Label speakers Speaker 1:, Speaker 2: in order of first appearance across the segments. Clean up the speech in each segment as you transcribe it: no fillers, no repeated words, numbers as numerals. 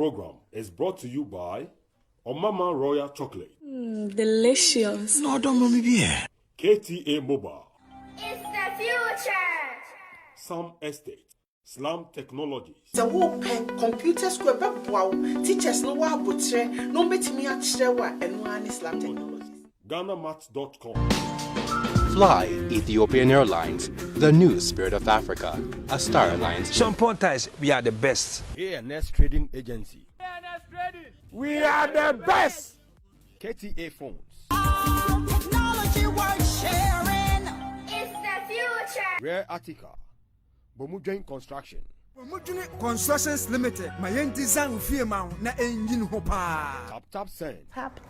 Speaker 1: program is brought to you by Omama Royal Chocolate.
Speaker 2: Delicious.
Speaker 3: No, don't mommy be.
Speaker 1: KTA Mobile.
Speaker 4: It's the future.
Speaker 1: Sam Estate. Slam Technologies.
Speaker 5: The open computer school wow. Teachers no wa butre no betimi achire wa eno ani Slam Technologies.
Speaker 1: GhanaMats.com.
Speaker 6: Fly Ethiopian Airlines, the new spirit of Africa, a Star Alliance.
Speaker 3: Some pointers, we are the best.
Speaker 7: ANS Trading Agency.
Speaker 8: ANS Trading.
Speaker 7: We are the best. KTA Phones.
Speaker 4: Technology worth sharing. It's the future.
Speaker 7: Rare Attica. Bomujoin Construction.
Speaker 9: Constructions Limited. My end design fear mount na engine hopa.
Speaker 7: Tap Send.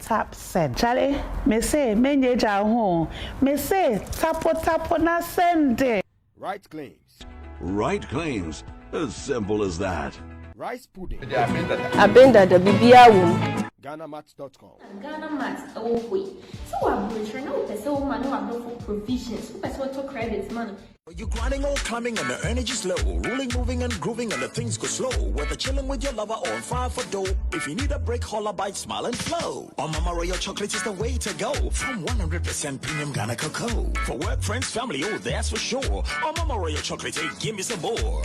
Speaker 10: Tap send. Charlie, me say menye ja ho. Me say tapo na send.
Speaker 7: Right Claims.
Speaker 11: Right Claims. As simple as that.
Speaker 7: Rice Pudding.
Speaker 12: Abenda the Bibia womb.
Speaker 7: GhanaMats.com.
Speaker 13: Ghana Mats so I'm returning no person woman who have no provisions. Who person to credits man.
Speaker 14: You grinding or climbing and the energy's low, rolling, moving and grooving and the things go slow. Whether chilling with your lover or on fire for dough, if you need a break, holla, bite, smile and flow. Mama Royal Chocolate is the way to go. From 100% premium Ghana cocoa. For work, friends, family, oh that's for sure. Mama Royal Chocolate, hey, give me some more.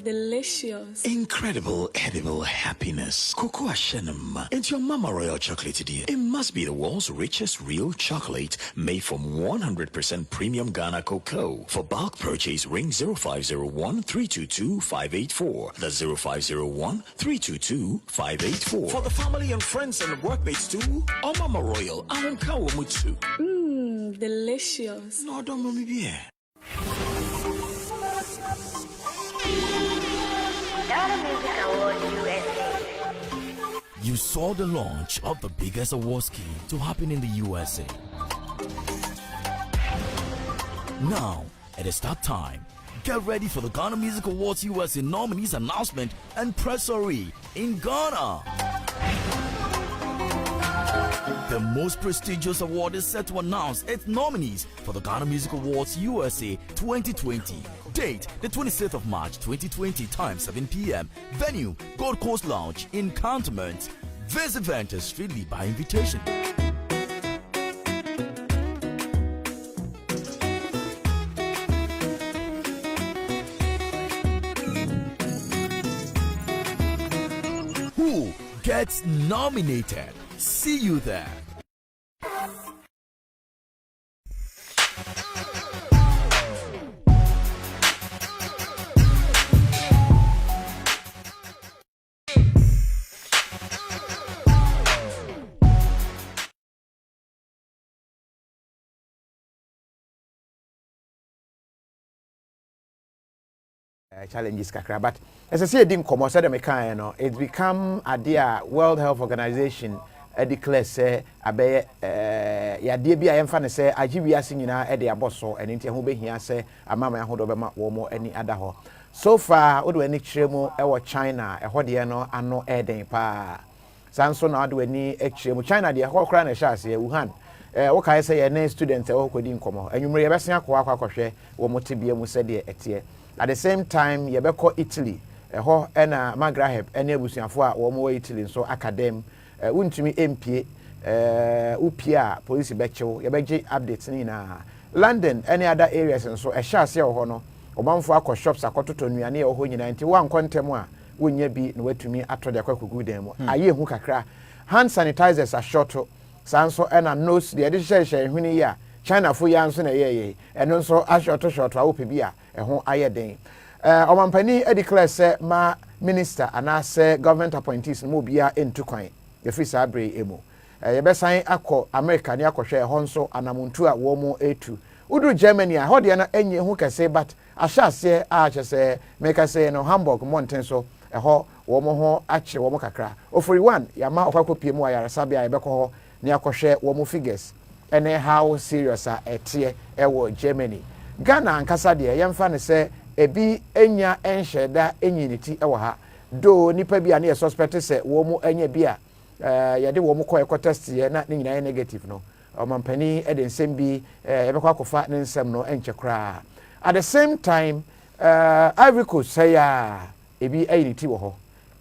Speaker 2: Delicious.
Speaker 14: Incredible edible happiness. Cocoa Shenum. It's your Mama Royal Chocolate, dear. It must be the world's richest real chocolate made from 100% premium Ghana cocoa. For bulk purchase, ring 0501 322 584. That's 0501 322 584. For the family and friends and workmates too. Mama Royal, I won't cow mutsu.
Speaker 2: Delicious.
Speaker 14: No, don't mommy be.
Speaker 15: You saw the launch of the biggest award scheme to happen in the USA. Now, it is that time. Get ready for the Ghana Music Awards USA nominees announcement and pressory in Ghana. The most prestigious award is set to announce its nominees for the Ghana Music Awards USA 2020. Date, the 26th of March 2020, time 7 p.m. Venue, Gold Coast Lounge in Cantonment. This event is strictly by invitation. Who gets nominated? See you there.
Speaker 16: Challenges kakra, but as I say, it didn't come out. It's become a dear World Health Organization declare say abe ya de bia yemfa ne say agibia sinyina e de aboso ene ntia ho behia say amama yahodo bema wo mo ani ada ho so far odo ani kiremu e wo China e hode no ano eden pa sanso na odo ani kiremu China de ho kra na sha se Wuhan wo kai say ye ne student e wo kodi nkomo anwumre ye besia kwa akwahwe wo motebia mu se de etie at the same time ye beko Italy ho na Magraheb ene abusuafo a wo mo Italy so academy untumi MP upia police bechew ye beje updates ni na London any other areas so e sha se ho no omanfo akọ shops akototo nuane e ho nyina nti wan kontem a wonya bi na watumi atode akwakugu dem mo aye hu kakra hand sanitizers a short sanso na nose de de hye hwini ya China fo ya nso na ye eno nso a short a wo bi a ho aye den omampani e declare say ma minister ana say government appointees mo bia entu kwan ye free sabre emu ye besan akọ America ne akọhwe ho nso anamuntu a wo mo etu udu Germany a hode na enye hu kese but ahyase a chese make say no Hamburg mountain so ho wo mo ho ache wo mo kakra Ofori 1 yama okwakopie mu ayarasa bia ye bekọ ho ne akọhwe wo mo figures ene how serious a etie wo Germany Ghana ankasa de yemfa ne say ebi enya enhyeda enyiniti wo ha do nipa bia na ye suspect say wo mo enya bia yade wo mo ko test ye na ne nyina negative no omampani e de nsem bi e be kwa kofa ne nsem no enche kra at the same time Ivory Coast say ya ebi ayiniti wo ho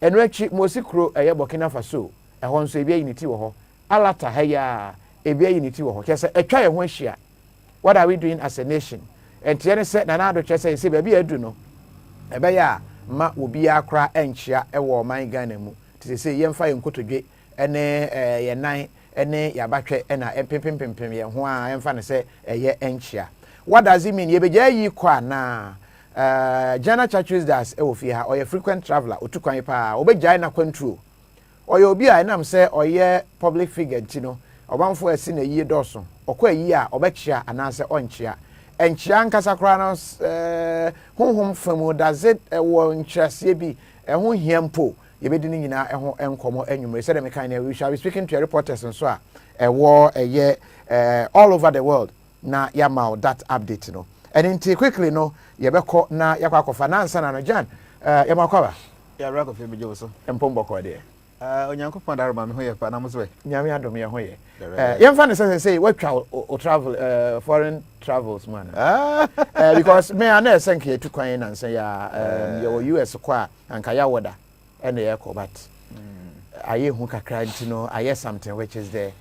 Speaker 16: enwechi mosikro eye Burkina Faso ehon nso ebia unity wo ho alata haya ebia unity wo ho kese etwa ye ho ahia. What are we doing as a nation? And tiene se na Addo chese se bia adu no ebe ya ma obi akra enchia ewo man Ghana mu ti se yemfa yenkotodwe ene ye nan ene yabatwe ena empempempem ye ho a yemfa ne se eye enchia. What does it mean? Ye beja yi kwa na Jana churches das e ofi ha or frequent traveler otukwan pa obeja na kwantru or ye obi a nam se oye public figure ntino obanfo esi na yi doso okwa yi a obechia anase onchia enchia nkasa kra no honhom famu does it wo nchase bi ho hiampo ye bedi ni nyina ho enkomo enwumre said me kan we shall be speaking to reporters so a wo all over the world na yamao that update no and into quickly no yebeko na yakwa kofa na ansa na no Jan yamakwa
Speaker 8: ya rako fe bejo so
Speaker 16: empombo ko de
Speaker 8: onyankopon daroma me ho ye pa na mo so
Speaker 16: nyame adom ye ho ye yemfa ne say what travel foreign travels man because me ana senke to kwan na nsa ya your US kwa anka ya woda ene ye ko but aye hu kakra ntino aye something which is there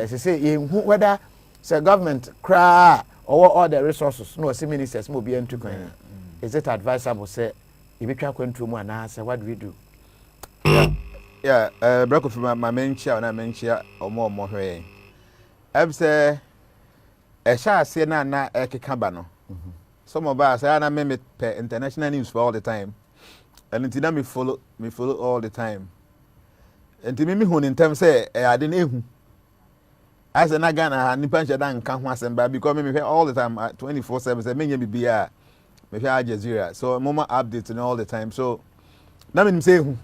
Speaker 16: say ye hu whether say government cry or all the resources no see ministers mo be into kwan is it advisable say if you try kwantu mu ana say what do we do?
Speaker 8: Brako fi ma menchia na menchia omo hwe em say e sha ase na ekeka ba no some of us say na me per international news for all the time and until na me follow all the time until me hu in terms say ade na ehu as na Ghana nipa nche dan kan ho asem ba because me all the time 24/7 say menye bibia me hwe Al Jazeera so mama update all the time so na me say ehu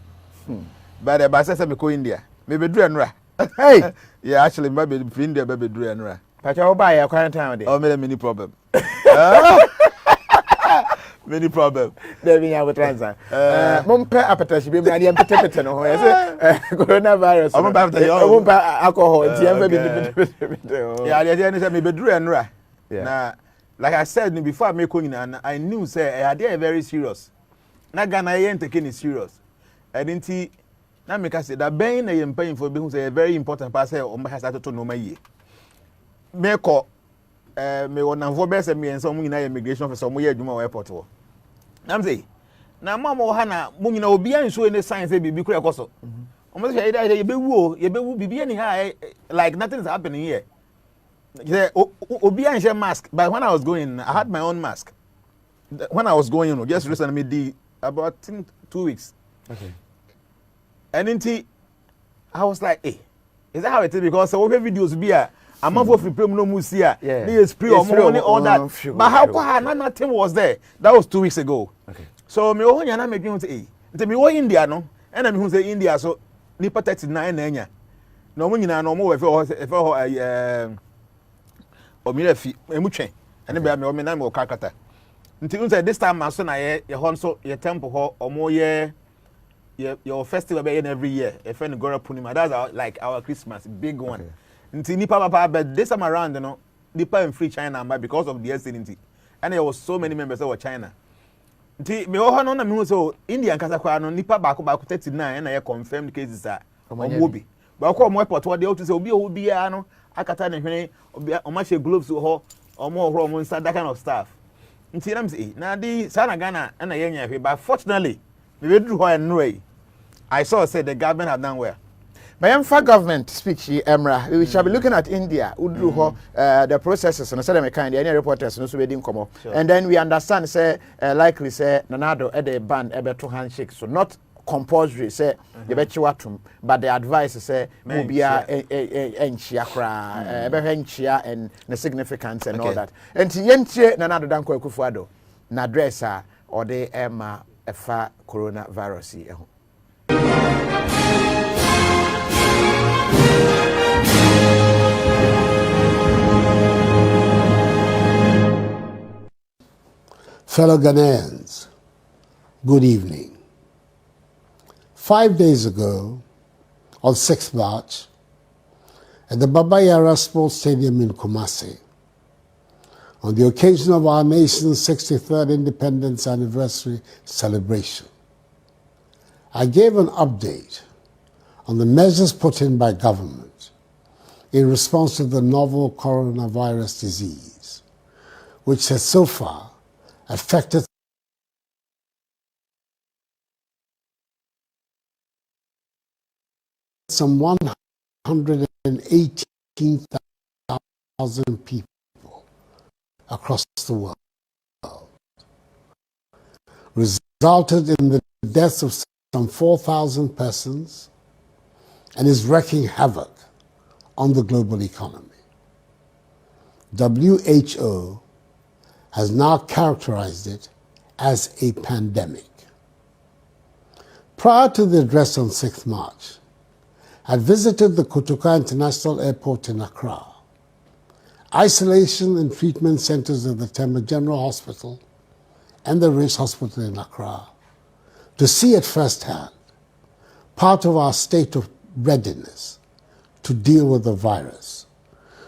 Speaker 8: but the basa say me ko India me be dru enra
Speaker 16: hey
Speaker 8: yeah actually me be India be dru enra
Speaker 16: pacha oba ya quarantine dey
Speaker 8: oh me many problem many problem
Speaker 16: there be ya transa mompe appetite be me pete no ho say coronavirus mompe alcohol ti be
Speaker 8: yeah the say me be dru enra na like I said before me ko nyina I knew say I dey very serious na Ghana yen take it serious and inti na me ka say that ben na yem paying for be who say very important pass say o ma start to no ma yie me ko me wona vo be say me en so mu nyina immigration for so mu ye adwuma airport wo na me say na mama wo ha na mu nyina obi an so any sign say bibi kura koso o mo say ye be wu bibi any ha like nothing is happening here say obi an share mask but when I was going I had my own mask when I was going just recently me about 2 weeks
Speaker 16: okay.
Speaker 8: And I was like, hey, is that how it is? Because some videos be I'm not free premium no musia. They spray or money all that. But how come nothing was there? That was 2 weeks ago.
Speaker 16: Okay.
Speaker 8: So me oh nyana me say, hey, nti me wo India no. And me who say India so nipa 39 na enya. No mo nyina no mo we fe o mi refi emutwen. And be me na me kakata. Nti say this time so na ye ho so ye temple ho omo ye your festival be every year. A friend Gora Punima. That's our Christmas, big one. Until Nipa Papa, but this time around, you know, Nipa in free China because of the uncertainty. And there was so many members of China. Until me oh no me so India and Kasakwa no Nipa back 39 and I confirmed cases are Mobi. But I call more airport what they ought to say obi no akata ne hwene o ma she gloves ho o mo horo mo that kind of stuff. Until I'm say na di sana Ghana and I yenya but fortunately we do ho and way. I saw say the government have done well.
Speaker 16: But Emfa government speech Emra, we shall be looking at India, the processes and said kind any reporters no so we come up. And then we understand say likely say Nanado at the ban to handshake. So not compulsory say the betchiwatum, but the advice say mobia enchiakra, ebenchia and the significance and all that. And yentie Nanado danko kufuado na dresser or the Emma efa coronavirus.
Speaker 17: Fellow Ghanaians, good evening. 5 days ago, on 6th March, at the Baba Yara Sports Stadium in Kumasi, on the occasion of our nation's 63rd independence anniversary celebration, I gave an update on the measures put in by government in response to the novel coronavirus disease, which has so far affected some 118,000 people across the world, resulted in the deaths of some 4,000 persons, and is wreaking havoc on the global economy. WHO has now characterized it as a pandemic. Prior to the address on 6th March, I visited the Kotoka International Airport in Accra, isolation and treatment centers of the Tema General Hospital and the Race Hospital in Accra, to see at first hand part of our state of readiness to deal with the virus,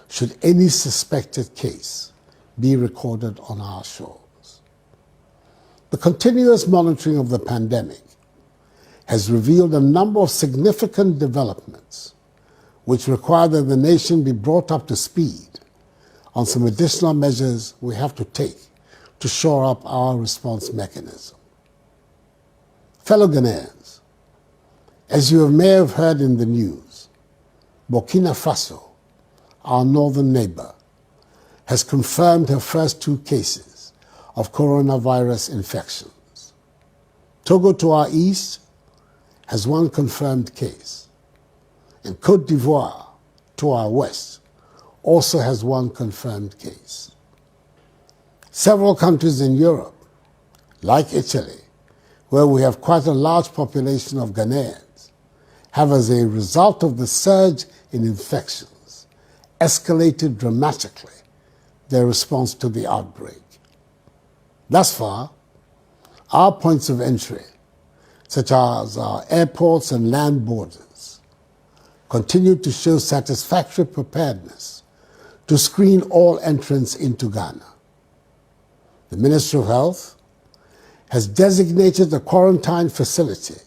Speaker 17: should any suspected case be recorded on our shores. The continuous monitoring of the pandemic has revealed a number of significant developments which require that the nation be brought up to speed on some additional measures we have to take to shore up our response mechanism. Fellow Ghanaians, as you may have heard in the news, Burkina Faso, our northern neighbor, has confirmed her first 2 cases of coronavirus infections. Togo to our east has 1 confirmed case, and Côte d'Ivoire to our west also has 1 confirmed case. Several countries in Europe, like Italy, where we have quite a large population of Ghanaians, have, as a result of the surge in infections, escalated dramatically their response to the outbreak. Thus far, our points of entry, such as our airports and land borders, continue to show satisfactory preparedness to screen all entrants into Ghana. The Ministry of Health has designated a quarantine facility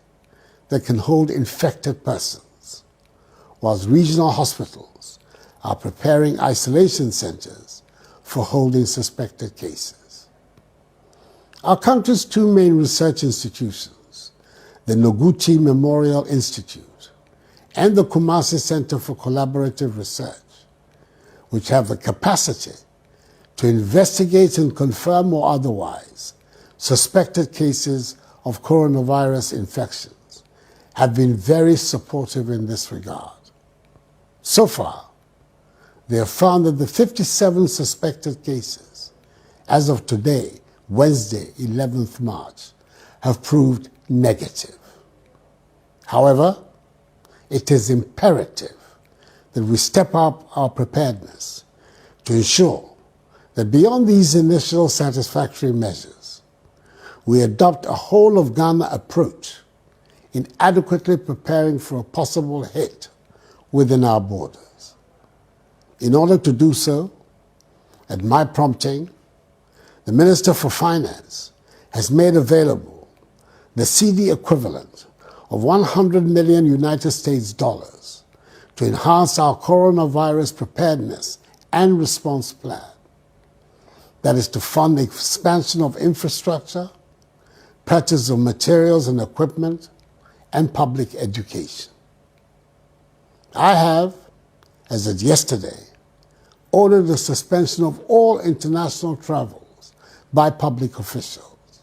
Speaker 17: that can hold infected persons, whilst regional hospitals are preparing isolation centers for holding suspected cases. Our country's 2 main research institutions, the Noguchi Memorial Institute and the Kumasi Center for Collaborative Research, which have the capacity to investigate and confirm or otherwise suspected cases of coronavirus infections, have been very supportive in this regard. So far, they have found that the 57 suspected cases, as of today, Wednesday, 11th March, have proved negative. However, it is imperative that we step up our preparedness to ensure that beyond these initial satisfactory measures, we adopt a whole-of-Ghana approach in adequately preparing for a possible hit within our borders. In order to do so, at my prompting, the Minister for Finance has made available the CD equivalent of 100 million United States dollars to enhance our coronavirus preparedness and response plan. That is to fund the expansion of infrastructure, purchase of materials and equipment, and public education. I have, as of yesterday, ordered the suspension of all international travels by public officials,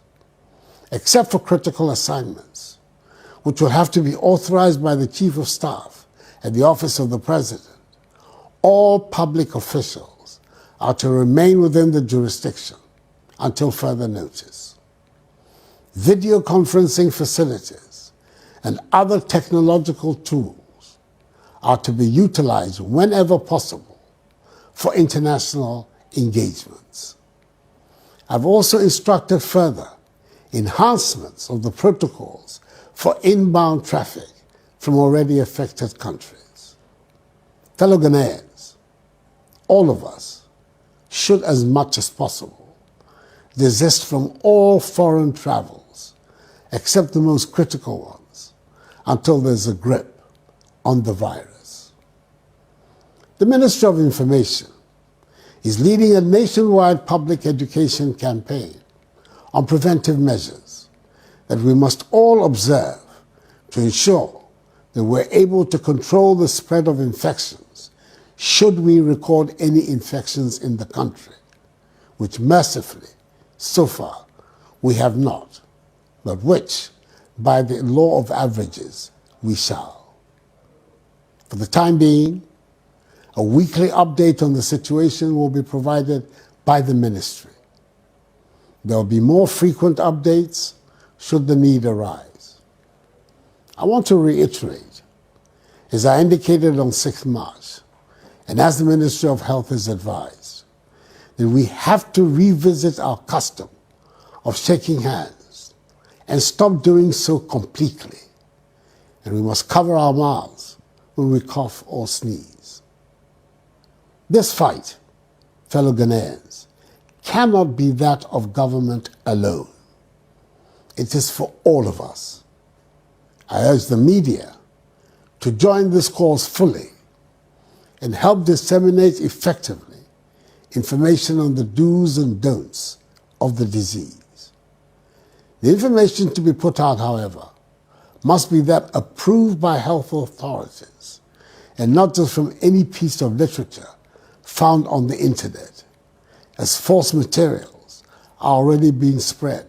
Speaker 17: except for critical assignments, which will have to be authorized by the Chief of Staff at the Office of the President. All public officials are to remain within the jurisdiction until further notice. Video conferencing facilities and other technological tools are to be utilized whenever possible for international engagements. I've also instructed further enhancements of the protocols for inbound traffic from already affected countries. Fellow Ghanaians, all of us should, as much as possible, desist from all foreign travels except the most critical ones, until there's a grip on the virus. The Ministry of Information is leading a nationwide public education campaign on preventive measures that we must all observe to ensure that we're able to control the spread of infections should we record any infections in the country, which mercifully, so far, we have not, but which, by the law of averages, we shall. For the time being, a weekly update on the situation will be provided by the ministry. There will be more frequent updates should the need arise. I want to reiterate, as I indicated on 6th March, and as the Ministry of Health has advised, that we have to revisit our custom of shaking hands and stop doing so completely. And we must cover our mouths when we cough or sneeze. This fight, fellow Ghanaians, cannot be that of government alone. It is for all of us. I urge the media to join this cause fully and help disseminate effectively information on the do's and don'ts of the disease. The information to be put out, however, must be that approved by health authorities and not just from any piece of literature found on the internet, as false materials are already being spread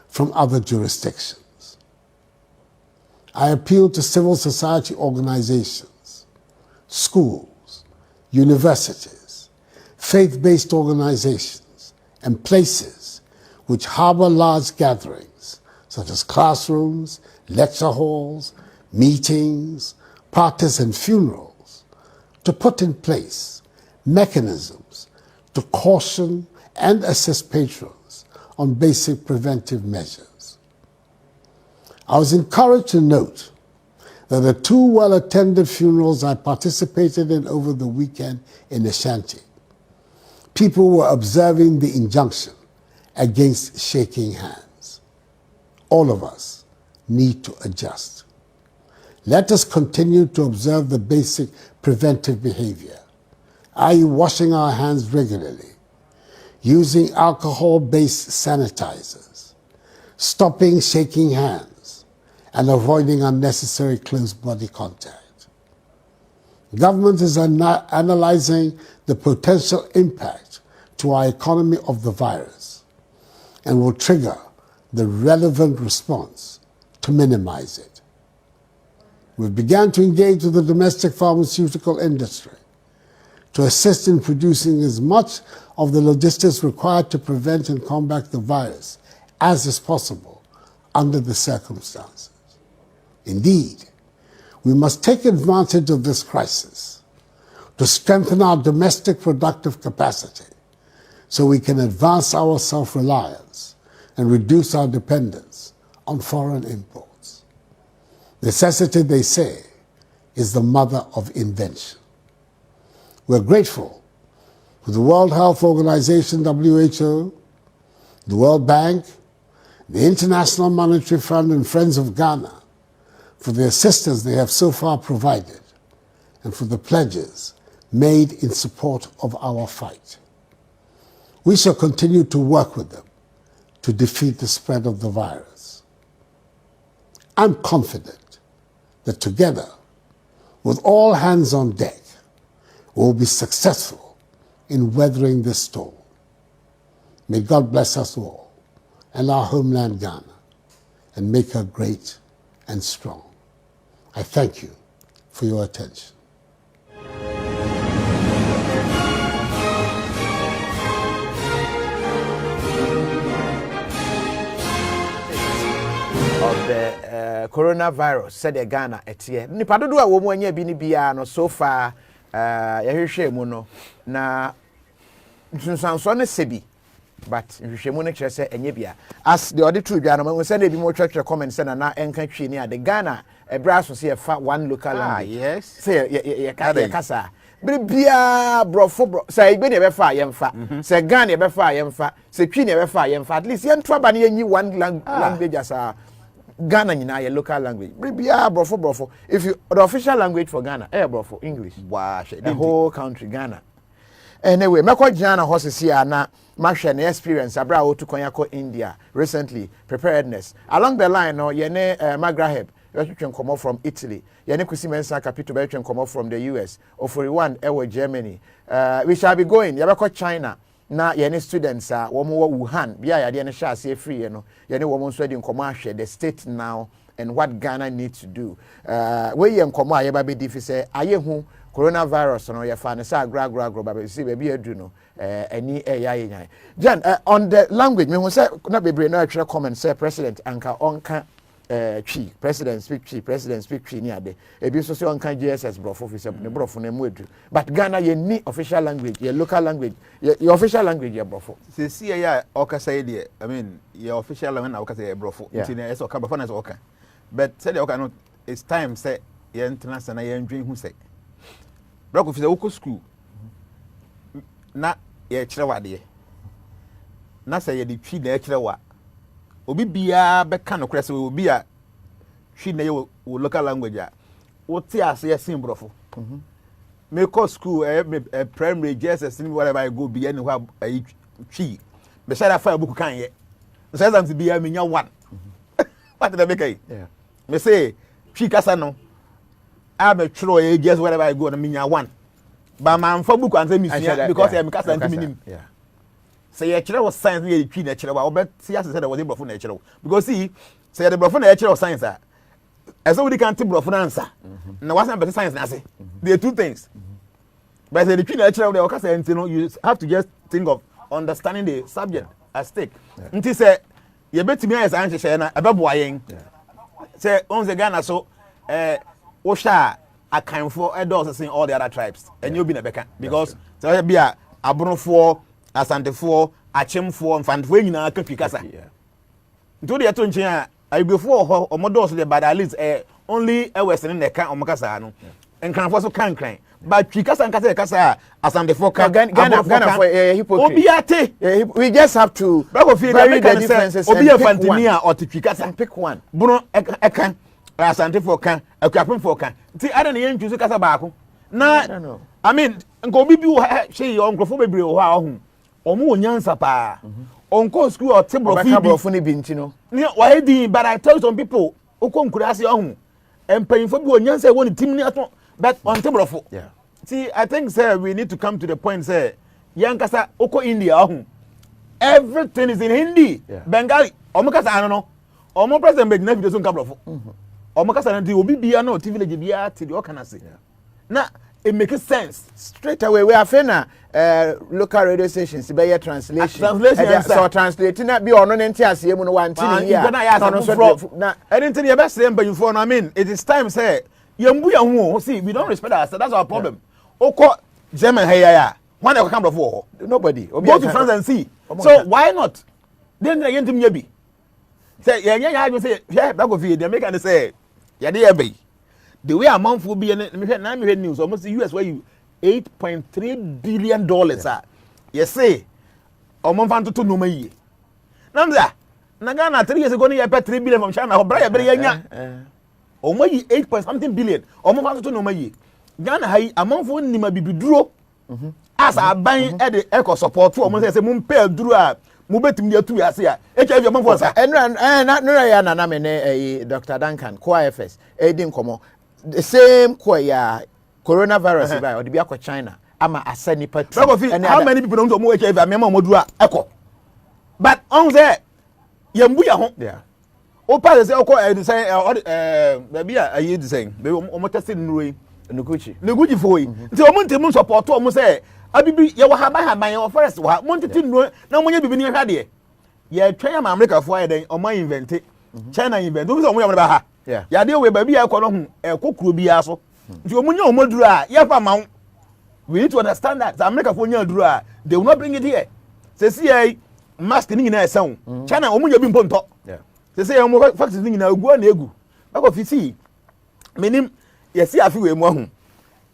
Speaker 17: from other jurisdictions. I appeal to civil society organizations, schools, universities, faith-based organizations, and places which harbor large gatherings, such as classrooms, lecture halls, meetings, parties, and funerals, to put in place mechanisms to caution and assist patrons on basic preventive measures. I was encouraged to note that the 2 well-attended funerals I participated in over the weekend in Ashanti, people were observing the injunction against shaking hands. All of us need to adjust. Let us continue to observe the basic preventive behavior, i.e. washing our hands regularly, using alcohol-based sanitizers, stopping shaking hands, and avoiding unnecessary close body contact. Government is analyzing the potential impact to our economy of the virus and will trigger the relevant response to minimize it. We began to engage with the domestic pharmaceutical industry to assist in producing as much of the logistics required to prevent and combat the virus as is possible under the circumstances. Indeed, we must take advantage of this crisis to strengthen our domestic productive capacity so we can advance our self-reliance and reduce our dependence on foreign imports. Necessity, they say, is the mother of invention. We're grateful to the World Health Organization, WHO, the World Bank, the International Monetary Fund, and Friends of Ghana for the assistance they have so far provided and for the pledges made in support of our fight. We shall continue to work with them to defeat the spread of the virus. I'm confident that together, with all hands on deck, we will be successful in weathering this storm. May God bless us all and our homeland Ghana and make her great and strong. I thank you for your attention.
Speaker 16: Of the coronavirus, said the Ghana etie. Nipa dodo a wo mu anya bi ni bia no so far yɛhwehwɛ mu no na nsunsanso ne sebi but nhwehwɛ mu ne kyerɛ sɛ ɛnyɛ bia as the auditor bia no sɛ na bi mo twetwe comment sɛ na enka twi ni ade Ghana ebra so se fa one local language
Speaker 8: yes
Speaker 16: sɛ yɛ kasa bia brofo sɛ igbe ne befa yɛmfa sɛ Ghana befa yɛmfa sɛ twi ne befa yɛmfa at least yɛnto aba ne yanyi one language asa Ghana nyina your local language. Bibia brofo. If you the official language for Ghana, brofo English.
Speaker 8: Wow,
Speaker 16: the whole country Ghana. Anyway, Magraheb horses here na mahwe na experience abra o to Konyako India recently preparedness. Along the line no ye ne Magraheb we come off from Italy. Ye ne Kusimensa Capito we come off from the US. Ofori one ewo Germany. We shall be going. Ye be China. Na ye ne students wo Wuhan bia ya de ne sha ase free ye no ye ne wo mo so de nkomo ahwe the state now and what Ghana needs to do. We ye nkomo aye ba be di fi say aye hu coronavirus no ye fa ne sa gra ba be see be edu no ani ya ye Jan on the language me hu say na bebre na atwere comment say president anka onka president speak ni ade ebi so say onka GSS brofo fi say ne brofo na mu edu but Ghana ye ni official language ye local language your official language ye brofo
Speaker 8: say see ya okasa ye de I mean your official language na okasa ye brofo nti na eso ka brofo na so oka but say the oka no it's time say ye international ye ndwen hu say brofo fi say woko school na ye kire wade na say ye de twi na ye kire wa obi bia be ka no krese obi a twi na ye wo local language a wo ti ase ye sin brofo me call school primary JSS whatever I go be anywhere twi be say that fire book kan ye say something bia me nya one what did I make yeah me say twi kasa no a me tro ye JSS whatever I go na me nya one ba man fa book an say me because I am kasa ntimi yeah say ye kire was science ye twi na kire wa obet see as say there was a brofo na kire because see say the brofo na kire science a as we can't take brofo na answer na was better science na say there are two things but say the twi na kire the okasa ntino you have to just think of understanding the subject at stake nti say ye betimi as answer share na abebo ayen say on the Ghana so wo sha akanfo edos say all the other tribes and you be na beka because say be a abronfo asantefo achemfo mfantefo nyina ka fikasa nto de to nchen a ayubefo ho omodos de bad at least only western na ka omokasa no nkranfo so kankran but fikasa nkasa kasa asantefo ka Ghana for hypocrite obiate
Speaker 16: we just have to
Speaker 8: vary the differences obi afantini a otifikasa pick one buno eka asantefo ka akwapemfo ka ti ada na yen twiso kasa baako na I mean nko obi bi wo hye onkrofo bebre wo ha ho omo onyansa pa onko school or table
Speaker 16: ni binti no
Speaker 8: why din but I tell some people okon kurase ohun empayinfo bi onyansa woni tim ni ato but on table for
Speaker 16: yeah
Speaker 8: see I think sir we need to come to the point say yankasa oko India ohun everything is in Hindi Bengali omo kasa ano no omo president be na video so nkabrofo omo kasa na di obi bia na TV village bia ti di okanase na it makes sense
Speaker 16: straight away we are fena local radio stations be your translation so translating na be ono nti ase mu no wan ti ni ya no so
Speaker 8: na anything you best say for no I mean it is time say yembu ya hu see we don't respect ourselves that's our problem oko German hey ya when they come for
Speaker 16: nobody
Speaker 8: go to France and see so why not then they yentim yabi say ya say yeah that go feed they make and say ya dey be the way amount for be na me news almost the US where you $8.3 billion you say omo fan to no mayi namza na Ghana 3 years ago you pay 3 billion from China ho bra ya bere yanya omo yi 8 point something billion omo fan to no mayi Ghana hai amount for nima bibiduro as aban e de eco support for omo say mum pay duro a mu betim dia tu ase a HIV amount for sa
Speaker 16: no ya na me ne Dr. Duncan QFS edin komo the same coronavirus by or the bia China ama asani pati
Speaker 8: and how many people don't know HIV amema modua eko but on there yembu ya ho
Speaker 16: yeah
Speaker 8: o pa say oko say baby ayi di say be o test nroi nuguchi for yi nti o montem support o mo say abibi ye wa haba ye forest wa monteti nroi na mo nya bibi ni hwa de ye twan am America for ye den o ma invent China invent o so mo ya ba ha ya de we baby ya ko no hu kokuro bi ya so nti omunya omoduru a ye fa ma we need to understand that the America for nya duru a they will not bring it here say see mask ni nyina esan China omunya bi mponto say omo factory ni nyina egu na egu bako fiti menim ye see afi we mu ahu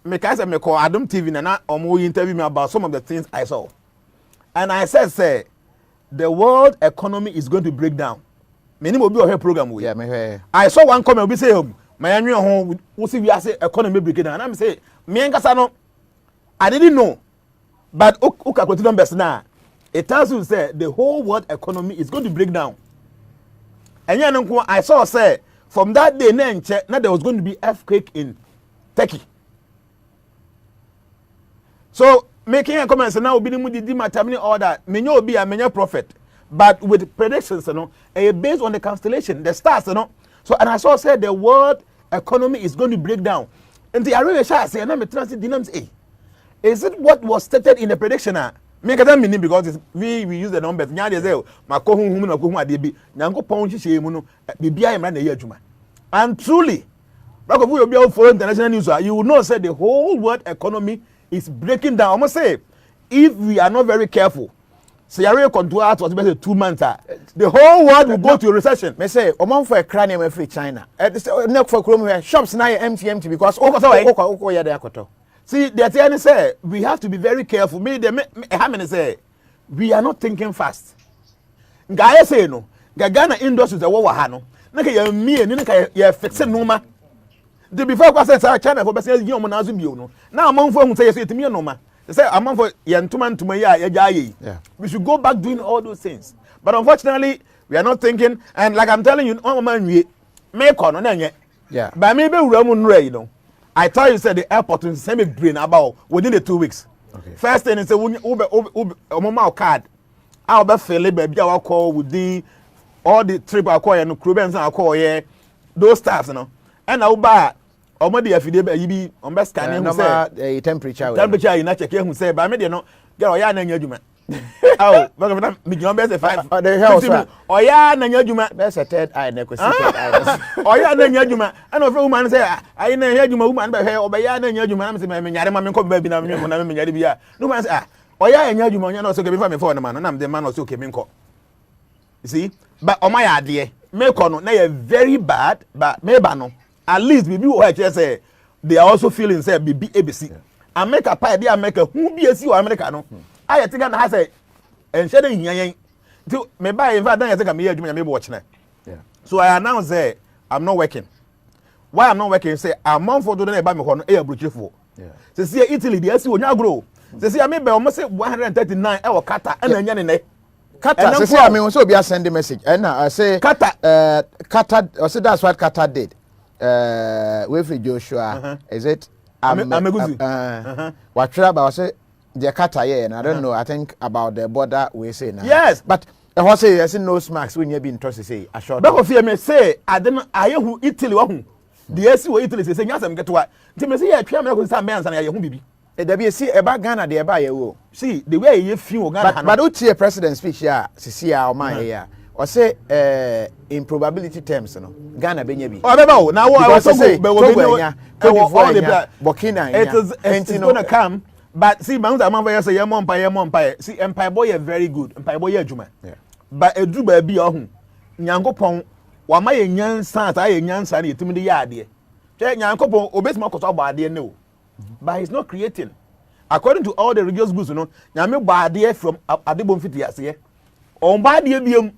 Speaker 8: me ka say me call Adom TV na omo interview me about some of the things I saw and I said say the world economy is going to break down me ni mo bi o program we
Speaker 16: yeah me
Speaker 8: I saw one comment we say my anwe ho we see we say economy break down and I'm say me nkasa no I didn't know but o calculate numbers now it tells you say the whole world economy is going to break down and then I saw say from that day now there was going to be earthquake in Turkey. So making a comment now will be the determining all that. Me no be a many prophet, but with predictions, based on the constellation, the stars, So and I saw said the world economy is going to break down. And the Arabian Shah say, "I'm a transit dynamics. Is it what was stated in the prediction? Make that meaning because we use the numbers. Nya dey say, "Mako hu na ko hu ade bi." Nyanko pon hihye mu no, bibia yemra na ye adwuma. And truly, like if we be follow international news, you will know say the whole world economy is breaking down. I must say, if we are not very careful, say area control out was about 2 months. The whole world will go to a recession.
Speaker 16: Me say, Oman for a cranium free China. Not for Chrome shops now empty because
Speaker 8: see, the thing say we have to be very careful. Me, how many say we are not thinking fast. Guy say no. Ghana industries the war hano. Naka ya me ni naka ya fixe noma. The before I said China for business you na azu bio no. Now among for say it me noma. They say among for yentuma ya jaye. We should go back doing all those things. But unfortunately, we are not thinking and like I'm telling you on man we make on na nye.
Speaker 16: Yeah.
Speaker 8: But maybe we you know. I thought you said the airport is same brain about within the 2 weeks.
Speaker 16: Okay.
Speaker 8: First thing is say ube card. I'll be fairly baby I call with the all the trip I call and Crubens I call yeah those staffs and I'll buy already if you be on best scanning
Speaker 16: say temperature
Speaker 8: you not check who say but me no get oya na nyadwuma oh but me you best 5
Speaker 16: the house
Speaker 8: oya na nyadwuma
Speaker 16: best third eye na kwesi third eye
Speaker 8: oya na nyadwuma and of woman say ayi na nyadwuma woman be he obeya na nyadwuma na me say me nyare ma me ko ba bi na me nyare bia no man say oya nyadwuma onya na so ke be fa me for no man na me man no so ke me nko. You see, but on my idea, make on now very bad, but maybe no. At least we say they are also feeling say be ABC. I make a pie, they make a who be a see Americano. I think I say and shedding here. To me buy in fact, I think I'm here doing me watching it. So I announce say I'm not working. Why I'm not working? Say I'm on for doing about me on air brochure for. So see Italy, the SC will not grow. So see I may be almost 139 our kata and then
Speaker 16: Kata, say I mean, also be a send a message. And I say Kata, Kata, I say that's what Kata did. With Joshua, is it? What trouble? I say the Kata, yeah, and I don't know. I think about the border we say now.
Speaker 8: Yes,
Speaker 16: but I was say I see no smacks when you be interested. Say a short.
Speaker 8: But if you may say, I don't. I who Italy who the SC who Italy say yes, I'm get to what. Timmy say I try me go some bands and I who be.
Speaker 16: There be see about Ghana there by you.
Speaker 8: See the way you feel Ghana.
Speaker 16: But who see a president speech here? See our man here. Or say in probability terms, no. Ghana be nyebi.
Speaker 8: Oh, now I was say
Speaker 16: Burkina.
Speaker 8: It is gonna come. But see, man, I'm say empire. See, empire boy is very good. Empire boy adwuma. But a do baby ohun. Nyankopon wa ma ye nyansa ta ye nyansa na yetimi de ya ade. Che Nyankopon obesima koso ba ade no. But he's not creating. According to all the religious groups, nyame ba ade from adebom fiti ase. On ba ade biem.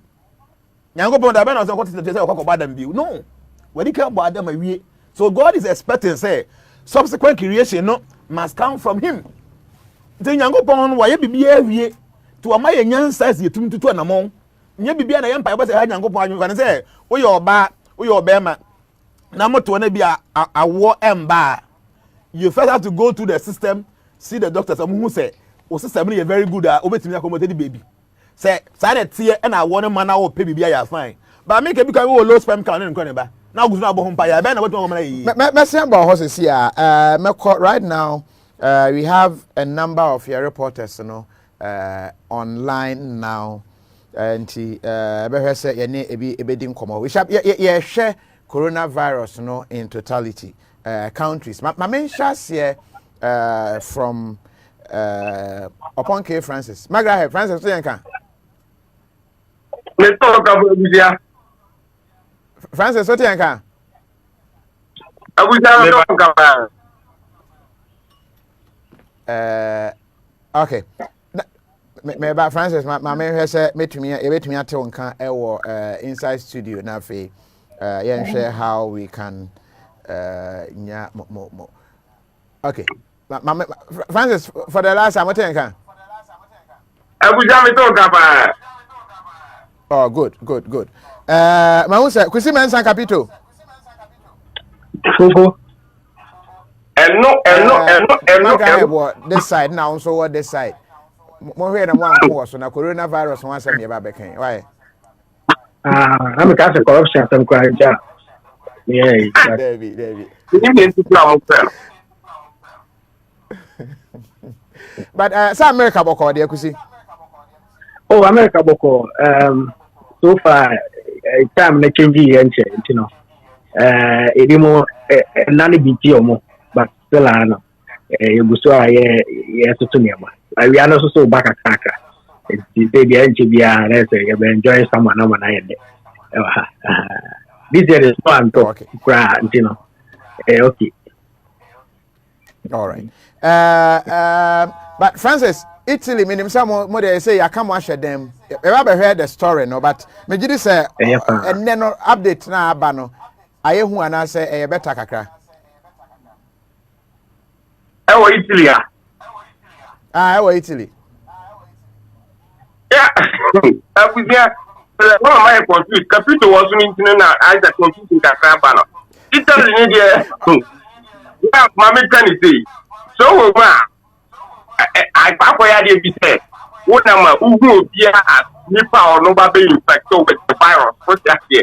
Speaker 8: Nyankopon da be na so kwete say okoko dam bi. No. When he can ba ade ma wie. So God is expecting say subsequent creation must come from him. Then Nyankopon wa ye bibia wie to ama ye nyansa as yetumi tutu anamon. Nya bibia na ye mpa ba say ha Nyankopon anyu kan say wo ye oba wo ye obema na moto na bia awo emba. You first have to go through the system, see the doctors who say o system is very good obetimi accommodate the baby. Say say tie and I want man now pay bibia ya fine. But make because we low sperm count in ba. Now go na bo humpa ya be na wetin woman yi.
Speaker 16: Me say about horses here. Right now we have a number of your reporters online now and be say ye ne ebedi nkomo. We share share coronavirus in totality. Countries. My main shots here from upon K. Francis. Magraheb, Francis, Francis, what you can? Okay. me ba Francis ma me hwe se metumi ate wonka inside studio na fe yen share how we can nya mo okay Francis for the last time what you can
Speaker 18: Abuja me to kapa.
Speaker 16: Oh good ma who say kwesi mensan Capito
Speaker 18: Fufu no
Speaker 16: Magraheb this side now so what this side mo hear na one cause na coronavirus one say me ba bekan why
Speaker 18: I'm cast corruption some kwanja yeah
Speaker 16: David but America boko dey kusi
Speaker 18: oh America boko so far time na change here you know edimo nani biti omo but still ano eguso aye yeso to niam we are not so back attack it say the enche bia let's say you enjoy someone na man aye this year is fun to okay you know okay
Speaker 16: all right but Francis Italy minim some more they say ya come wash them you ever heard the story no but me gidi say and then update na aba no aye hu ana say better kakra
Speaker 18: Italy
Speaker 16: Italy
Speaker 18: yeah Abuja one of my confused Capito was meeting na I that confused kakra ba no Italy ni there yeah mama can say so I ya dey be say what na ma ugu obia nipa ono ba be infected with the virus what that here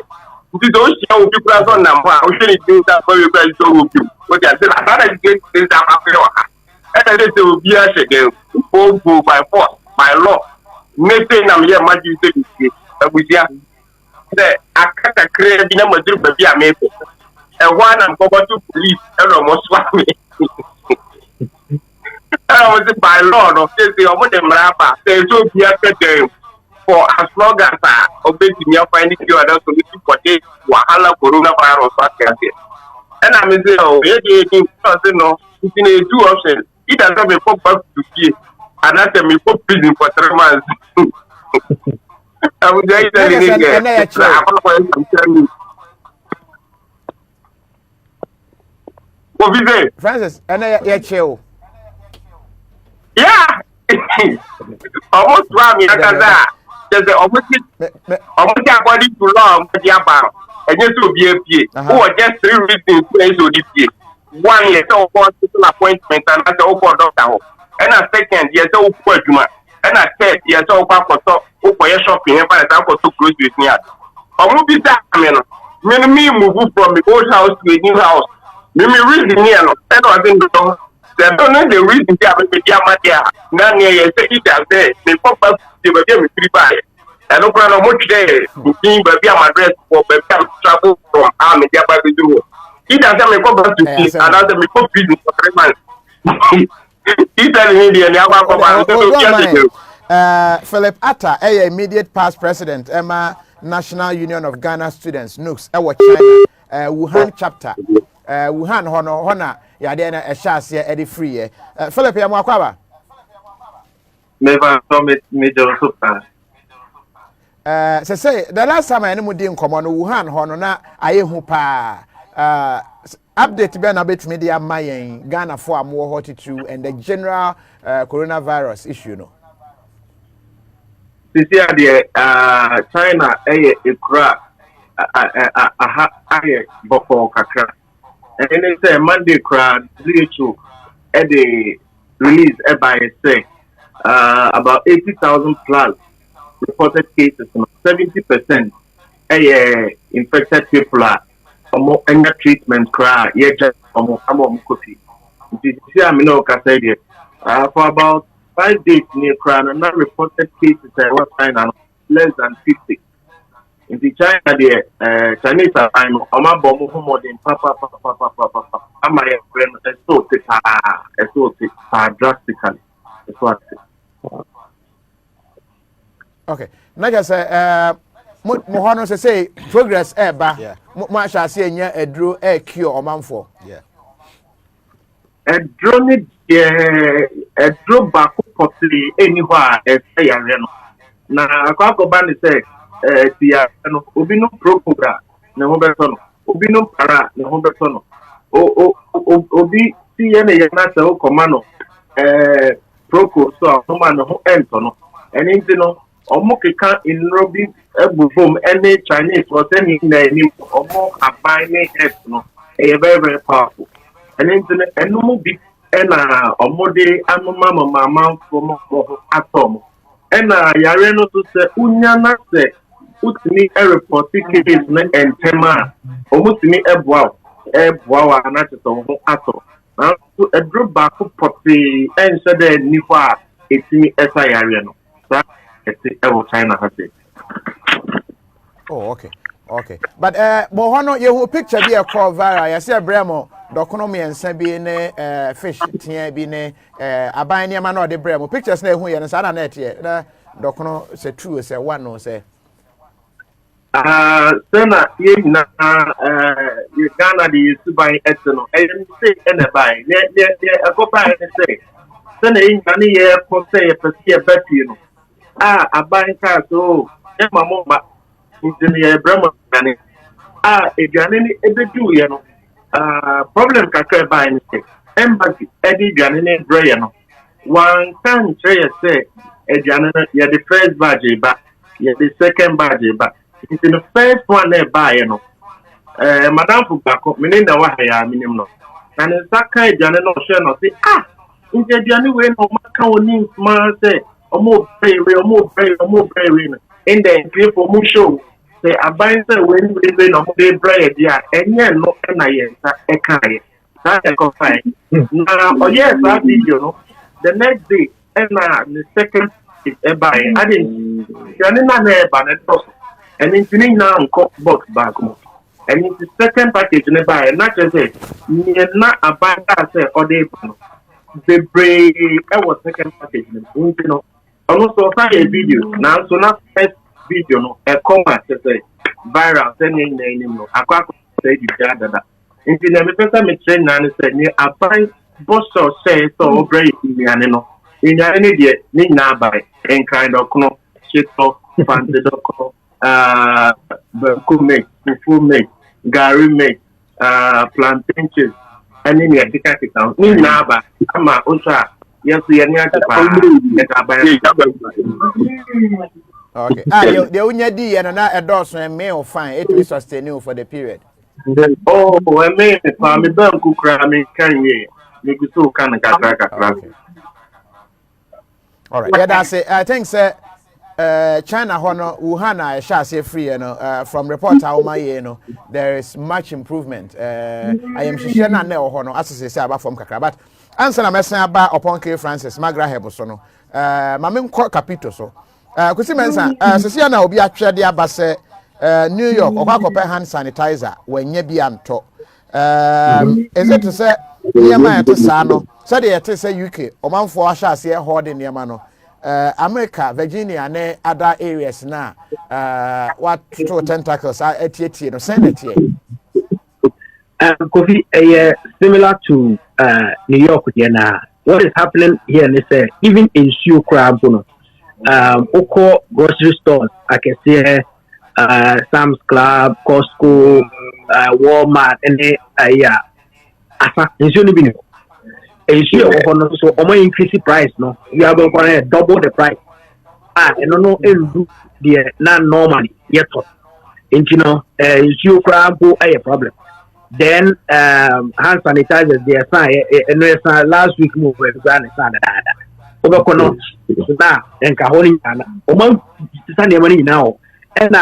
Speaker 18: it don't show people as on number o shey ni that for you guys so obi what that say that is this that after and they say obia shege go by force by law nothing na me imagine say this abusia say akaka create bi na madru ba bi ameko e one am go to police e no mo swap me I was by law of the almost a rapper. There's no beer for as long as I obey me finding you other solution for this Wahala coronavirus. And I mean, oh, no, it's in a two options. It does not be pop back to see, and that's a me pop prison for 3 months. I was just telling you,
Speaker 16: Francis, and chill.
Speaker 18: Yeah, almost 1 minute. There's almost according to law, and just to be a PA. Who are just 3 reasons to this year. 1 year, so hospital appointment, and that's all for doctor. And a second, yes, so for Juma. And a third, yes, so for your shopping, and by the time for 2 groceries near. Or move it up, me move from the old house to a new house. Me reason here, and I think they don't know the reason they have been there. Now, you say it as there. They pop up the baby with 3 buy. I don't know much there. Being baby, I'm addressed for baby, I'm travel from army, there by the door. He doesn't make up to see, and other make up business for 3 months. He telling me the
Speaker 16: Philip Atta, immediate past president, Emma National Union of Ghana Students, NUCS, China, Wuhan chapter, Wuhan Hona. Ya dey na chance here e free Philip ya mwakwaba
Speaker 18: never promise me just super
Speaker 16: say the last time I mu di nkomo no Wuhan ho no na aye hu pa update be na betimi dia mayen Ghana for amwo hot and the general coronavirus issue no
Speaker 18: this year the China ekura boko kakra. And then they say Monday crowd WHO they release by say about 80,000 plus reported cases, 70% infected people are under treatment crowd yet just coffee. For about 5 days near crowd and not reported cases less than 50. In the China, the Chinese are I'm more than papa. I'm my friend, drastically.
Speaker 16: Okay. Like I say, Mohano say progress eba. Mo shall say a draw a cure or man for.
Speaker 18: Yeah. A drone drop back possibly anywhere as I am. Now, I can't go back and say, Obino Procura, no Hoberton, Obino Para, no Hoberton, Obi, CNA, Nasa, Commando, Proco, so, no man, no Antono, and Intino, Omokika in Robi, Boom, any Chinese or any name, or more combining no, a very powerful. And Internet, and no big, and Omode, and Mama, from Atom. And Yareno to say, Unyana say, Utini a report case and Tema, almost me a wow, and that's Atom. Now, a drop back to Poppy and said, Nifa, it's me as I Yareno. China has it.
Speaker 16: Oh, okay. But Mohono, you picture be a call via. I see a Bremo, Doconomy and Sabine, fish, Tia Bine, Abania Mano de Bremo. Pictures ne who and Sana net yet. Docono say true, say one no say.
Speaker 18: Sena, Ghana, the Subai Etano, and say, and a buy, a go by and say, Sena in Ghanaian, for say, a Betty. A buying car, so Mamma is in the Brahma. If you are any problem, can buy anything. Embassy, Eddie Janine Brian. One can say, a Janine, you're the first budget, but you're the second budget, but it's in the first one they buy, Madame Fubako, Melinda Wahaya, minimum. And it's that kind of Janine or say, in the Janine way, no matter needs man say. More very, in the clip for more show. Say, I bind the wind with the bread, yeah, and yeah, no, and I can't. That's a confine. Now, yes, that video, the next day, and the second is a buy. I didn't, and it's now box back. And it's the second package in a buy, not just say, not a buy, or they, the brave, I was second package, also find a video now, so not first video, no, a comment say viral, sending name, no, I can't say the other. In the person me train and say, I buy boss or say so brave in the animal. In the any need now buy and kind of no shit of fancy dog, cook make, full make, Gary make, plantain chips, and in the capital. Need now buy, I'm a ultra. Yes, we are near okay.
Speaker 16: The only D and another endorsement may or fine, it will sustain you for the period.
Speaker 18: Oh, I mean, I'm a bell cook, I mean, can you make it so kind of
Speaker 16: all right, yeah, that's it. I think, sir, China, Wuhan, I shall say free, from report how my, there is much improvement. I am sure not now, Hono, as I say about from Kakra, answer na message about upon K Francis Magraheb so no mame ko Capito so kusi mensa sisi na obi atwe de abase New York okwakope hand sanitizer wanye bi anto is it to say niema ya to sa no say de to say UK omanfo ahya ase holding niema no America Virginia ne other areas na what two tentacles atieti no senate here
Speaker 19: Kofi, similar to New York, what is happening here is even in shoe crab, Oko grocery stores, I can see Sam's Club, Costco, Walmart, and it's only been a shoe so almost increase the price, no, you are going to double the price. And no, the non normally yet, and shoe crab, a problem. Then hand sanitizers they assign last week move with sanitizer. Obekono na enkahoni na oman sane money now and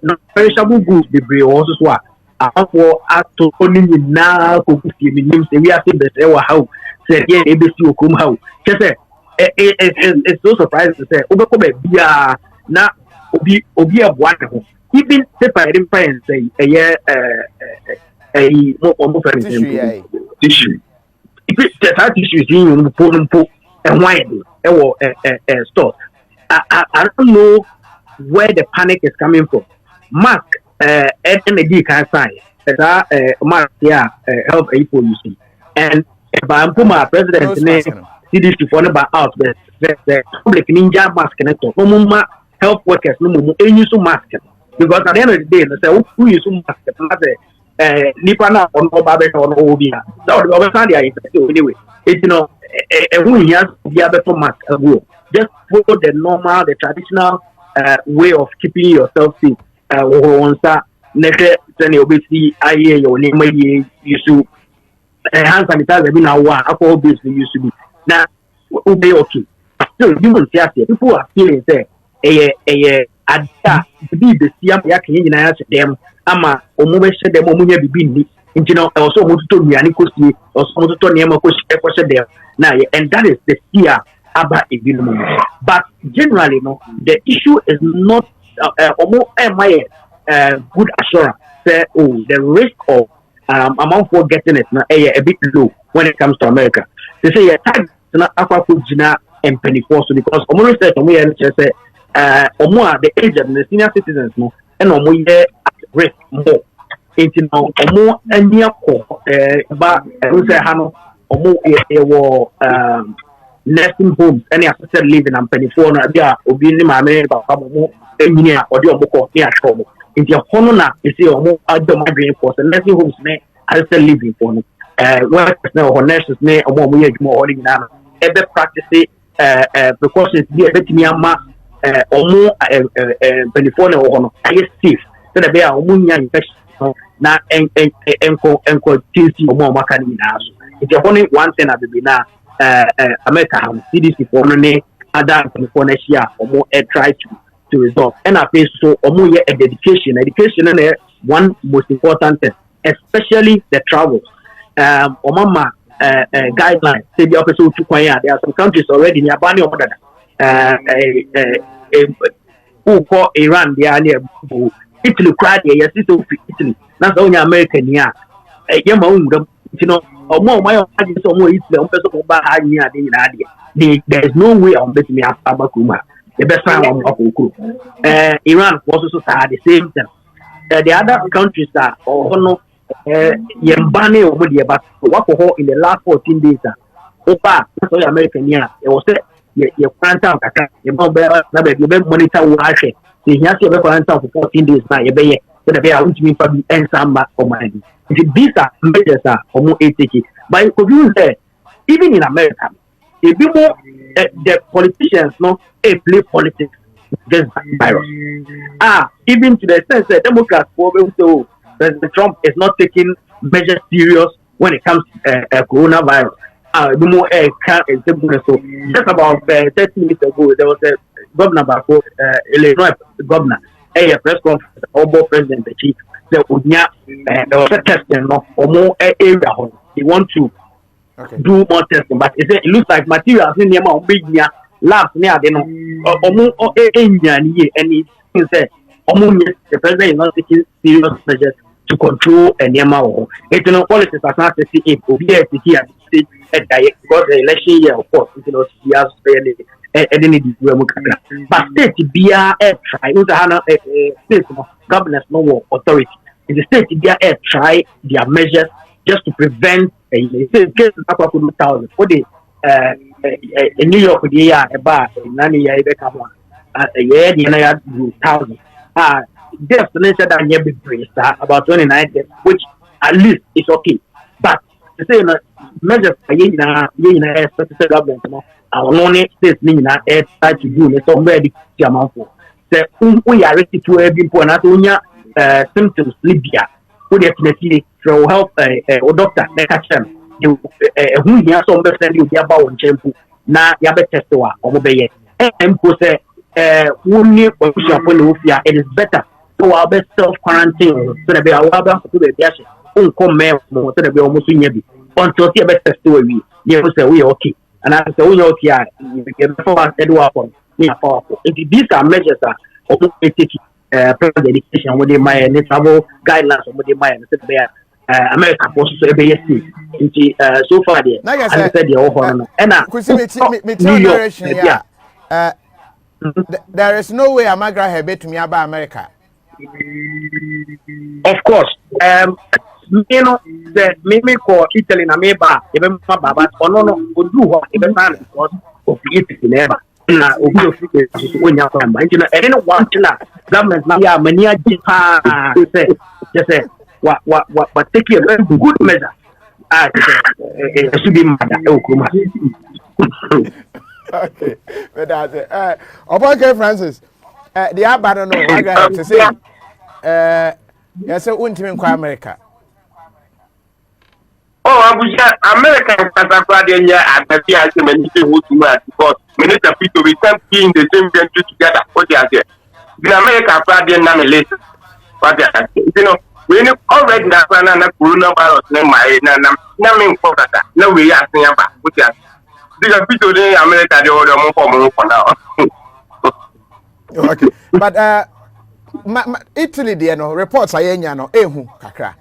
Speaker 19: no perishable goods the bre also so afọ ato oni na kokufi minim say we are say best e how say yeah ebesi okum how say it's so surprising to say obeko be bia na obi eboa ne ho even paper in pen say tissue. If that tissue is in and wine and store. I don't know where the panic is coming from. Mask NMD can sign mask health policy and Bampuma president's name CDC for about out the public ninja mask neto no mumma health workers no mumu use mask because at the end of the day say who use mask na nipa na on oba be on obia so the overstand there anyway it who has the other mask go just follow the normal the traditional way of keeping yourself safe once next then obviously aye your name you should hand sanitizer be now one alcohol based used to be now be okay so you will see people are feeling say ada be the siam ya kan nyina ya them ama omo be hye dem omo nya bibi ni nti no also omo tuto nuane kosie also omo tuto niam ko hye dem na and that is the fear about ebinom but generally no the issue is not omo my good assurance say the risk of amount for getting it now a bit low when it comes to America. They say tag na akwa jina and penny force because omo research omo here say omo the aged and the senior citizens no and omo here at risk more. It's now omo anya ko ba we say ha no omo nursing homes any assisted living and penny for no bia obi ni ma me ba omo engineer or the omo ko ni atwo in the hono na isi omo addo magrin for the nursing homes ne assisted living for no workers na or nurses ne omo ye adwuma or nyina ebe practice precautions bi ebetimi ama omo benefit na hono aye safe so that be omo nya infection na enko tinsi omo maka ni na so it hono one thing abebi na America have CDC for no ne other for na share omo try to resolve and I face so omo ye education and one most important thing especially the travel omama guidelines say the officer to kwanya there are some countries already near bani omo dada who call Iran they are near Italy cried yes Italy that's only American ya yema undum omo my omo Italy omo person ba ha nya de there is no way on bet me abakuma the best time on Okoko. Iran was also at the same time. The other countries are no Yembane or Mudia, but what for in the last 14 days. Opa, that's all American year. It was your quarantine, you monitor wash. The Yasi quarantine for 14 days now, you pay so the bear won't mean for the end summer for money. These are measures are almost 80. But you say, even in America, if you more the politicians play politics against virus. Even to the extent that Democrats say President Trump is not taking measures serious when it comes to coronavirus. Just about 30 minutes ago, there was a governor Illinois governor, a press conference, Obo president, the chief. There was a testing or more area. They want to do more testing, but it looks like materials in the big labs near they know and he said the president is not taking serious measures to control and it's politics as not to see it will be at because the election year of course he has but state be state governors no authority in the state be try their measures just to prevent for the in New York the year about 9 years thousand deaths that near big about 29 deaths, which at least is okay. But to say measures government our only states try to do somewhere the amount for we are ready to every point symptoms Libya who definitely will help a doctor catch them who here some person you be about champu na ya be test wa obeye empo say woni it is better to our best self quarantine so that be our to be there come so that be almost nya bi until see be test we you say we okay and I say we okay you get before edwa for these are measures of take private education with the travel guidelines with the America was so so far there. I said
Speaker 16: there is no way a Magraheb to me about America.
Speaker 19: Of course, you know the me call Italy na me ba even my baba no do what even man because of it never na obi ofike onya kwa mba ntina ene no want na government na ya mani agi pa say just what take a good measure should be mad
Speaker 16: okay but that's it okay Francis the abano no Magraheb to say yes untimi kwa America.
Speaker 18: Oh, American Cataclysm, and the idea many people who because many Capito we can't be in the same country together. What they are there. In America, Friday name list. What they are, you know, we already have coronavirus name my name for that. No, we are saying about what they are. The Capito in America, they order more for now.
Speaker 16: Okay, but Italy, there no reports are no ehu kakra.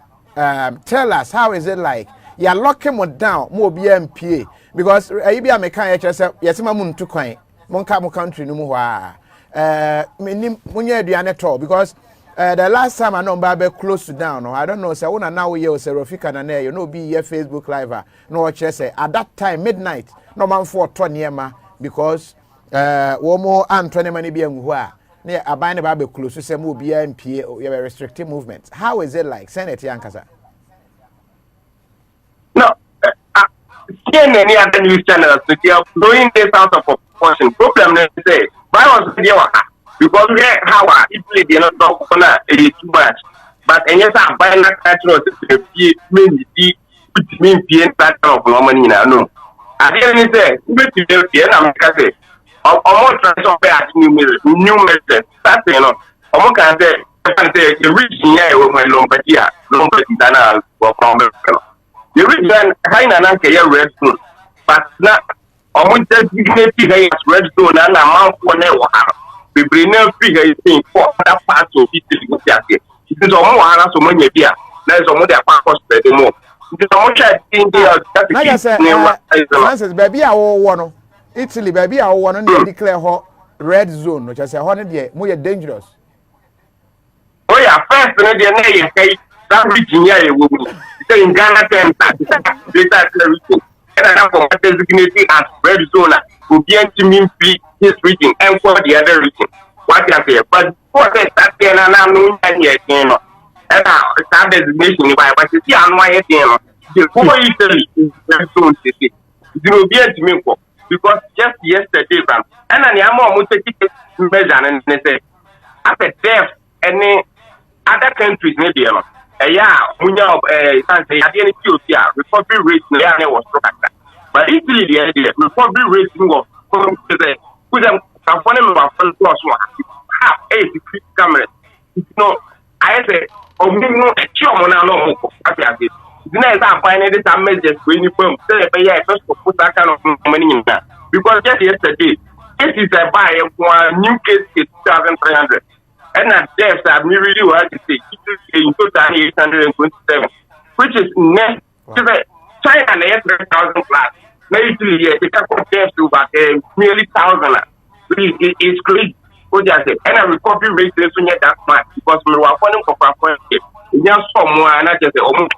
Speaker 16: Tell us how is it like? You're locking them down more BMPA because you be a mechanic yourself. Yes, my moon to coin. Monka country no more. When you do at all because the last time I know Babe close to down. I don't know. So when now we use Rofika and you know be your Facebook live. No, just say at that time midnight. No man for 20 ma because one more and 20 money be a near a bind Babe close to say more BMPA. You have restricted movements. How is it like? Senate Yankasa.
Speaker 18: No, seeing any other news channels, they are blowing this out of proportion. Problem is say, virus because we how Italy they not talk on it is too much. But and yes, I buy that natural mean pattern of normally now. No, I didn't say, we America say, almost transfer new measures. That's you know, almost can say, the rich here when Lombardia for problem. The reason Haina Nanka red zone, but not almost dignity red zone and amount for never. We bring no figure in for that part of Italy. It is almost so many here. There's almost a part of the more. It is almost
Speaker 16: like I said, Francis, baby, I want Italy, baby, I want to declare her red zone, which I say, 100 more dangerous.
Speaker 18: Oh, yeah, first, that region here will be. In Ghana, everything. And I have a designated as red zone will be to this region and for the other region. What I say, but for that, and I'm no yet, you know. And that designation, if I was to see on my head, you know, before Italy is red zone city, it will be to me because just yesterday, and I am almost taking measure and they say, after death, any other countries, maybe, you know. Yeah, recovery rate was struck. But Italy, the recovery rate was with them half 80 cameras. No, I say, oh, no, a chumona no then I find it a message when you come first to put that kind of money in that. Because just yesterday, this is a buy for new case 2,300. And at deaths are really hard to say, in total 827, which is next to the China 800,000 plus. Maybe they can compare to about nearly 1,000. It's crazy. What I say, and a recovery rate is that much because we were funding for just someone and I just say, oh,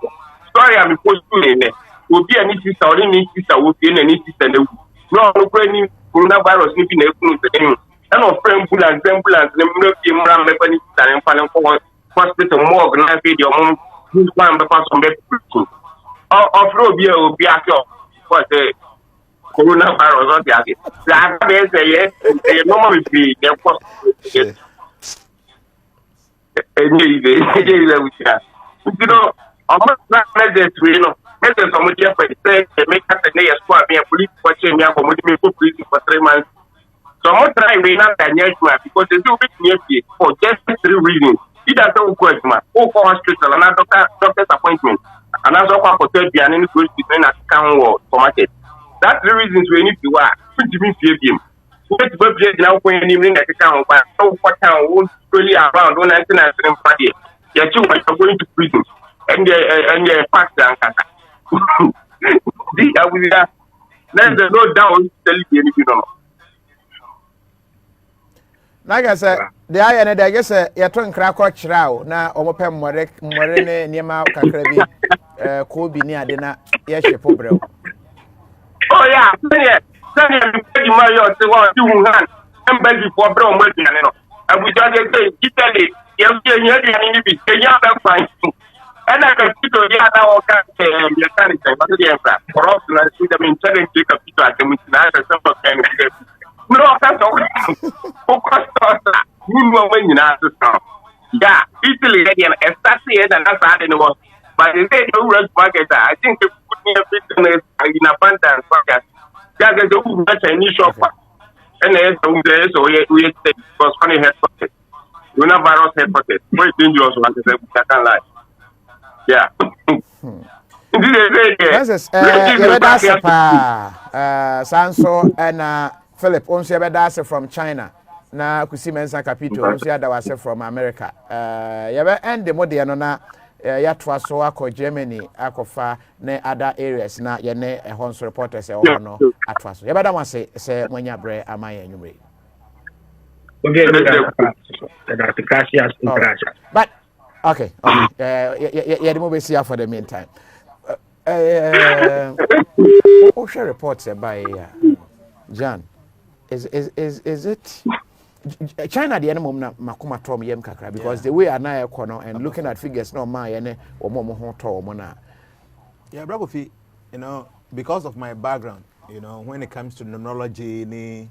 Speaker 18: sorry, I'm supposed to in there. Will be any sister or any sister will be any sister. No, any coronavirus in the and of ambulance, and hospital more organized your own one because of the off-road will be at your coronavirus or the other. Yes, they normally be their cost. You know, almost not measures, you know, measures on which they make us a day as well, be a police watching me for police for 3 months. So I'm try to not because they do it for just 3 reasons. He doesn't question man. Go for hospital and doctor's appointment. And that's all for 30 and any good to account or formatted. That's the reasons we need to work. Which means him. Let's go now when you bring account but so what town won't really around 1990 party. Your children are going to prison. And they're fast and there's no doubt telling you anything.
Speaker 16: Like I said, The I and I guess you're trying crack or chow now, or more near Kakrabi, could be near dinner. Yes, you bro.
Speaker 18: Oh, yeah. Send him to Mario to what you want. I'm ready for Bro. And we just say, Italy, you're getting any fine. And I can see to the other mechanics for us to see them in challenge to Capito at the Multinational. No, that's all. Focus on that. You know when you have to stop. Yeah, Italy again, especially and that's hard anymore. But they say no rush market. I think they put me a business in abundance. Yeah, there's a whole Chinese shop. And there's so we was funny headquarters. You know, virus headquarters. Very dangerous one to say, I can't lie. Yeah.
Speaker 16: Sanso and Philip Onsiabedase from China. Na kusi mensa Capito Onsiadawase from America. Yabe end the modiano na yatwa so akọ Germany akọfa ne other areas na ye ne ehonso reporters e ho no atwa so. Yabe da wase se mwanya bre amaye nwure.
Speaker 19: Okay, that's gracias.
Speaker 16: But okay. Yeah, the mobile here for the meantime. Share reports by John. Is it China the animal na makuma tom yem kakra because the way anaya kono and looking at figures no ma yene omo ho to omo na.
Speaker 8: Yeah, bravo fi, you know, because of my background, you know, when it comes to numerology,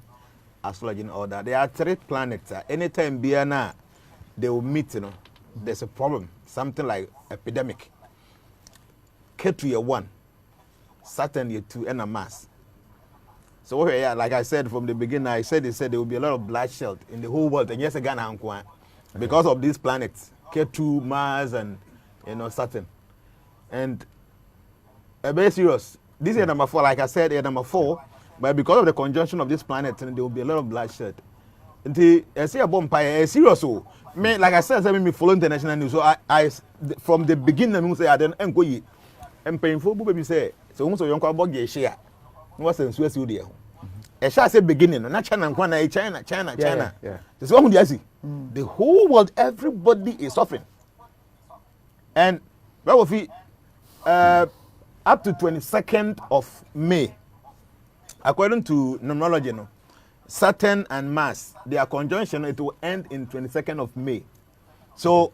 Speaker 8: astrology and all that, there are 3 planets. Anytime Biana they will meet, you know, there's a problem, something like epidemic. Ketu year 1, Saturn year 2, and a Mars. So yeah, like I said from the beginning, I said there will be a lot of bloodshed in the whole world, and yes, again, because of these planets, Ketu, Mars, and you know Saturn, and very serious. This is number 4, like I said, number 4, but because of the conjunction of this planet, there will be a lot of bloodshed. Until I see a bomb serious. So, me like I said, me follow international news. So I from the beginning, I say I don't go ye. And painful, baby say so. So young about get share. What's in Swiss studio? I shall say beginning. Not China, China. Yeah. This one you see. The whole world, everybody is suffering. And well, if up to 22nd of May, according to numerology, no, Saturn and Mars, their conjunction, it will end in 22nd of May. So,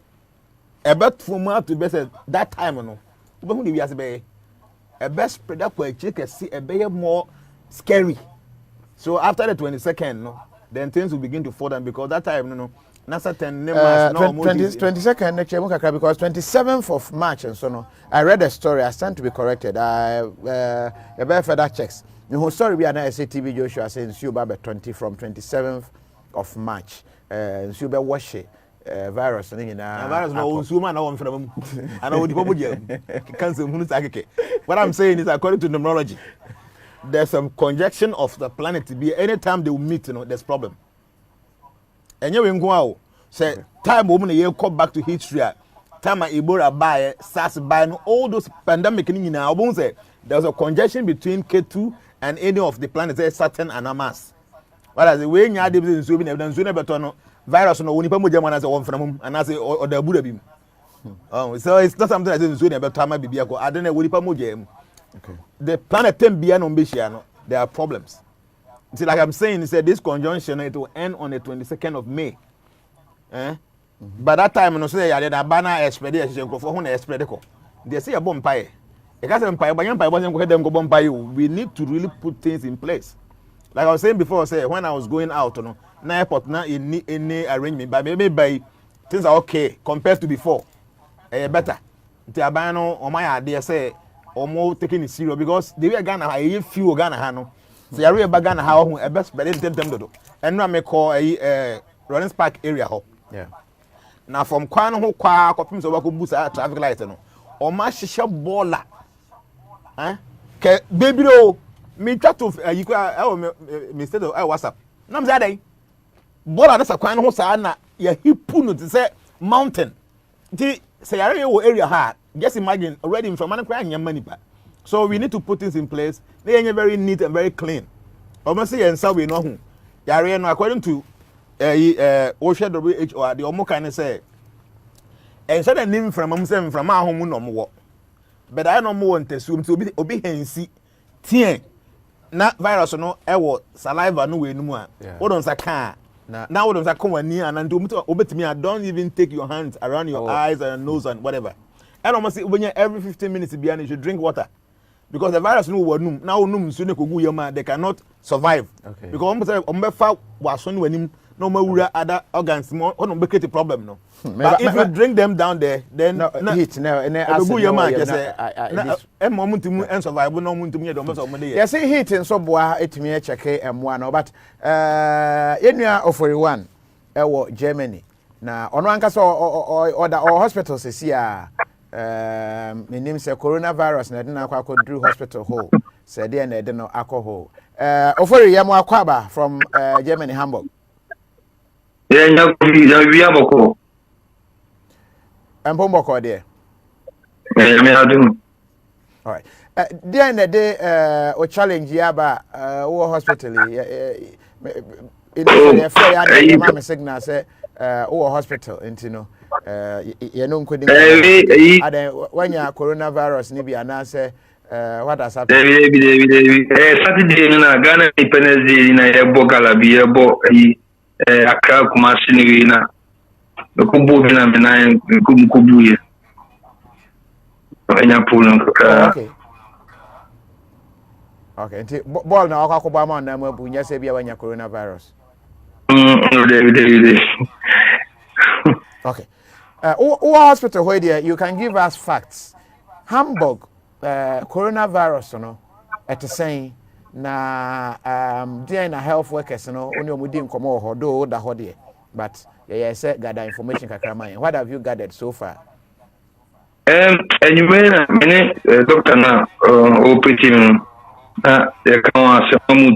Speaker 8: about 4 months to be said that time, no, a best spread up where you can see a bit more scary. So after the 22nd, no, then things will begin to fall down because that time, no, not certain Mars, no,
Speaker 16: 22nd next year, because 27th of March and so on. I read a story. I stand to be corrected. I further checks. The whole story we are now TV Joshua saying Suba 20 from 27th of March. Suba wash virus
Speaker 8: virus no suma na one from and I would cancel. What I'm saying is according to numerology, there's some conjunction of the planet to be anytime they will meet, you know, there's problem. And you will go say time woman you come back to history. Time Ebola by SARS by all those pandemic in now say there's a conjunction between K2 and any of the planets, Saturn and Mars. Whereas the way you are in Sweden, evidence better virus no unipa mo jama na say one from and I say or the Buddha bim. So it's not something that is in Sweden but time be biako. I don't know unipa mo jam. Okay. The planet tem bia no mbeshia no there are problems. See, like I'm saying, he said this conjunction it will end on the 22nd of May. By that time, no say ya the banner expedition for who na spread ko. They say a bomb pie. E ka say empire, but empire wasn't go them go bomb pie. We need to really put things in place. Like I was saying before, say when I was going out, you know, na airport na any arrangement, but maybe by things are okay compared to before. Better. Nti abano o my idea say omo taking it serious because the way Ghana I few Ghana no. So you are Ghana how e best better them do. And no me call Rollins Park area ho.
Speaker 16: Yeah.
Speaker 8: Now from Kwan ho kwa kopim so wako boost traffic light no. O ma hihye baller. Ke baby do me try to you me state of WhatsApp. Na me say dey. Baller na sa kwan ho sa na ya hipu no to say mountain. Ti say area ha. Just imagine already from man kwan nyam mani pa. So we need to put things in place. They are very neat and very clean. Almost say and so we know who. Yare no according to Osha WHO the omo kind say and said an name from our home no more. But I no more want to assume to be obi tien na virus no ewo saliva no we no more. What on saka now what on saka near and obetimi I don't even take your hands around your eyes and nose and whatever. I almost say every 15 minutes behind you should drink water. Because the virus no will now they cannot survive. Okay. Because no more other organs more make a problem no. But if you drink them down there, then
Speaker 16: heat
Speaker 8: survive no
Speaker 16: yes, heat and so boa it me check M1 but enua Ofori one Germany. Na ono ankasa or hospitals here my name say coronavirus na na akwa Drew hospital hole said there na no alcohol Ofori yam akwaba from Germany Hamburg.
Speaker 18: Yeah, we have a call.
Speaker 16: I'm Pomboko there. All right. There na day o challenge yaba o hospital in the fair mama signal say o hospital intino you know when you coronavirus ni bi anase what has happened
Speaker 18: Saturday na Ghana Independence Day na ebo galabi ebo Accra Kumasi ni na kubu na na kubu ye anya puno
Speaker 16: okay okay nti ball na akwakoba ma na mabu nya se bia wanya coronavirus okay hospital where there you can give us facts Hamburg coronavirus no at the saying na there na health workers no only omudi nkomo ho do da ho there but yeah say gather information kakrama what have you gathered so far
Speaker 18: and you mean doctor na operating they come as me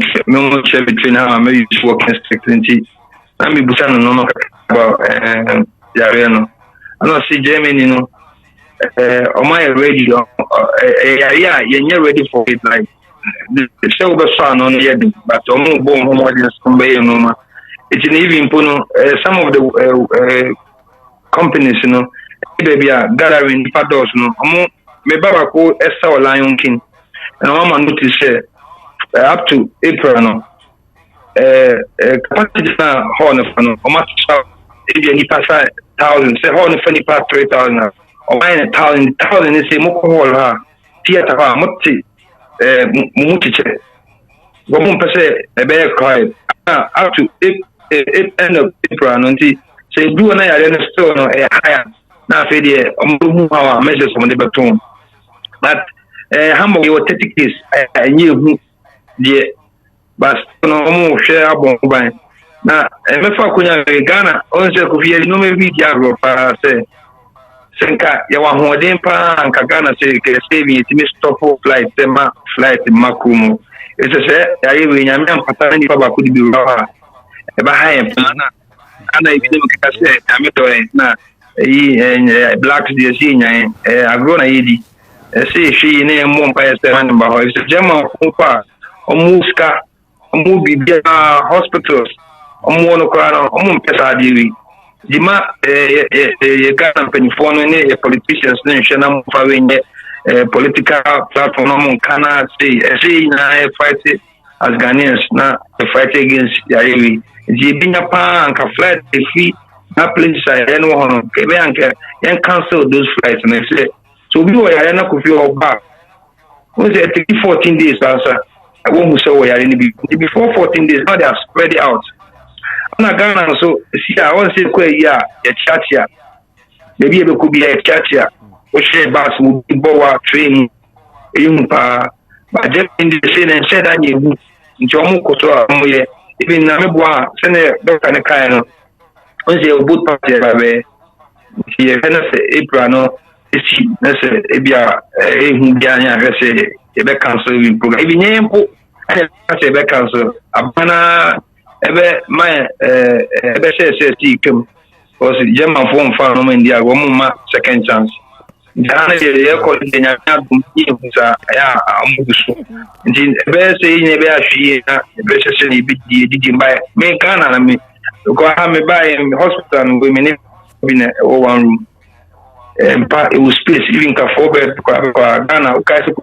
Speaker 18: share between how I use working strictly and me busa no about no I know see Germany no am I ready yeah you're ready for it like the show the sun on the but almost bomb home audience no it's even some of the companies you know baby are gathering paddles no me baba ko Esther or Lion King and I'm on notice up to April no capacity na horn of no if you pass 1,000 say horn of pass 3,000 or 1,000 is a moko hall ha theater ha mutti mutiche go mun pese e be cry up to end of April no nti say do na ya na store no e higher na fe de mu hawa measures from the beton but Hamburg you 30 case anyi de but no mu share abon ban na me fa kunya Ghana on se ko fi no me bi dia ro pa se senka ya wa hoden pa anka Ghana se ke saving it me stop flight tema flight makumu it se ya yi we nyame ampata ni pa ba ko di bi ro e ba ha en pa na ana ibi dem ka se ameto na yi blacks de si nyan agro na yidi se shi ne mo mpa ya se han ba ho se jema ko pa omuska omu bi hospitals omu no kwa no omu pesa diwi dima Ghana penifo no ne politicians ne hwe na mo fa wenye political platform no mo kana say na fight as Ghanaians na fight against yarewi ji binya pa anka flight fee na place I no hono ke be anka yan cancel those flights and say so we were yana ko fi oba we say 14 days answer I won't say we are in before 14 days now they have spread it out na Ghana so see I want say ko ya chat ya maybe e could be a chat ya o share bus mu bowa train yum pa ba je in the scene and said that you njomu ko to amoye even na meboa se ne doctor ne kai no o say o boot party ba be see e na say April no isi na say e bia hu bia nya se e be cancel we program even nyempo e be cancel abana ebe my ebe say kem because German form fa no India go mumma second chance Ghana ye ko nya dum ni husa ya amuduso nti ebe say ni ebe ahwie na ebe say ni bi di mba me Ghana na me
Speaker 20: Because I am in hospital and women in one room. It was space even ka 4 bed because Ghana okay so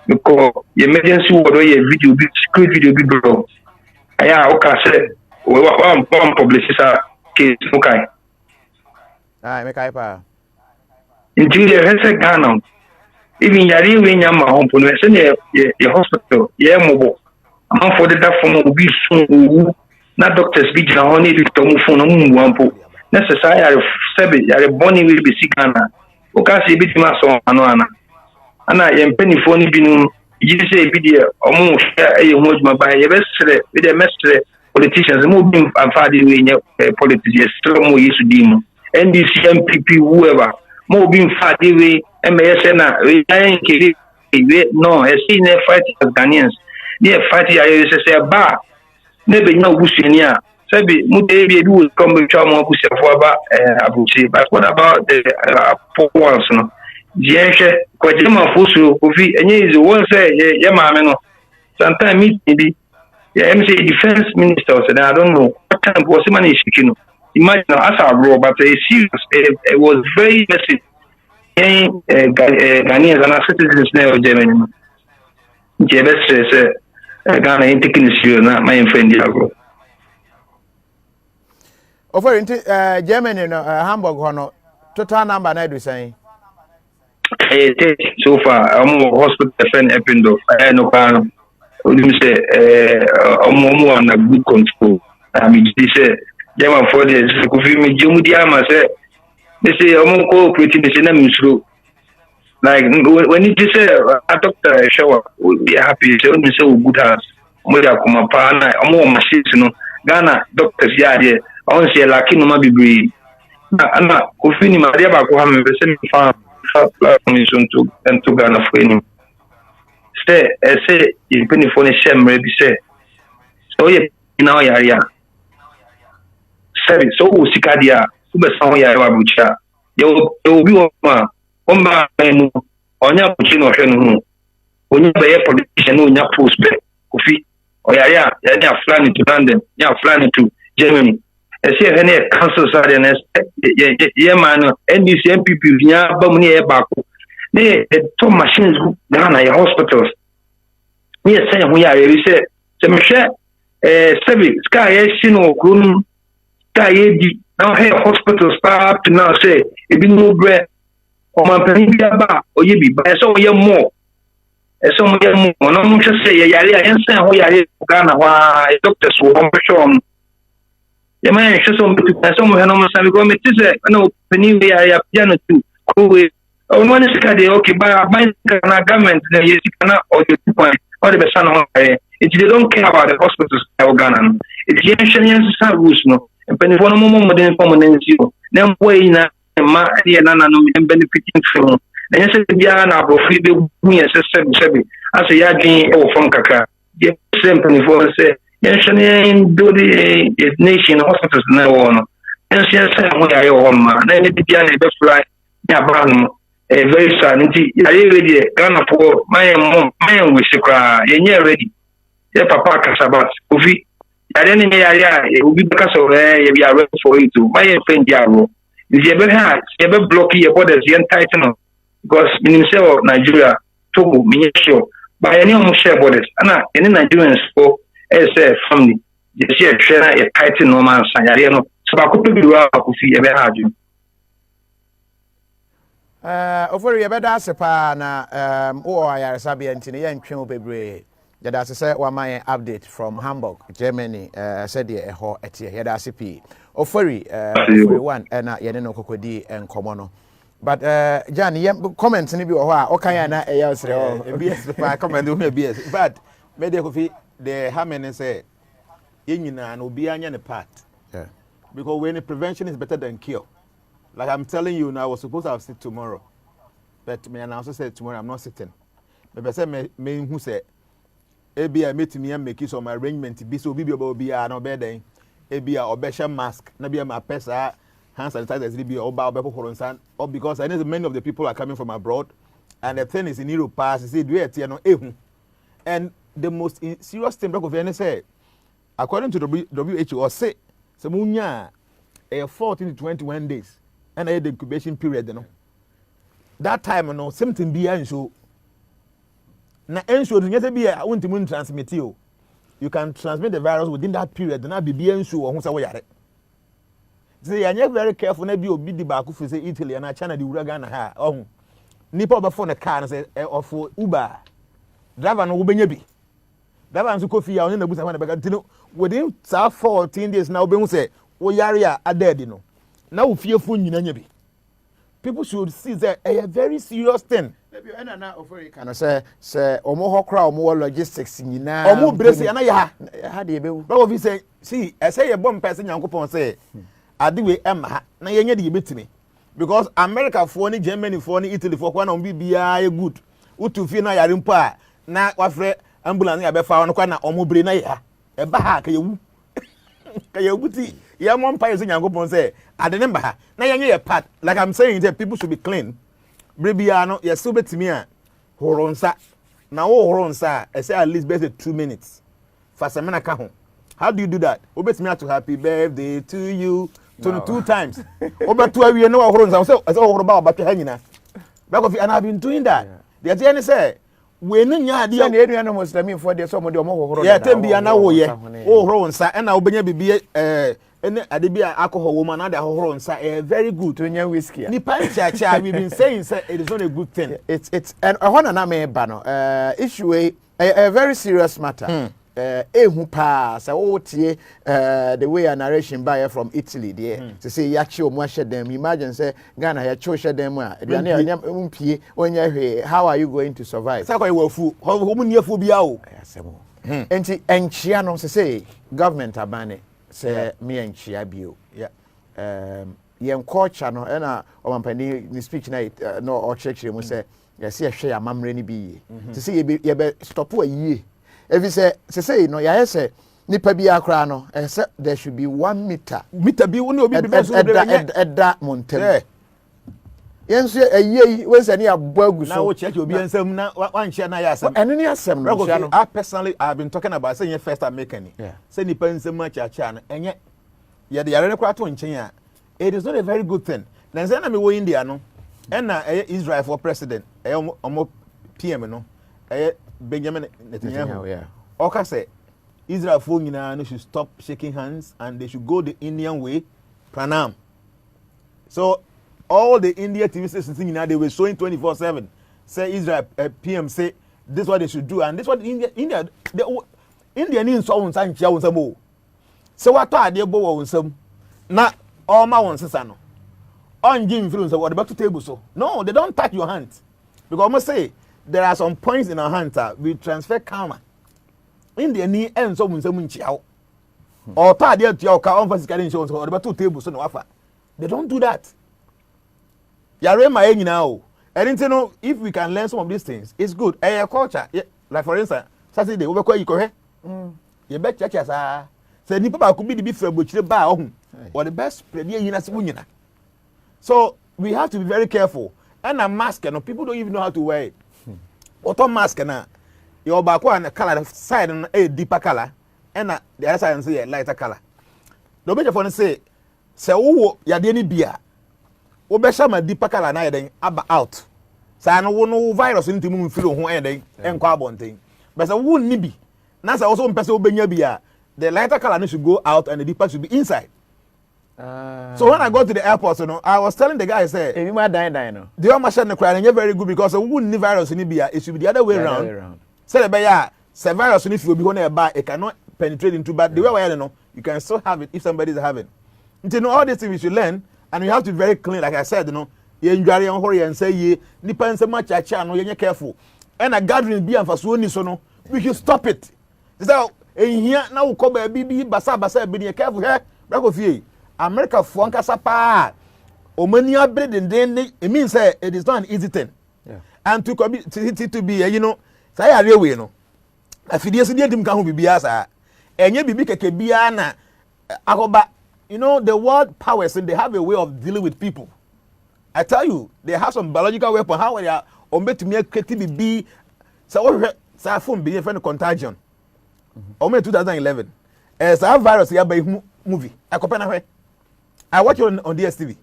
Speaker 20: because the emergency ward where video be secret video be bro. Aya okay say we want publish this case okay.
Speaker 16: Make I pa.
Speaker 20: Until the head Ghana. Even yari we nyama home for no say the hospital yeah mobile. I'm for the that from will be soon na doctors be na honey to mu phone no mu ampo. Necessary yare boni will be sick Ghana. Okay say bit ma so ana ye penny phone bi no you say bi dey omo share e ho adwuma ba ye besre we dey mestre politicians mo bi amfade we nya politicians still mo yesu dim NDC MPP whoever mo bi amfade we MSN na we nke no e see na fight as Ghanaians they fight ya say ba na be nya obusuani a sabi mu dey bi will come to twa mo abusuafo ba abuchi but what about the poor ones no Jienche, Kwajima Fusu, Kofi, and you won't say, Yamameno. Sometimes maybe, MC defense minister said, I don't know what kind of was money shaking. Imagine as a bro, but it was very messy. Ghanaians and citizens now, Germany. Jebes says, Ghana ain't taking this year, not my friend Diago.
Speaker 16: Over into Germany, Hamburg, Hono, total number, I do say.
Speaker 20: So far, I'm a hospital friend Epindo. I know can say I'm under good control. I mean, they say, German for this, Kofi me Jumudiama say, they say I'm cooperating. They say I'm true. Like when you say a doctor shower, will be happy. Say only say good hands. Moya kuma pa na, I'm more machines no. Ghana doctors yeah there. I want say like no ma be. Ana Kofi ni Maria ba ko ha me say me fa. Commission to Ghana for him. Say, you penny for the shame, maybe say. So, you know, yeah. Say, so, Sikadia, who be some Yabucha. You will be one man on your Puchino Henu. When you be a politician, no, your post back. Kofi, or yeah, flying to London, flying to Germany. I see any council side and yeah, man, NDC MPP, yeah, Bomini Baku. They two machines Ghana hospitals. We are saying we are, we say, Michelle, Sevi, Sky, Sino, Grun, Sky, now here hospitals start to now say, it be no bread, or my penny or you be, but so we are more. So we are more. No, just say, yeah, and say, we are Ghana, why doctors will show. The man shows some no because me say no penny we are piano too. Cool. Oh, one is okay by government yes or the point or the person it they don't care about the hospitals in Ghana. It's the rules no. And penny for no more than permanent zero. Then way na ma no benefiting from. Then say Diana free be me as a yarding from Kaka. The same penny for say do the nation hospitals now. And she said, "We are your home, man. Then the piano be fly. Yeah, brand very sad. I ready. Ghana for my mom. My wish to cry. You ready? Yeah, Papa Casabat. Kofi. I didn't hear. It will be because of we are ready for it too. My friend Diago. If you ever block your borders, you entitled because Minister of Nigeria Togo, me sure. By any of share borders, and any Nigerians for. As a family, you see a trainer, a title no man, Sayariano, so I could be well to see a better you.
Speaker 16: Ofori ya beda sepa na o ya sabi antini ya ntwe bebre ya da se wa my update from Hamburg, Germany said ye ho etie ya da sepi Ofori one na ye ne no kokodi enkomo no but Jan ye comment ni bi wo ho a o kan ya na e ya sere o BS pa comment o BS but me dey kofi the harmony say yenyina no obi anya ne part because when prevention is better than cure. Like I'm telling you now, I was supposed to have sit tomorrow, but me and I also said tomorrow I'm not sitting. Maybe I said me who said, "Ebi I met me and make some arrangement. Be so be no better. Ebi I obesha mask. Na be my pesa hand sanitizer. Be oba obepo or because I know many of the people are coming from abroad, and the thing is in Europe pass. Say do it no ehun. And the most serious thing of any say, according to the WHO, say
Speaker 8: So munya 14 to 21 days and the incubation period no. That time no something be ensure. Na ensure the nyese be a won't mun transmit you. You can transmit the virus within that period na be ensure who say we yare. Say you very careful na be obi di ba ku fi say Italy na China di wura Ghana ha oh. Nipa oba phone car na say of Uber. Driver no wo benya bi. Driver nso kofi ya onye na busa na bega ntino within 14 days now be hu say wo yare a adedi no. Na wo fiefo nyina nya bi. People should see that a very serious thing.
Speaker 16: Na Ofori kana say omo ho kra omo logistics nyina.
Speaker 8: Omo brese na ya
Speaker 16: ha de be wu.
Speaker 8: Ba wo fi say see I say ye bomb person Nyankopon say adewe emma na ye nya de betimi because America for ni Germany for ni Italy for kwa na ombi bia ye good. Utu fi na yare mpo a na wafre ambulance ya be fa no kwa na omo bre na ya. E ba ha ka ye wu. Ka ye wu ti ye mo mpa ye Nyankopon say ade ne mba ha na ye nya ye part like I'm saying that people should be clean. Brebia no ye so betimi a horonsa na wo horonsa I say at least be 2 minutes. For semana ka ho. How do you do that? Obetimi to happy birthday to you 22 times. Obetu awie no horonsa say horoba obatwe ha nyina. Because and I've been doing that. The thing say we no nya ade
Speaker 16: na edua no muslimin for the so mo de omo hohoro
Speaker 8: yeah tembia na wo ye wo horonsa and na obenya bibie ene ade bia alcohol woman na de horonsa very good
Speaker 16: to nya whiskey
Speaker 8: ni pancha we've been saying say it is not a good thing.
Speaker 16: It's and I want na me ba no issue a very serious matter. Ehu pa say wo tie the way a narration by from Italy there to say yachi omo ahye dem imagine say Ghana ya cho hye dem a aduane anya mpie onya hwe how are you going to survive
Speaker 8: say kwa wafu ho mu niefu bia o
Speaker 16: asemo enti enchia no say government abane say me enchia bio yen culture no na omampani ni speech na no o church mu say yes ye hwe amamre ni bi to say ye be stop ayie. If you say no, ya say nipa bi akra no, say there should be 1 meter.
Speaker 8: Meter bi woni obi be so
Speaker 16: at that mountain. Yen say ayi we say na abagu so.
Speaker 8: Na wo check obi ensam na wan share na ya asem.
Speaker 16: Eno ni asem no.
Speaker 8: I personally I've been talking about say first American. Say nipa ensam ma cha no enye. Ye de yare kwa to nchen a. It is not a very good thing. Na say na me wo India no. And na Israel for president. Omo PM no. Benjamin Netanyahu.
Speaker 16: Yeah.
Speaker 8: Oka say Israel for nyina should stop shaking hands and they should go the Indian way, pranam. So all the India TV stations nyina they were showing 24/7. Say Israel PM say this is what they should do and this is what India ni so won san chia won samo. So what are they bo won sam na all ma won sesa no. On give influence what the back to table so. No, they don't touch your hands. Because I must say there are some points in our hands we transfer karma. India ni en so mun chiao. Or ta dia tia ka on physically insurance or the two tables so no offer. They don't do that. Yare ma enyi na o. And you know if we can learn some of these things, it's good. Culture, like for instance, Saturday we kwa iko he. You bet church as say nipa ba could be the be fra bochire ba ohun. Or the best spread here yina sibunyina. So we have to be very careful. And a mask, people don't even know how to wear it. Auto mask na your back one color side and a deeper color and the other side say a lighter color. The better for say who ya deni bia wo be shama deeper color na yeden aba out sa no virus nti mu feel ho yeden enko abonten but say who ni bi na say also mpese obenya bia the lighter color no should go out and the deeper should be inside. So when I go to the airport, I was telling the guy, I said,
Speaker 16: if you are dying, no.
Speaker 8: The other machine crying, you're very good because we wouldn't virus in Libya. It should be the other way around. Say, the virus, if you be going to buy, it cannot penetrate into, but the way I know, you can still have it if somebody is having. You know, all these things we should learn, and we have to be very clean, like I said, you enjoy on hurry and say, ye, depends so much, you're careful. And a gathering be and for so we should stop it. So, in here, now, come baby, basa, be careful here, back of you. America for ankasa pa omania bread and then it means it is not an easy thing. And to be you know say are we no afidie se dia dim ka ho bibia sa enye bibi keke bia na akoba you know the world powers and they have a way of dealing with people. I tell you they have some biological weapon how they are ombetumi aketi bibi sa phone be friend contagion. 2011 as a virus ya ba hu movie. I compare na I watch it on DSTV.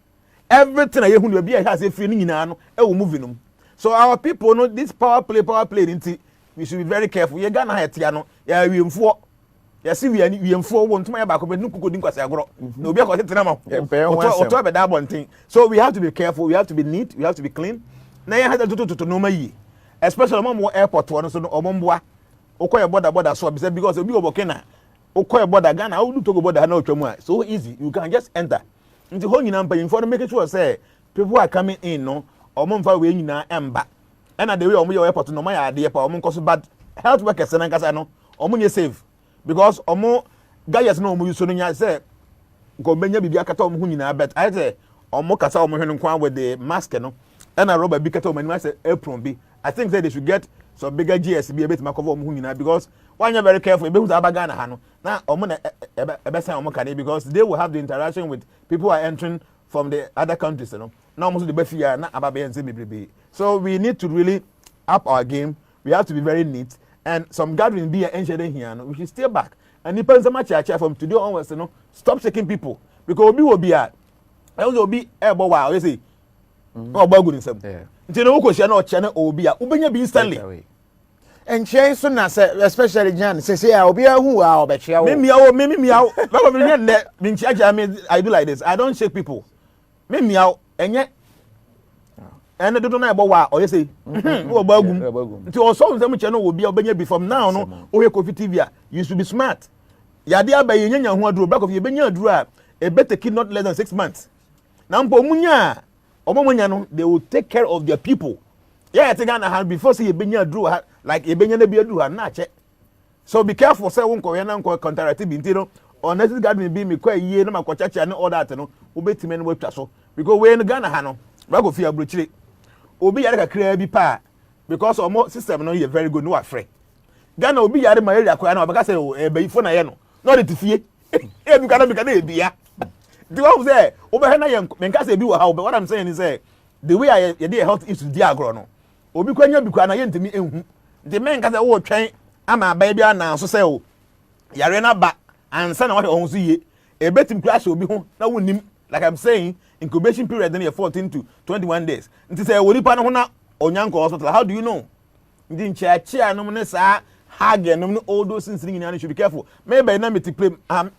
Speaker 8: Everything I hear when be has a feeling in ano e wo movie no. So our people know this power play nti we should be very careful. You Ghana hetia no ya wiemfo. Ya si wiemfo won tuma ya ba ko be nuko din kwase agoro. Na obi akọ tetina ma. Oto be da bontin. So we have to be careful, we have to be neat, we have to be clean. Na ya hada to no ma yi. Especially mo airport one so no omomboa. Okoye border so because obi obokena. Okoye border Ghana, how do to go border na otwamu a. So easy, you can just enter. Nti ho nyina mpa info making sure say people are coming in no omomfa we nyina emba. And the way omo your airport no ma ya ade pa omo nkoso bad health workers na nkasa no omo nye safe because omo guys no omo use no nya say go benya bibia kata omo hu nyina bet I say omo kasa omo hwene nkwan with the mask no and a rubber big kata omo ni say apron bi I think that they should get some bigger GSB a bit ma cover omo hu nyina because when you're very careful e be hu za Ghana ha no na omo na ebe say omo kan because they will have the interaction with people who are entering from the other countries, you know. Now almost the befia na ababe and say. So we need to really up our game. We have to be very neat. And some gathering be an here, we should stay back. And depends on much from today onwards, you know. Stop shaking people because we will be at. I will be able while you see. Oh, good in some. You know, because you're not channel or be a Ubenya be instantly.
Speaker 16: And change soon as especially Jan says, yeah, I'll be a who are bet you.
Speaker 8: Maybe meow. I do like this. I don't shake people. Me out and yet and I don't know about why or you say bagum to also some channel will be obey before now no o coffee TV you should be smart ya dia ba yenya ho aduro back of you benya aduro a better kid not less than 6 months na mpo munya omomunya no they will take care of their people yeah take Ghana hand before say benya aduro like e benya na bi aduro na che so be careful say won ko yana nko contract bi ntino honestly God may be me kwa yie na makochacha and all that no obetime no watwa so because we in Ghana ha no ba go fi abrochire obi yare kakra bi pa because omo system no ye very good no afre Ghana obi yare ma area kwa na obaka say e ba ifo na ye no no de tifie e bi kana e bia the one say oba na ye menka say bi wo ha what I'm saying is say the way I ye dey health issues dey agro no obi kwanya bi kwa na ye ntimi ehu the menka say wo twen ama ba bia na so say o yare na ba ansa na what on so ye e betim class obi ho na wonim like I'm saying incubation period then 14 to 21 days nti say woni pa no ho na onyanko hospital how do you know ndi nchiachi anom ne sa hag anom no all those things nyina should be careful maybe na meti play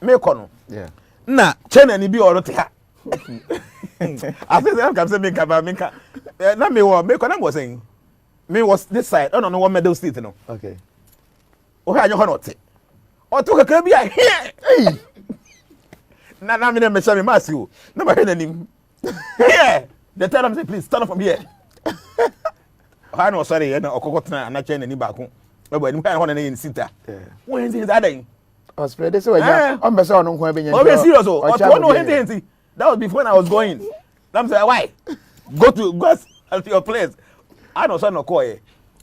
Speaker 8: me kono
Speaker 16: yeah
Speaker 8: na chena ni bi orote ha I think that can say me ka na me wo me kono was saying me was this side no one middle state no
Speaker 16: okay
Speaker 8: o ha anyo ho no te o to kakra bi a hey na me me shame massive na ma hena nim here the tell them say please stand up from here I know sorry na okokotna na chain ni baako we bo ni ha ho na yin sita when things are dying
Speaker 16: spread this way on be say on nko be nya
Speaker 8: oh be serious oh no hinting that was before I was going I'm say why go to your place I know so no call here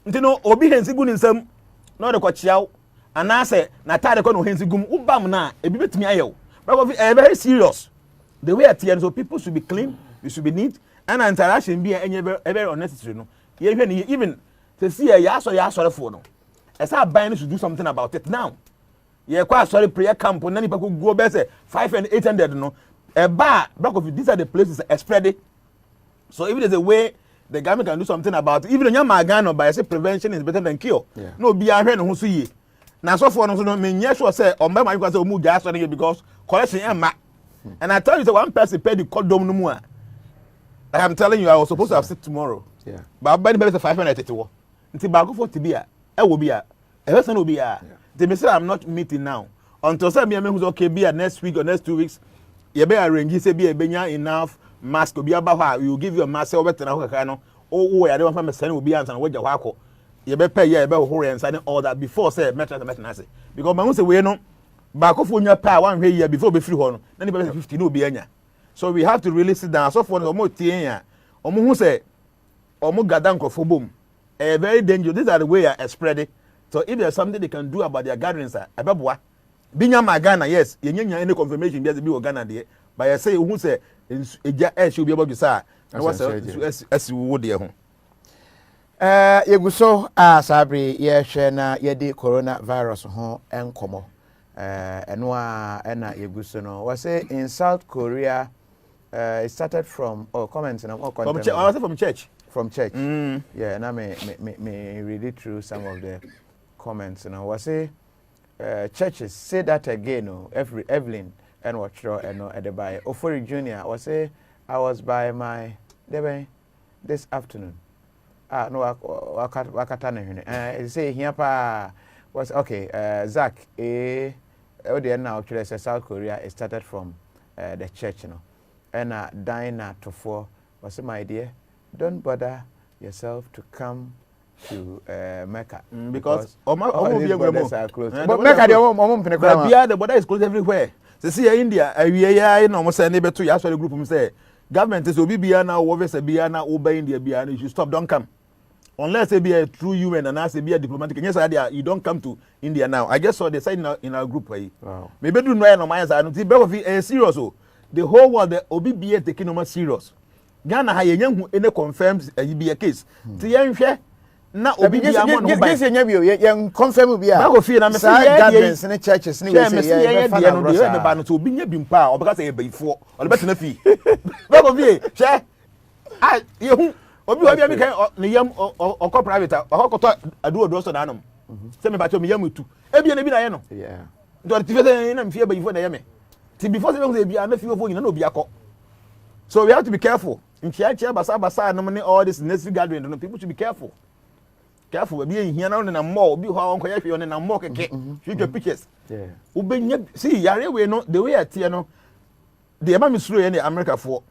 Speaker 8: ntino obi hensi gu nsam no de ko chiaw anase na tade ko no hensi gum ubam na ebi betimi ayew because very serious the way at so people should be clean you should be neat and interaction be very unnecessary no even to see ya so for no esa ban should do something about it now ye kwa sorry prayer camp na nipa ko go be say 5 and 800 no a bar block of these are the places spread so if there's a way the government can do something about it, even in Ghana by say prevention is better than cure no be ahwe no so ye na so for no so no me sure say o ma you say o mu ja so because collection emma and I tell you say one person pay the condom no mu a I'm telling you I was supposed to have sit tomorrow but by the 531 nti ba go for tibia e wo bia e person no bia they may say I'm not meeting now until say me who's okay bia next week or next 2 weeks you be arrange say bia benya enough mask obi aba ho we will give you a mask o better na ho kaka no o ya dey one family send obi answer na waja ho akọ you be pay you be ho and sign all that before say metra na say because man say we no ba ko fo nya pa one hwe year before be free ho no na ni be 50 no obi anya so we have to really sit down so for no mo tie ya omo hu say omo gada nkofo bom very dangerous these are the way are spreading so if there's something they can do about their gatherings ebeboa binya magana yes yenya any confirmation be be Ghana there but I say who say eja should be able to say na was as wo de ho
Speaker 16: yeguso asabre ye hwe na ye de coronavirus ho enkomo Enwa ena yeguso no. Was say in South Korea, it started from comments and
Speaker 8: from church.
Speaker 16: From church. Yeah, and I may read it through some of the comments. And I was say churches say that again. No, Evelyn and what and the by Ofori Junior was say I was by my this afternoon. No, wakatane. Say here pa was okay. Zach, now actually South Korea. It started from the church, you know, and Dinah to 4 was my idea. Don't bother yourself to come to Mecca
Speaker 8: because
Speaker 16: these borders are closed. But
Speaker 8: Mecca, the border is closed everywhere. So see India, you know, almost neighbor to the group say government is Obibia now, obviously Biana, Oba India, Biana, you should stop, don't come. Unless it be a true UN and as it be a diplomatic. Yes, idea, you don't come to India now. I just saw the sign in our group.
Speaker 16: Wow.
Speaker 8: Maybe do no my answer. I don't think serious. The whole world, the Obibia taking no more serious. Ghana ha yenye hu ene confirmed be a case. Ti yenhwe na obi bia mo no ba.
Speaker 16: Yes yenye bi o yen confirm bi a.
Speaker 8: Ba go fie na me say
Speaker 16: gatherings in churches ni we say
Speaker 8: ye be no de we ba no to obi nya bi mpa a obeka say ye bayifo. O le betena fie. Ba go fie, hwe. Ah, ye hu obi obi am kan ne yam okọ private okọtọ adu odo so na anom. Say me ba cho me yam tu. E bia na bi na ye no.
Speaker 16: Yeah.
Speaker 8: Do ti fe say na me fie bayifo na ye me. Ti before say we bia na fie ofo nyina na obi akọ. So we have to be careful. In Chia basa no all this necessary gathering, no people should be careful. Careful, be in here now in a mall, be how on quiet on a more shoot your pictures.
Speaker 16: Yeah.
Speaker 8: See, Yare we know the way at Tiano, the Amami through any America for.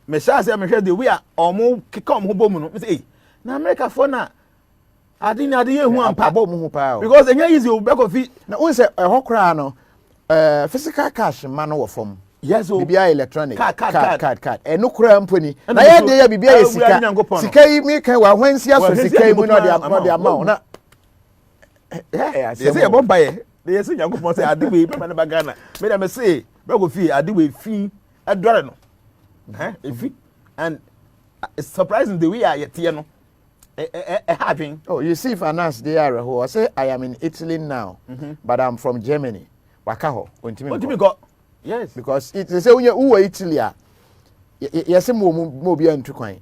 Speaker 8: Messiah say America the way almost come who boom. Say, na America for na. I didn't who am pabo because the easy back of it.
Speaker 16: Now we say a hokra no physical cash man or form.
Speaker 8: Yes,
Speaker 16: bibia electronic card no kura mponi
Speaker 8: na
Speaker 16: ya de ya bibia ye sika yi mi kan wa hwansi aso sika yi mu no de amount na
Speaker 8: say bon baye dey say Nyankopon say ade we be na ba Ghana me dem say be go fi ade we fi adore no efi and it's surprising the way I tie no having
Speaker 16: you see finance they are who I say I am in Italy now but I'm from Germany waka ho ontimi
Speaker 8: go. Yes,
Speaker 16: because it is when you Italy, yes, more be on kwan.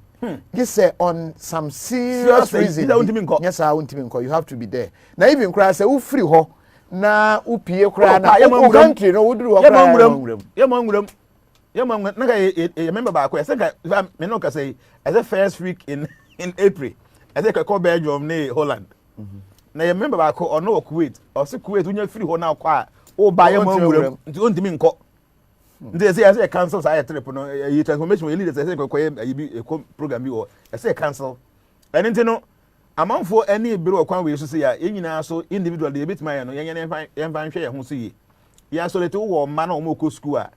Speaker 16: This say on some serious reason. Yes, I won't even call. You have to be there. Now even cry say who free ho na who pay cry na who country no who do ho cry.
Speaker 8: Yeah, man. Naga remember back. I think me no can say as the first week in April. I think I call Belgium ne Holland. Now you remember back or no Kuwait or say Kuwait when you free ho now kwa o buy am ngurem nti on timi nko. They say cancel say trip no you transformation we leaders say ko program bi o say cancel and nti no amount for any bureau kwan we so say ya enyina so individual dey bit my no yen fan hwe ye ho so ye ya so let wo ma na o mo ko school a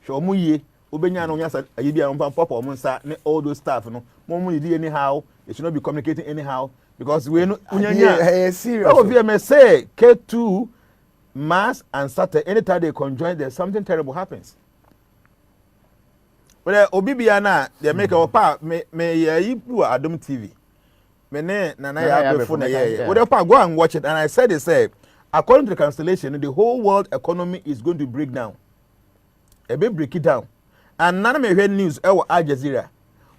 Speaker 8: hwe o mo ye obenya no nya sa ayi bi a pop o mo nsa ne all those staff no mo dey anyhow it should not be communicating anyhow because we no unyanya
Speaker 16: serious
Speaker 8: of you may say K2 Mass and Saturday anytime they conjoin there's something terrible happens. Well, Obibia na they make our part me you Adom TV. Me ne na ya before na yeah. Well, go and watch it and I said it say according to the cancellation the whole world economy is going to break down. A bit break it down. And none of me heard news Al Jazeera.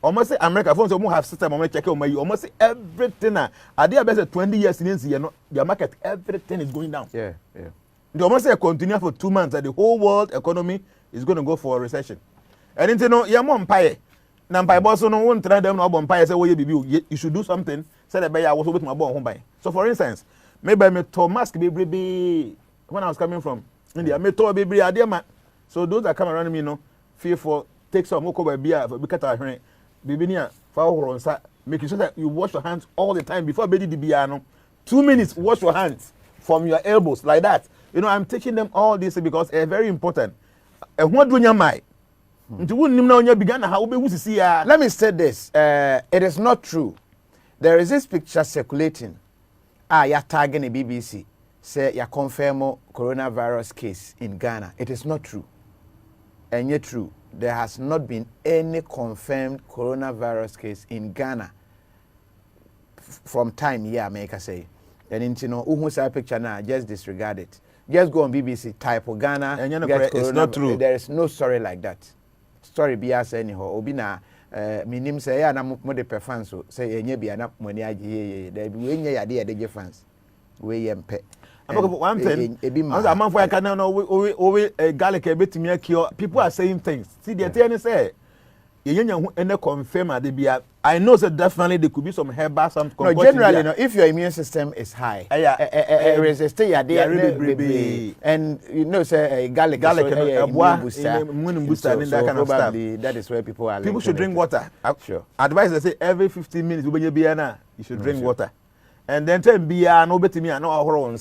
Speaker 8: Almost say America phones almost have system almost check on almost say everything I did about 20 years in you know your market everything is going down.
Speaker 16: Yeah.
Speaker 8: They almost say continue for 2 months that the whole world economy is going to go for a recession. And you know, you're more empire. Now, by boss, no one try them no empire say, you should do something. Say that I was with my born home by. So, for instance, maybe I met Thomas baby when I was coming from India. I met Thomas baby idea man. So those that come around me, you know, fear for take some more by beer for because I heard baby near for making sure that you wash your hands all the time before baby the beer. 2 minutes, wash your hands from your elbows like that. You know, I'm teaching them all this because it's very important. And what do you mind?
Speaker 16: Let me say this. It is not true. There is this picture circulating. You're tagging the BBC. Say you confirm coronavirus case in Ghana. It is not true. And yet true. There has not been any confirmed coronavirus case in Ghana from time here, make I say. And into no who say picture now, just disregard it. Just go on BBC, type Ghana.
Speaker 8: And it's not true.
Speaker 16: There is no story like that. Story be as anyhow. Obina minim say ya na mo de perfan so say enye bia na money agi there be we nya yade de fans. We yempe.
Speaker 8: One thing, I'm for I can know garlic a bit to me cure. People are saying things. See the attorney say you confirm that I know that definitely there could be some herbal some.
Speaker 16: No, generally, no, if your immune system is high, resist and you know say garlic immune booster, and that kind of stuff. That is where people are.
Speaker 8: People should drink water.
Speaker 16: Sure.
Speaker 8: Advice they say every 15 minutes you should drink water, and then tell me no better me no horror on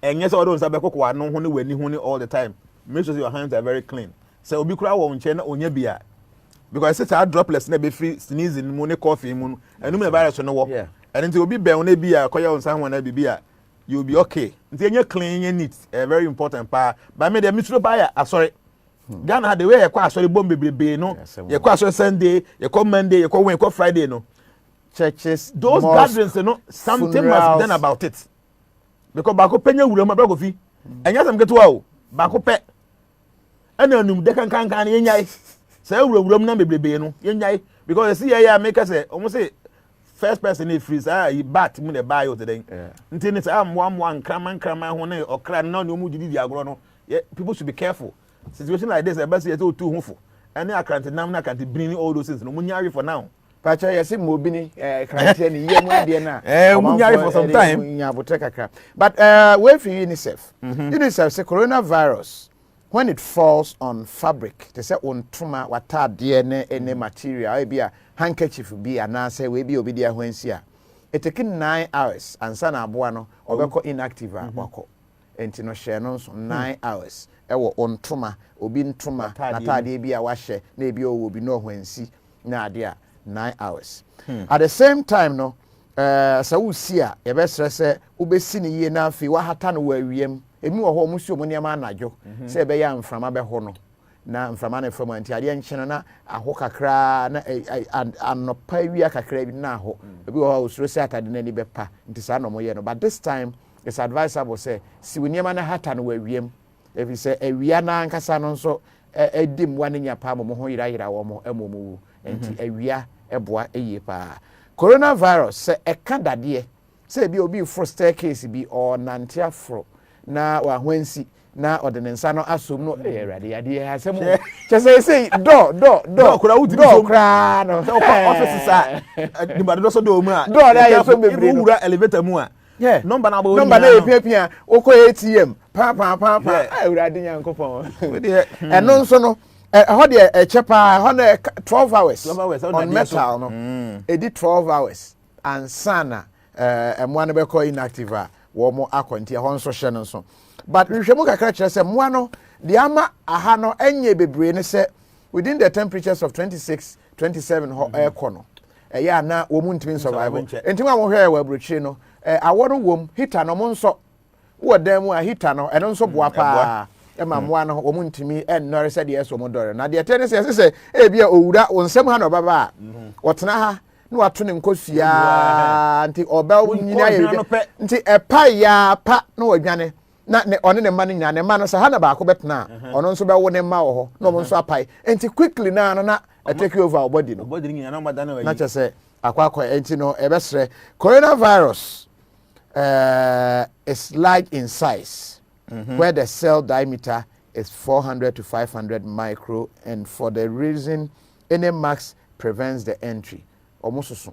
Speaker 8: and yes, all those abeko no honey all the time. Make sure your hands are very clean. So obi kura won chena onye bia. Because it's a droplets na be free sneezing money coffee mun and no virus no work. And until obi be on e bia koya on someone na bibia you'll be okay. Until you clean your neat very important part. But me the mitro buyer sorry. Ghana had the way you sorry bomb bebrebe no. You kwa sorry Sunday, you come Monday, you come Wednesday, Friday no.
Speaker 16: Churches
Speaker 8: those gatherings no something must be done about it. Because bako penya wura ma bako fi enya sam keto o bako pe ena anum de kan yenyai say wura na bebrebe no yenyai because see here make say almost say first person in freeze he bat mu the buy out then nti ni say am nkrama ho na okra na no mu didi agro no people should be careful situation like this e be say to too hufo any account nam na account bring all those things no mu nyari for now.
Speaker 16: Pacha yesi mobini krante ni yemu ade na
Speaker 8: munyari for some time
Speaker 16: but we for UNICEF UNICEF say coronavirus when it falls on fabric they say on tuma watade ne any material e bia handkerchief bi anase we bi obi dia hwansi a it take 9 hours ansa na aboa no obekọ inactive akọ enti no hye no 9 hours e wo on tuma obi ntuma natade bi a wahye na ebi obi no hwansi na ade a 9 hours. At the same time, no, Sausia, a best say, Ubesini ye na fi wahatan we wiem, a mu or Musio Muniama Najo, say Bayam from Abehono, now from an from Antiadian Chenana, a hoka cra, and no pavia cacrabi now, the house reset at the Nelly Bepa, into Sano Moyeno. But this time, it's advisable say, see, we near Manhattan we wiem, if you say a Viana and Casanon so a dim one in your palm, Mohoira or Emomu. Enti awia eboa eyepa coronavirus se ekada de se bi obi for staircase bi or nante afro na wa hwansi na ordinance no asom no erade ade asem che say do
Speaker 8: kura wudi
Speaker 16: do kra no
Speaker 8: office sa ni ba do so do mu a
Speaker 16: do na ye so bebre
Speaker 8: no wura elevator mu a number na
Speaker 16: epia okọ ATM pa awurade nyankopon eno nso no how the chepa 12 hours on metal no e di 12 hours and sana one be call inactive wo mo akonti ho nso hye no so but rehwemu kakra kire se mo no the ama aha no enye bebre ne se within the temperatures of 26 27 ho ekono ya na wo mu ntimi survival entima mo hwe wa brochi no awono wom heater no mo nso wo dan mu a heater no eno nso boa pa ema moa no wo muntimi ennore se de eso mo dore na de tene se bia owura wonsem ha no baba wotena ha na wato ne nkosua nti oba nyina ye nti epa ya pa na wadwane na ne one ne ma no nyina ne ma no se ha na ba ko betena ono nso be wo ne ma wo ho na mo nso apai nti quickly na take over body no
Speaker 8: nyina na mada na
Speaker 16: na che se akwa nti no ebesre coronavirus is large in size. Where the cell diameter is 400 to 500 micro, and for the reason any mask prevents the entry almost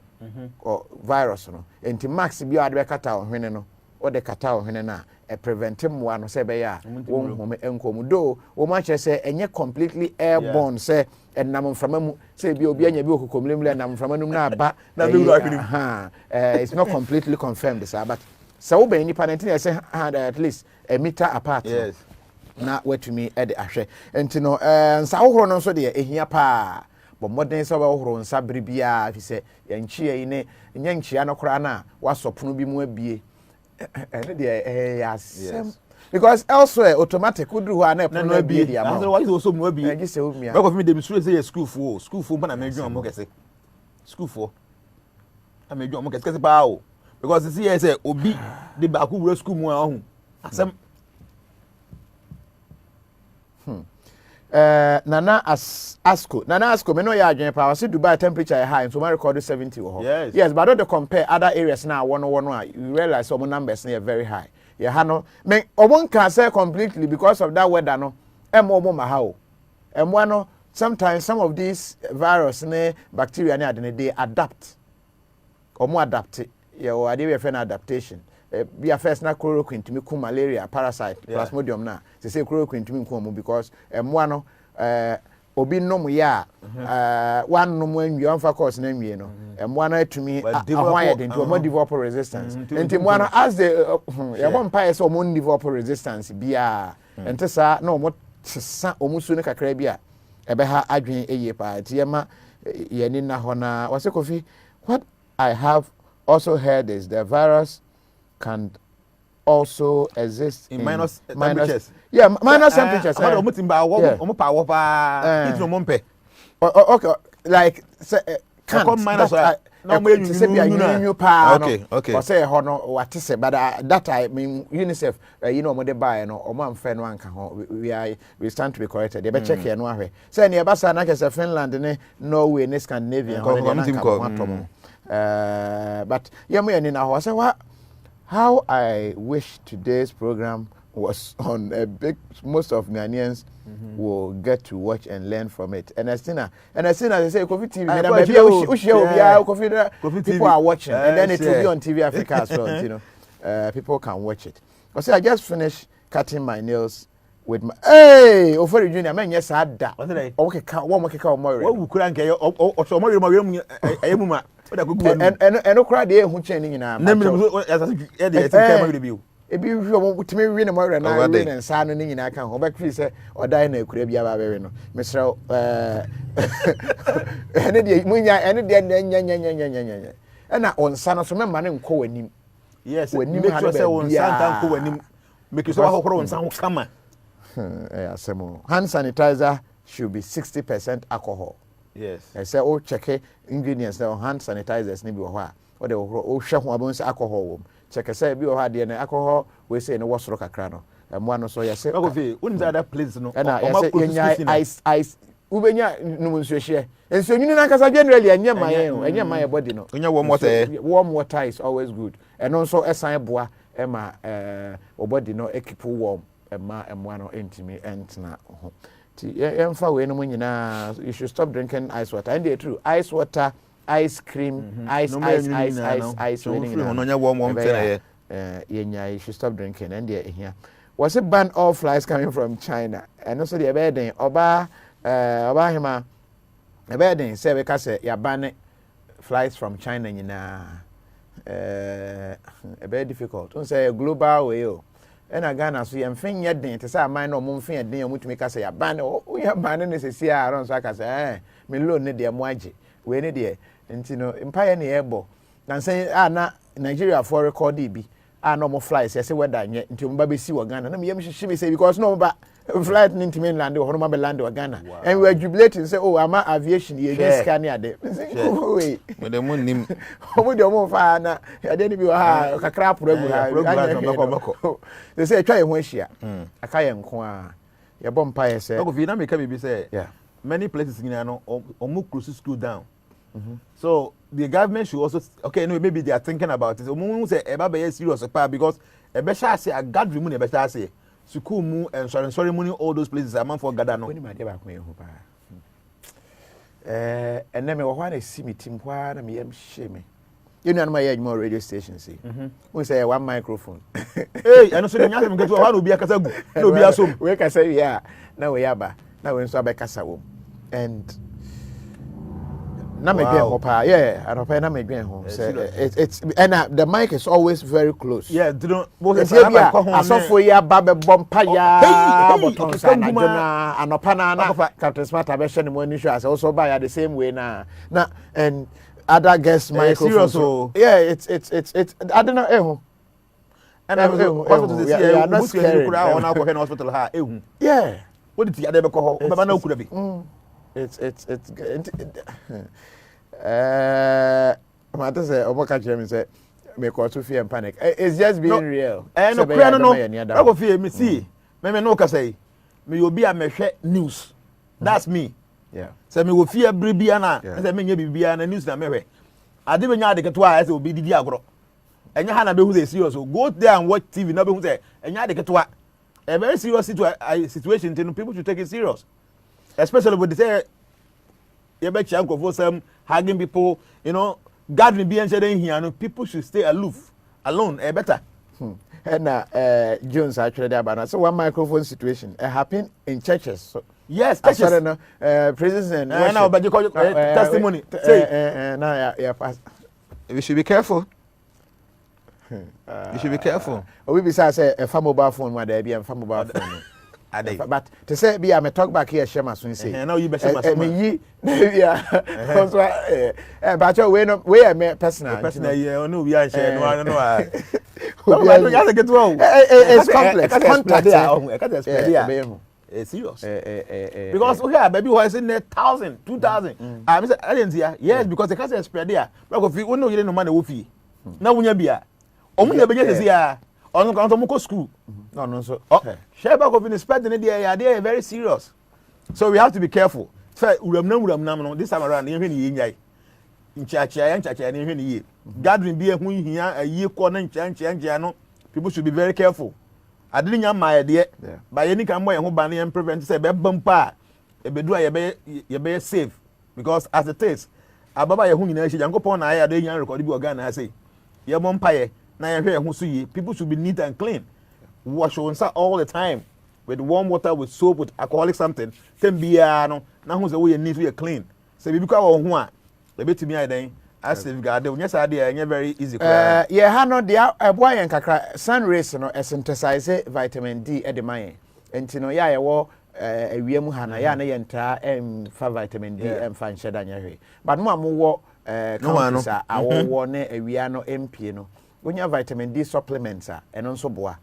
Speaker 16: or virus no enti mask bi ade kata ohwene no o de kata ohwene na prevent him one say be ya won home enkom do wo ma che say enye completely airborne say enam mframa mu say bi obi anya bi okokomlemle enam mframa num na aba
Speaker 8: na be wura
Speaker 16: it's not completely confirmed sir, but so be any panentin say at least a meter apart.
Speaker 8: Yes.
Speaker 16: Na wetumi e de ahwe enti no nsa hohoro no so de ehia pa bo modern so ba hohoro nsa bribia fi se yanchia yi ne nyanchia no kora na wasopono bi mu abie ene de asem because elsewhere automatic would do na pono abie dia ma
Speaker 8: so why is also mu abie
Speaker 16: agi se umia
Speaker 8: because me dem say school for pa na medwon mo kese school for na medwon mo kese pa o because you see say obi the back who school mu ahun asem
Speaker 16: Nana Asko me no ya adwen pa say Dubai temperature high so my record 70 yes but don't compare other areas now one you realize some numbers are very high yeah ha no me obon can say completely because of that weather no emo ma ha o emo no sometimes some of these virus ne bacteria ne they adapt adapt yeah or they refer adaptation be a first na chloroquine to me ku malaria parasite plasmodium na say chloroquine to me ku because emo no obi nom ya one nom anwie on course na anwie no emo na atumi ahwan dey to develop resistance enti mo na as the ya bon pa so mo develop resistance bia enti sa na mo tsa omusu ne kakra bia ebe ha adwen eye pa ti ema ye ni na ho na wase Kofi what I have also heard is the virus can also exist
Speaker 8: in minus temperatures.
Speaker 16: Yeah, minus temperatures.
Speaker 8: Okay,
Speaker 16: like can't.
Speaker 8: Minus
Speaker 16: okay. Or say what is it? But that I mean UNICEF, you know, what they buy no, or man friend one can we stand to be corrected. They be check here no way. Say near Basa na kese Finland, Norway, ne Scandinavia. But yeah, me and now I say what. How I wish today's program was on a big. Most of Ghanaians will get to watch and learn from it. And as soon as I say, Kofi TV, people are watching, and then it will be on TV Africa as well. You know, people can watch it. I say I just finished cutting my nails with my Ofori Junior. Man, yes, I da. Okay, one more kick out more.
Speaker 8: What could I get? Oh, so more
Speaker 16: and cry there who changing now. If you want to win a more and I win and sign in I can go back free say or die in a crib ya no. Mr. And on son of some man and co him.
Speaker 8: Yes, when you make yourself on Santa when him make yourself on some summer.
Speaker 16: Hand sanitizer should be 60% alcohol.
Speaker 8: Yes.
Speaker 16: I say, oh, check ingredients now, hand sanitizers, maybe or they will share one alcohol. Check a say, be or had the alcohol, we say in a wash rock a crano. And one so, yes,
Speaker 8: okay, wouldn't that place no?
Speaker 16: And I ice, Ubenya, no, share. And so, you know, because I generally, and my body, no. Warm water is always good. And also, as I bois, Emma, or body, no, keep warm, and one or intimate and now. You should stop drinking ice water. And they're true. Ice water, ice cream, ice. You should stop drinking. And they're here. Was it ban all flies coming from China? And also the bedding. Oba hima. A bedding. Say because you ban flies from China. A very difficult. Don't say a global way. And I Ghana so yam fin yet din to say man no mum fin din mu tumi ka say ya ban o ya ban ne se sia aron so aka say me loan ne de mo age we ne de nti no empire ne ebo na say na Nigeria for record bi no mo flies say weather nye nti mo ba be si wo Ghana na me yam hihye me say because no ba flight in mainland or no ma be land or Ghana and we are jubilating say oh ama aviation ye just scan ade we
Speaker 8: the moon nim
Speaker 16: omo de omo fa na ade ni bi wa ha kakra program they say try ho ahia aka ye nko a ye bom pa ye say
Speaker 8: go fi na me ka bi say many places in no omo close school down so the government should also okay no maybe they are thinking about it omo say e ba be serious pa because e be sha say a gathering mu na e be sha say Suku mu and sorry money all those places a man for gather no.
Speaker 16: And then me wa see me team kwa na me am shame. You know my more radio station say. We say one microphone.
Speaker 8: Hey, and so nyase me get wa no bia kasa gu. No bia so.
Speaker 16: We kasa ya. Na we yaba. Na we nso abekasa wo. And na me dwen ho pa. Yeah, and opa na me dwen ho. It's and the mic is always very close.
Speaker 8: Yeah, don't
Speaker 16: asofo ya ba be bompa ya boton sa na jona anopa na Captain Smart abehye ne mo ni show as also buy the same way na and other guest microphones. Yeah, it's I don't know
Speaker 8: and I hospital this year not scary on hospital ha ehu.
Speaker 16: Yeah.
Speaker 8: What did you ade be ko ho be na okura bi.
Speaker 16: It's matter say omo ka kire me say me cause to fear and panic. It's just being real.
Speaker 8: No, I go fear me see. Me no ka say. Me obi a me hwe news. That's me.
Speaker 16: Yeah.
Speaker 8: Say me go fear bibia na. Say me nya bibia na news na me hwe. Ade be nya ade keto a say obi didi agro. Enya ha na be hu say serious. Go there and watch TV na be hu say enya ade keto a very serious situation. People should take it serious. Especially with the say you bet you go for some hugging people, you know, gathering be and here. People should stay alone, better.
Speaker 16: And Jones actually there, so one microphone situation happened in churches. So
Speaker 8: yes, churches.
Speaker 16: Praises and
Speaker 8: now, but you call testimony.
Speaker 16: Now, yeah,
Speaker 8: we should be careful. You should be careful.
Speaker 16: We besides say a mobile phone where there be a mobile phone. But to say be I talk back here shema so say
Speaker 8: now you be shema
Speaker 16: me yeah but we are personal
Speaker 8: yeah no we are share no
Speaker 16: it's complex
Speaker 8: it's serious because okay baby who is in 1,000 2,000 I mean I didn't see yes because the cancer spread there because if you know you no man wo fi na wunya bia omunya be just see on go school.
Speaker 16: No, so.
Speaker 8: Share back of in spread the day, they are very serious. So we have to be careful. This time around, in church, and gathering beer when here a year corner in Chang, people should be very careful. I didn't have my idea by any kind of way and prevent say bumper, a bedua, you be safe because as it is, Ababa Yahoo, you go upon I didn't record you again. I say, your bumpire. People should be neat and clean. Wash your all the time with warm water, with soap, with alcoholic something. Then be now who's the way you need to be clean. So we become one. The bit to me, I safeguard. Yes, idea and very easy.
Speaker 16: Yeah, Hano, the boy and kakra sun rays, no, synthesize vitamin D at the mine. And you know, yeah, a wiemu hana, yana yenta, and for vitamin D and fine shed on your way. But no more, our one, a wiano MP, no. When you have vitamin D supplements and also boa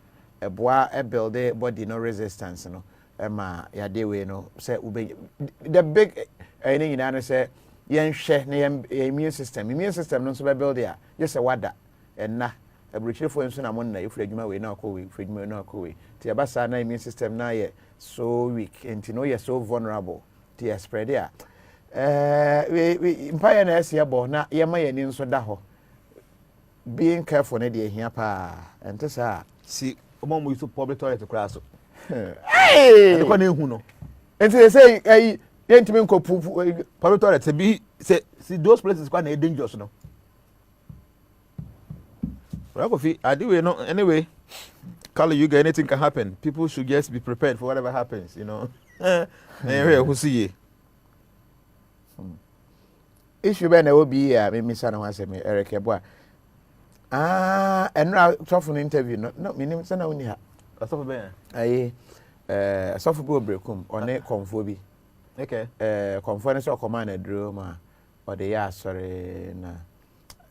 Speaker 16: build a body no resistance no ma ya de we no say the big anything in say yen share na immune system no so be build ya just a wada and na abruchire for nso na mo na ifra adwuma we na akọ we ifra adwuma na akọ we ti abasa na immune system na ye so weak and you know you're so vulnerable to spread ya we empire na ese bo na ye ma ye ni nso da ho being careful na dey here pa ente sa
Speaker 8: see mom we to public toilet to crash
Speaker 16: hey
Speaker 8: e ko na ehu no
Speaker 16: ente say yentimi nko
Speaker 8: public toilet be say see those places quite dangerous no well go fi we no anyway Carly, you get anything can happen. People should just be prepared for whatever happens, you know. Who see
Speaker 16: issue be na obi me misa na wase me Eric Eboa and now tough interview no minim say na oni ha
Speaker 8: asofu be
Speaker 16: asofu be obrekum one konfo bi
Speaker 8: okay
Speaker 16: konfo ne so command adro ma o de ya sorry na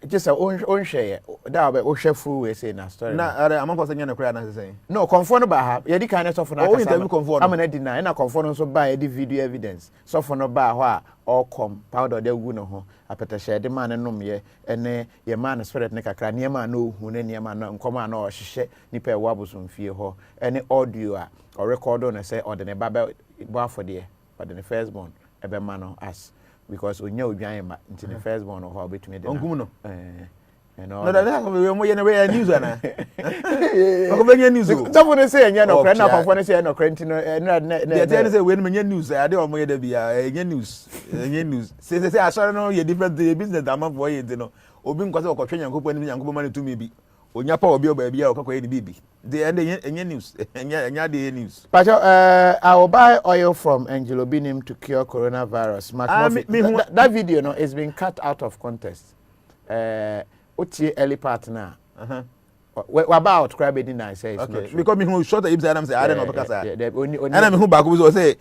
Speaker 16: just on share that be o share full we say na story
Speaker 8: na are amon say na kura na say
Speaker 16: no konfo no ba ha ye di kan so for na
Speaker 8: kasa interview konfo no
Speaker 16: amana deny na konfo no so ba ye di video evidence so for no ba ho a all come powder de gu no ho apeta share de man nom ye ene ye man spirit ne kakra ne man no hu ne ma no nkoma na o hihye nipa e wabosum fie ho ene audio a or record on say or de ne baba bo for de or de first born e be man no as because onya odwan ma nti the first born ho betumi de
Speaker 8: onkum no
Speaker 16: no
Speaker 8: that we mo news ana ko be news
Speaker 16: so for say enya no kra na konfo ne say no kra nti no
Speaker 8: they say we no news ade o mo ye da bia enya news say asore no ye different business da man for ye no obi nkwase o ko twenya nkopọ ni nyankopọ man tumi bi onya pa obi o ba bia o ka ko ye ni bibi they enya news enya de news
Speaker 16: but I will buy oil from Angelo Binim to cure coronavirus that video no is being cut out of context Uti early partner. What about crab I say it's not
Speaker 8: because me who shot the Ibs Adam say I don't know because and I'm who back was say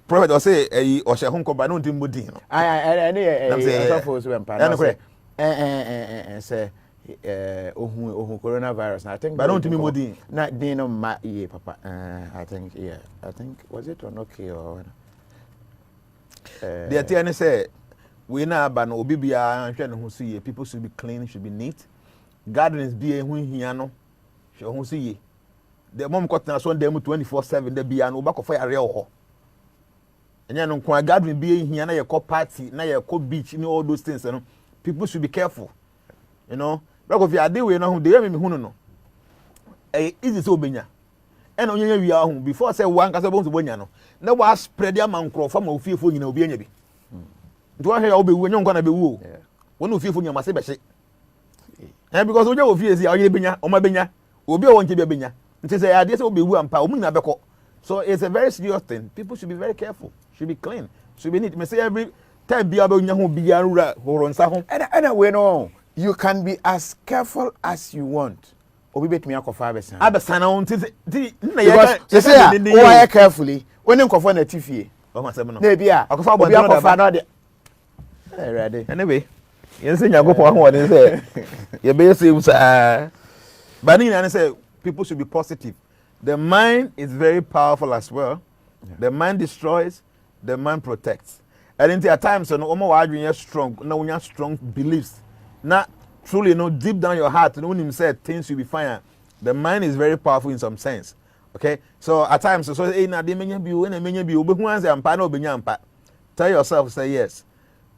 Speaker 8: prophet or say or shall home by no team body.
Speaker 16: I say coronavirus. I think
Speaker 8: but don't me body.
Speaker 16: Not Dino ma papa. I think was it on okay or
Speaker 8: the attorney say we na ban obi bia hwe no ho so ye people should be clean, should be neat gardens be a hiano. She won't see ye. The mom got us one day 24/7, the be an back of fire real. And you know, garden be here, na your party, na your beach, you know, all those things, you know. People should be careful. You know, because if you are there, you know, who they have me, who no. Easy so benya. And on we are home before I say one case about Bonyano. Now was spread your man crop from a fearful in Obiabi. Do I hear Obi when you're gonna be woo? When you fearful your Masabashi. And because we know fears are Benya, or my Benya, will be on to be Benya. It is a idea will be one power. So it's a very serious thing. People should be very careful, should be clean, should be neat. Me say every time be about Yahu be Yarura or on Sahom.
Speaker 16: And we know you can be as careful as you want. Obi bet me akofa abesan.
Speaker 8: Abesan on ti
Speaker 16: you say why carefully when you confirm na tifie.
Speaker 8: O ma se no.
Speaker 16: Na bia
Speaker 8: akofa
Speaker 16: obi akofa na de. Ready.
Speaker 8: Anyway, you say Nyagopon ho dey say you be say but I say people should be positive. The mind is very powerful as well. Yeah. The mind destroys, the mind protects. And at times no omo wa adwen strong, na wonya strong beliefs. Na truly, you know, deep down your heart, when him said things will be fine. The mind is very powerful in some sense. Okay? So at times, so hey, na de menya bi, when menya bi, obi hu anse ampa na obenya ampa. Tell yourself, say yes,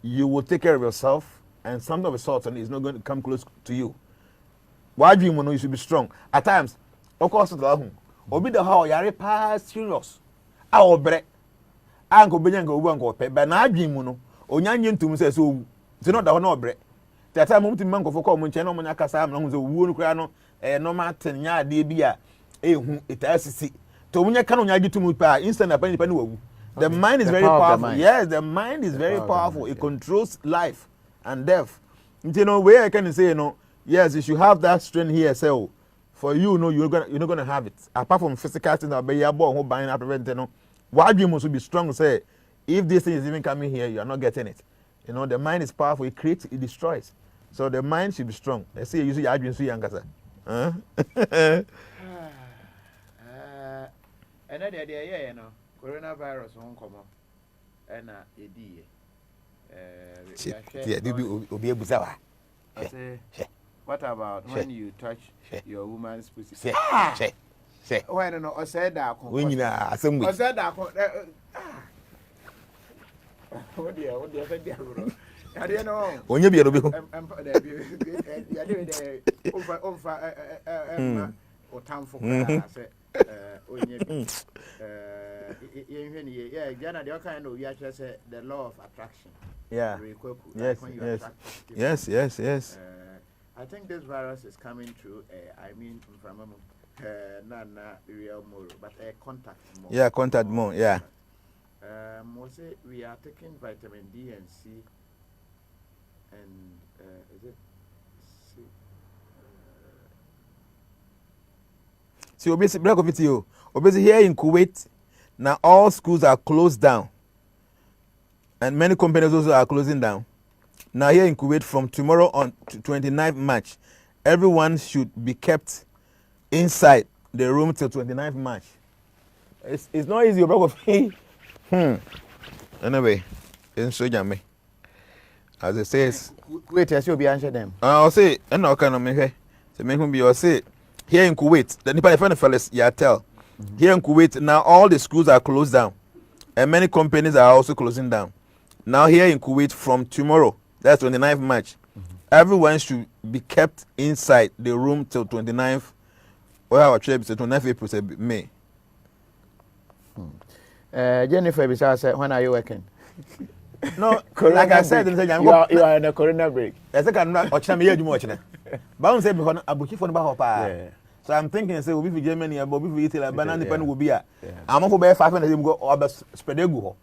Speaker 8: you will take care of yourself, and something of a sort is not going to come close to you. Why dream you should be strong? At times, of course, obi the how yare pass serious. A obre. Anko benya ngo obu anko pe, but na dream no, onyanye ntum say so, it's not that no obre. The time mum man go for come nche no mo nyaka sa am no so wuo no kura no normal ten nya ade bi a ehu etasisi to munya ka no nya gitu pa instant na pani wawu. The mind is very powerful. Yes, the mind is very powerful. It controls life and death. You know where I can say, you know, yes, you should have that strength here. So for you know you're not gonna have it. Apart from physical things that be your born who buying up prevent, you know, why you must be strong to say if this thing is even coming here, you are not getting it. You know, the mind is powerful, it creates, it destroys. So the mind should be strong. Let's say you see your so young, sir.
Speaker 16: Another idea, you know, coronavirus won't come up. And what about when you touch your woman's pussy? Why don't I said that?
Speaker 8: When you are assembly.
Speaker 16: I said that. What dear, I don't know.
Speaker 8: When you be able to
Speaker 16: or town for yeah, Ghana, the kind of we actually say the law of attraction.
Speaker 8: Yeah. Yes.
Speaker 16: I think this virus is coming through. I mean, from Nana real more, but contact more.
Speaker 8: Yeah, contact more. Yeah.
Speaker 16: Mostly we are taking vitamin D and C. And is it C?
Speaker 8: See, obviously, black of it you. Obviously, here in Kuwait, now all schools are closed down, and many companies also are closing down. Now here in Kuwait, from tomorrow on to 29th March, everyone should be kept inside the room till 29th March. It's not easy, black of it. Anyway, it's so jammy. As it says,
Speaker 16: wait, I should be answer them.
Speaker 8: I'll say, and no kind of me here. So make him be or say here in Kuwait, the Nipani fellas, yeah, tell. Here in Kuwait, now all the schools are closed down, and many companies are also closing down. Now here in Kuwait, from tomorrow, that's 29th March, everyone should be kept inside the room till 29th. Well, our trip is 29th April, May.
Speaker 16: Jennifer, besides, when are you working?
Speaker 8: No, like I said,
Speaker 16: you are in a corona break.
Speaker 8: That's a not watch me here. Bound said before Abuki for the so I'm thinking, say, we'll be Germany, but we will a banana pen will be a. I'm over by 5 minutes go or spread go.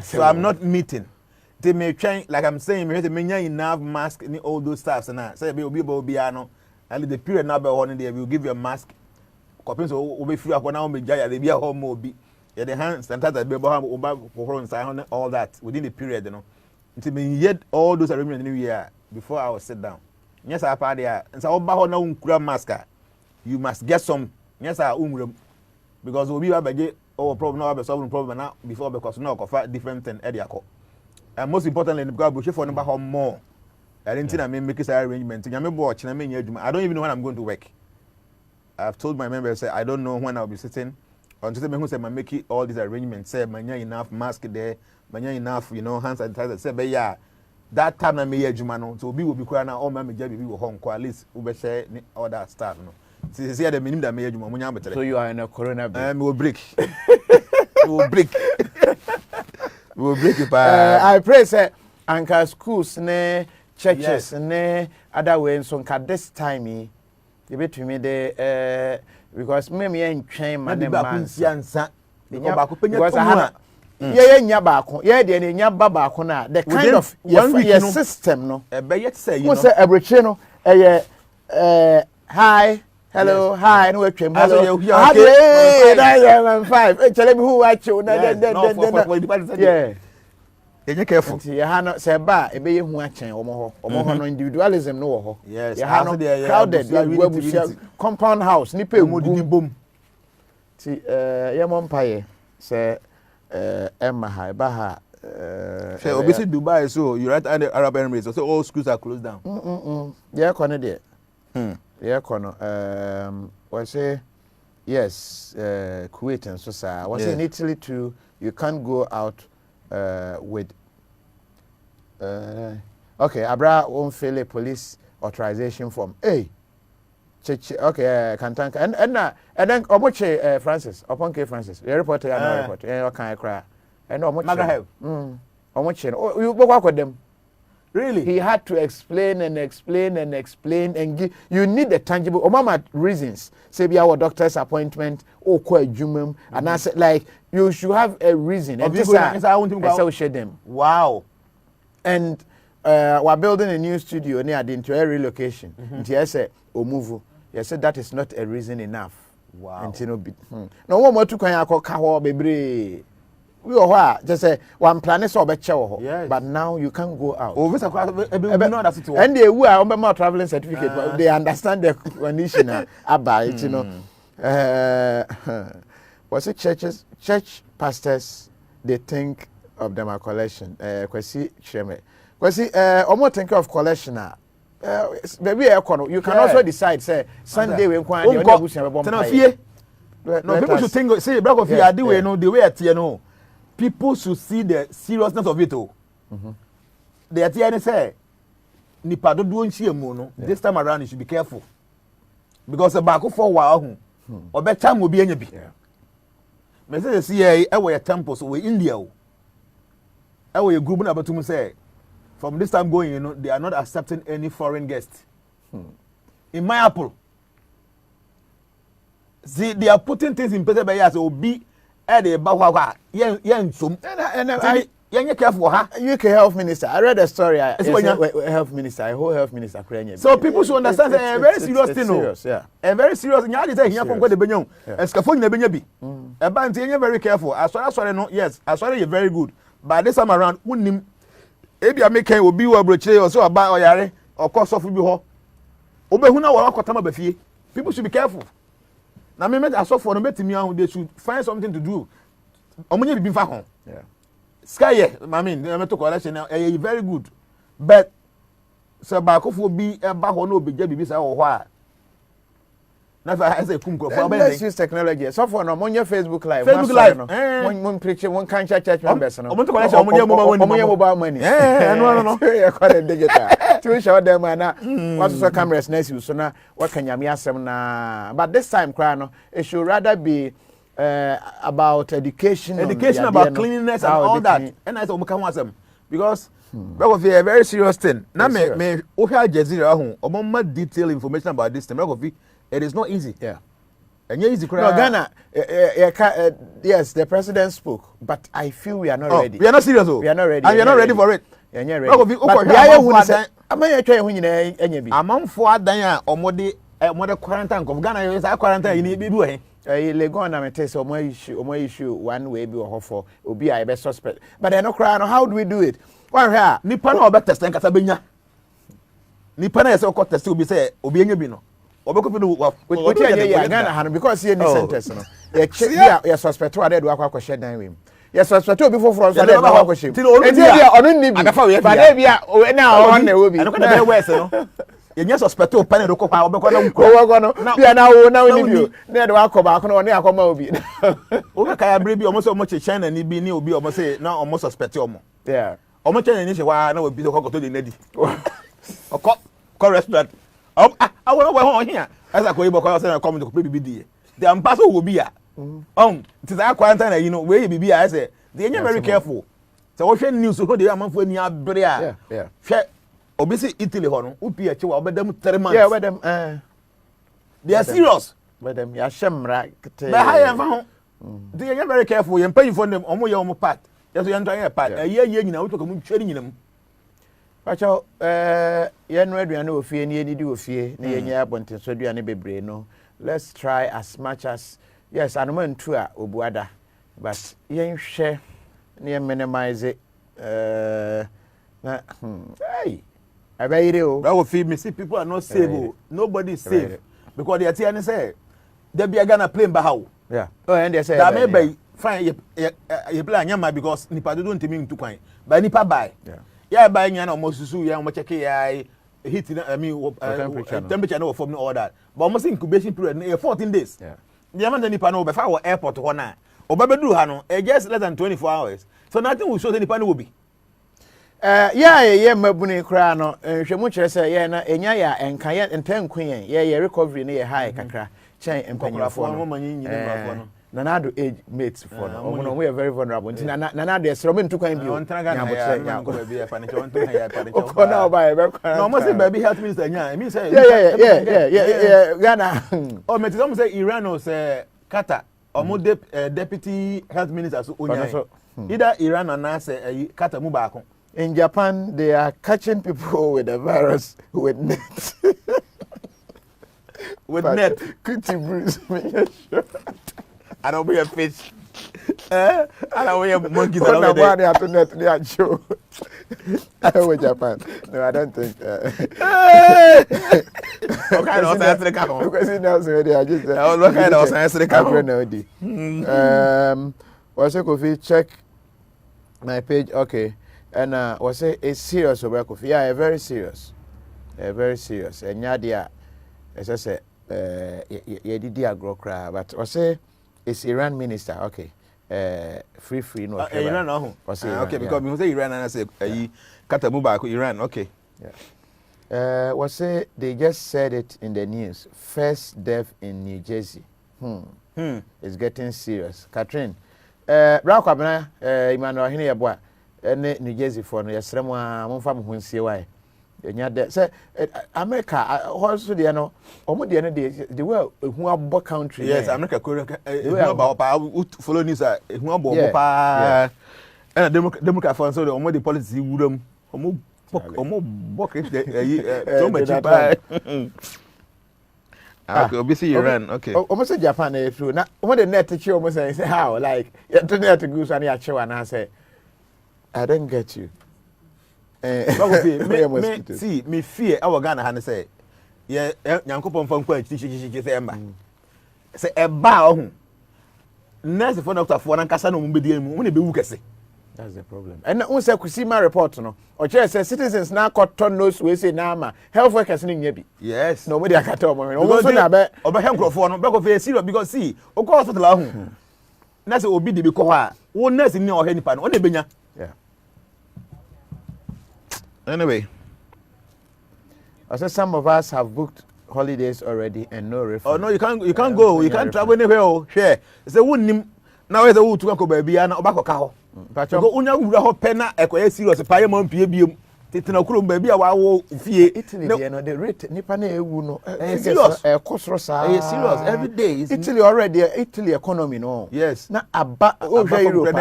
Speaker 8: So I'm not meeting. They may change, like I'm saying, we have to maintain enough mask in all those stuffs and I say, we'll be able to be and the period number on there, we'll give you a mask. Copies will be free up when I'll be jaya, they be a home will be. Yeah, the hands and that baby all that within the period, you know. Until me yet all those arrangements in the new year before I will sit down. Yes, I party and so about now mask. You must get some. Yes, I because we'll be able to get problem now solving problem now before because now different than Ediaco. And most importantly, because we should for number more. I didn't think I make this arrangement. I don't even know when I'm going to work. I've told my members, say, I don't know when I'll be sitting. Until they say, I'm making all these arrangements. Say, man, enough mask there, man, enough, hand sanitizer. Say, but yeah, that time I may Jumano, so we will be crying all my baby will home, at least we share all that stuff. No, see, the minimum that may Jumano.
Speaker 16: So you are in a corona break.
Speaker 8: We'll break. We'll break. We'll break it.
Speaker 16: I pray, say, Anchor schools, ne churches, ne other ways. So, this time, you bet me the because maybe ain't train man because I have the kind of your system no hi hello hi no hello hello 5 tell me who watch you yeah
Speaker 8: you careful
Speaker 16: you ha say ba e be hu achen omo ho no individualism no wo ho
Speaker 8: yes
Speaker 16: you ha no crowded compound house ni pe bom ti ye mo mpaye say Emma ha ba ha
Speaker 8: say obisi Dubai so you right and the Arab Emirates so all schools are closed down
Speaker 16: yeah kono there yeah kono we say yes Kuwait and so sir was in Italy too you can't go out with okay abra won't fail a police authorization form okay Kantanka and then omoche Francis upon K Francis the reporter and report can cry and omoche
Speaker 8: Magraheb
Speaker 16: omoche you work with them
Speaker 8: really
Speaker 16: he had to explain and give you need the tangible mama reasons say be our doctor's appointment or jumum and I said like you should have a reason and this I share them
Speaker 8: wow
Speaker 16: and we're building a new studio near the into a relocation into I said move you said that is not a reason enough
Speaker 8: wow
Speaker 16: and no one more to can call baby we are just say one plan is over but now you can't go out and they who are on traveling certificate but they understand the condition about it you know was it church pastors they think of them a collection kwesi cheme kwesi omo think of collection baby you can also decide say Sunday we kwan dey on abusia be bomb
Speaker 8: no people should think say black of here Addo we no the way at you know people should see the seriousness of it oh they at here say nipa do nchie mu no this time around you should be careful because the back for wa hu obecha mo bi anya bi me say see e we temple so we India o e we group na betum say from this time going, you know, they are not accepting any foreign guests. In my apple, see, they are putting things in place by years. So be at the bawa, young some. And you careful, huh?
Speaker 16: UK Health Minister. I read a story. Health Minister, a whole Health Minister.
Speaker 8: So people should understand a very serious thing.
Speaker 16: Serious, yeah.
Speaker 8: A very serious. You say here from the benyon. And scaffolding the benyabi. A band, you're very careful. I sorry, no, yes, I sorry, you're very good. But this time around, wouldn't ebi ameka obi wa brochire o so aba oyare okoso fu bi ho obehu na wo akotama ba fie people should be careful na me asofo no betimi ahu they should find something to do omunye bibi fa ho
Speaker 16: yeah
Speaker 8: sky I mean me to collection very good but so ba kofo bi e ba ho na obegya bibi sa wo ho a na fa say kum kofo ba
Speaker 16: let's use technology so for no monye Facebook live mon preach mon kan church members no
Speaker 8: omo to collection omunye
Speaker 16: mobile money
Speaker 8: no
Speaker 16: you call it digital to show them na what so cameras na you so na what can yami asem na but this time cry no it should rather be about education
Speaker 8: about cleanliness and all that and I say omo kan asem because that was a very serious thing na me o hwa Jazeera ahu omo ma detailed information about this thing it is not easy.
Speaker 16: Yeah.
Speaker 8: And easy
Speaker 16: no, Ghana, yes, the president spoke, but I feel we are not ready.
Speaker 8: We are not serious.
Speaker 16: We are not ready.
Speaker 8: And we are not ready for it.
Speaker 16: Yeah, ready. But
Speaker 8: among adan a omode quarantine of Ghana is quarantine you need be do
Speaker 16: Legon na mete so omo issue one way be for obi a be suspect. But they no cry no how do we do it? One here,
Speaker 8: nipa na obe test nkata benya. Nipa na yese o test obi say obi enya bi no.
Speaker 16: Because here in the centers, no. You suspect what they do akwa share down with. Yes, suspect obi for so
Speaker 8: dey
Speaker 16: ba ko shim.
Speaker 8: Ti no
Speaker 16: E dey onu ni bi. Ba dey bi a na on na wo bi.
Speaker 8: Ano ko na be west no. Ye nya suspect o pan do ko pa obekọ na nko.
Speaker 16: Wo go no. Bia na wo ni bi. Na de wa ko ba ko no ne akoma obi.
Speaker 8: O be ka ya bre bi omo so omo che China ni bi ni obi omo say na omo suspect omo.
Speaker 16: Yeah.
Speaker 8: Omo China ni se wa na obi so ko to de nadi. Okọ restaurant. I want to go here. As I call you, because I come to BBD. The ambassador will be here. It is our quarantine, you know, where you be. I say, they are very careful. So, ocean news, so they are month when you are Bria.
Speaker 16: Yeah.
Speaker 8: Share, obviously, Italy, Hono, Upi, a chihuahua, but them 3 months.
Speaker 16: Yeah, with them,
Speaker 8: they are serious.
Speaker 16: With them, Yashem, right?
Speaker 8: But I am, they are very careful. You pay for them, almost your part. Just you entire part. A year, you know, to come training them.
Speaker 16: Pacho yen aduane ofie ne yedi ofie ne yenya abonten so aduane bebre no. Let's try as much as yes anoma ntu a obuada but yen hwe ne minimize it na hey abayire o
Speaker 8: that will feed me. See, people are not safe. Nobody is safe because they are telling say they be gonna plane ba how.
Speaker 16: Yeah. Oh, and they say
Speaker 8: that may be fine you play anyama because nipa do ntimi ntu kwan but nipa buy.
Speaker 16: Yeah.
Speaker 8: Yeah, by Yana Mosusu, yeah, much check heat, temperature no from all that. But almost incubation period 14 days.
Speaker 16: Yeah.
Speaker 8: The amount of Nipano before airport one night. Or Babadu Hano, just less than 24 hours. So nothing will show the Nipano will be.
Speaker 16: Yeah, Mabuni Crano, Shamucha say, yeah, Enyaya and Kayat and 10 Queen, yeah, recovery near high Kakra, Chain and Panya for woman. Nanado age mates for now. We are very vulnerable. Nanado is Robin to claim you.
Speaker 8: No, must say baby health minister. Yeah, me say.
Speaker 16: Yeah. Ghana.
Speaker 8: Oh, me some say Iran or say Qatar. Or more deputy health minister. So either Iran or say Qatar mubako.
Speaker 16: In Japan, they are catching people with the virus with net.
Speaker 8: With net.
Speaker 16: Could you bruise me?
Speaker 8: I don't be a fish. I don't be a monkey.
Speaker 16: I don't know they have to net the show. I know Japan. No, I don't think.
Speaker 8: What kind of science they come?
Speaker 16: Because it knows already. I just.
Speaker 8: What kind of science they come?
Speaker 16: Was it coffee? Check my page. Okay. And was it it's serious over coffee? Yeah, very serious. Very serious. And Yadia, as I said, you did the agro crab, but was it? It's Iran minister, okay. Free, no.
Speaker 8: Iran, no. Okay, because we say Iran and I say, Katamuba, Iran, okay.
Speaker 16: Yeah. Was it? They just said it in the news. First death in New Jersey. It's getting serious. Catherine, Brakwabana, Emmanuel Hineyabwa, and New Jersey for Yasrema, Monfam Hunsiwai. Say America also they know almost the end they were who are country.
Speaker 8: Yes, America about follow news who are and Democrat for so the policy would so much okay, obviously Iran, okay.
Speaker 16: Almost Japan through now when the net teacher almost say how like internet to go and I say I don't get you.
Speaker 8: See, me fear our Ghana and say, yeah, Yankopon from Quench, say, Emma. Say, a bow. Next for Doctor for Casano will be the only be say.
Speaker 16: That's the problem. And also, could see my report, no? Or just say citizens now cut ton nose, we say, Nama, health workers in Yabi.
Speaker 8: Yes,
Speaker 16: nobody I can tell me.
Speaker 8: Also, I bet, or by Hemcroft, back of a serious because see, of course, the long. That's will be the because one nurse in your henny pan, only Benya.
Speaker 16: Yeah.
Speaker 8: Anyway,
Speaker 16: I said some of us have booked holidays already and no refund.
Speaker 8: Oh no, you can't go. You can't travel anywhere. Oh, share. It's a wound. Now it's a wood to go baby and obako cow. But go unya wura ho pena ekoye serious pa yem pie biem. Titina kuro baby a wa wo fie.
Speaker 16: Italy there no the rate nipa na ewu no.
Speaker 8: Serious.
Speaker 16: Kosro sa.
Speaker 8: Serious every day.
Speaker 16: Italy already Italy economy no.
Speaker 8: Yes.
Speaker 16: Na aba o hwe Europe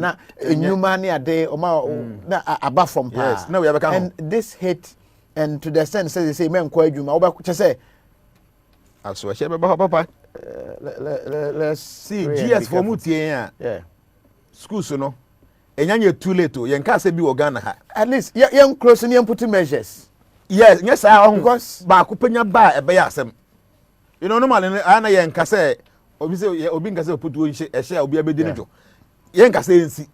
Speaker 16: na enyuma ne ade o ma na aba from pa.
Speaker 8: Yes. Now we have
Speaker 16: and this hit and to the extent say they say men kwa adwuma oba say
Speaker 8: aso she be papa.
Speaker 16: Let's
Speaker 8: see GS for mutie
Speaker 16: yeah.
Speaker 8: School so no. Enyanye too late to yen ka say bi Ghana ha.
Speaker 16: At least yen close ni put measures.
Speaker 8: Yes, because ba ko panya ba e be ya asem. You know normally ana yen ka say obi nka say put wo e share obi abedi ne jo. yen ka say nsi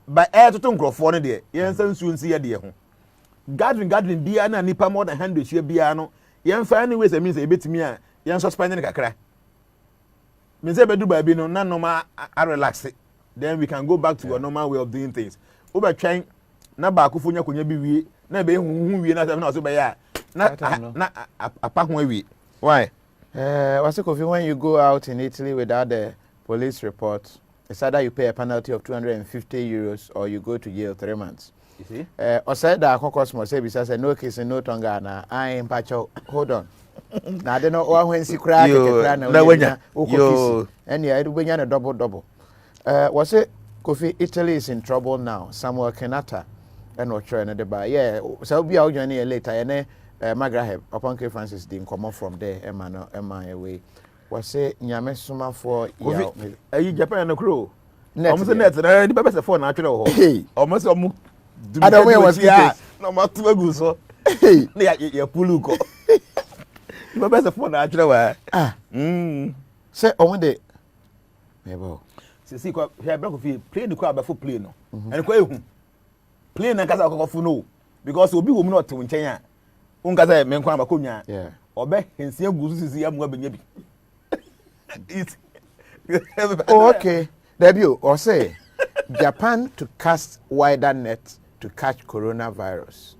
Speaker 8: by air to nkrofo no de yen san su nsi ye de ho gathering bia na nipa more than 100 share bia no yen fa anyways means e betimi a yen suspend ne kakra me say bedu ba bi no na normal a relax it. Then we can go back to a normal way of doing things oba twan na ba akofo nya konya bi wie na be hu wie na so be ya na apa ho awie why
Speaker 16: what's Kofi, when you go out in Italy without the police report, it's either you pay a penalty of 250 euros or you go to jail 3 months.
Speaker 8: You see?
Speaker 16: Or said that Cosmo say because no case no tonga na I am pacho. Hold on. Now I don't know when she crack yo and yeah, when you a double. Was it Kofi, Italy is in trouble now. Samuel Kenyatta and what trying to buy. Yeah, so be out journey later and Magraheb upon K Francis didn't come up from there Emma away. Was say nyame suma for
Speaker 8: you Japan no crew. Almost net na di best phone natural ho. Almost
Speaker 16: I don't know what's here.
Speaker 8: No matter go so. Na ya pulu ko. Di best phone natural wa.
Speaker 16: Say on the mebo.
Speaker 8: See ko here black of play the car before play no. And ko ehun. Play na kasa ko fu no because obi wo mu no to nchen a. Unka say me nkwa bakonya.
Speaker 16: Yeah.
Speaker 8: Obe hensia guzu sisi ya mu abenya bi.
Speaker 16: Oh, okay. Debut or say Japan to cast wider net to catch coronavirus.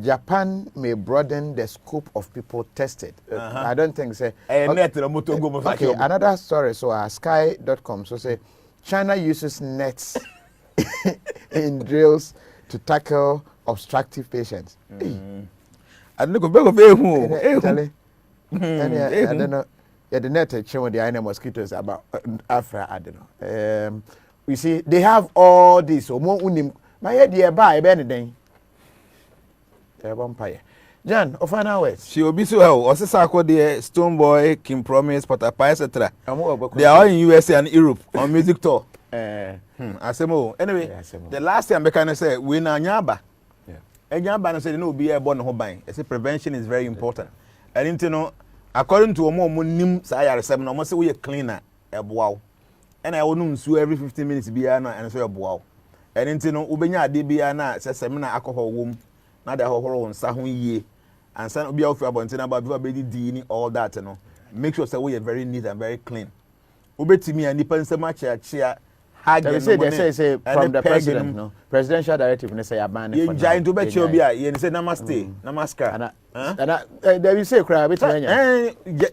Speaker 16: Japan may broaden the scope of people tested. I don't think say. Okay, another story. So sky.com. So say China uses nets in drills to tackle obstructive patients.
Speaker 8: I don't know.
Speaker 16: I don't know. Yeah, the net showing the mosquitoes about Afra. I don't know. You see, they have all this. So more unim. My head here by anything. Vampire. John, of an hour.
Speaker 8: She will be so well. Also, Sako, the Stone Boy, Kim Promise, Potapa, etc. They are all in USA and Europe on music tour. Asemo. Anyway, the last time I can say we na nyaba. And nyaba said no be a born hobby. I say prevention is very important. I didn't know. According to Omo nim say no say we cleaner eboaw. And I wonu nsu every 15 minutes bia na and so eboaw. And nti no ubenya ade bia na say seminar alcohol wom na de hohoro nsa ho yie. And san obi ofi abontina ba before be di all that no. Make sure say we are very neat and very clean. Ubetimi and nipa nsema chia
Speaker 16: they say from the president, no presidential directive. They say abandon.
Speaker 8: You giant to bet you be you say namaste, namaskar.
Speaker 16: And they will say cry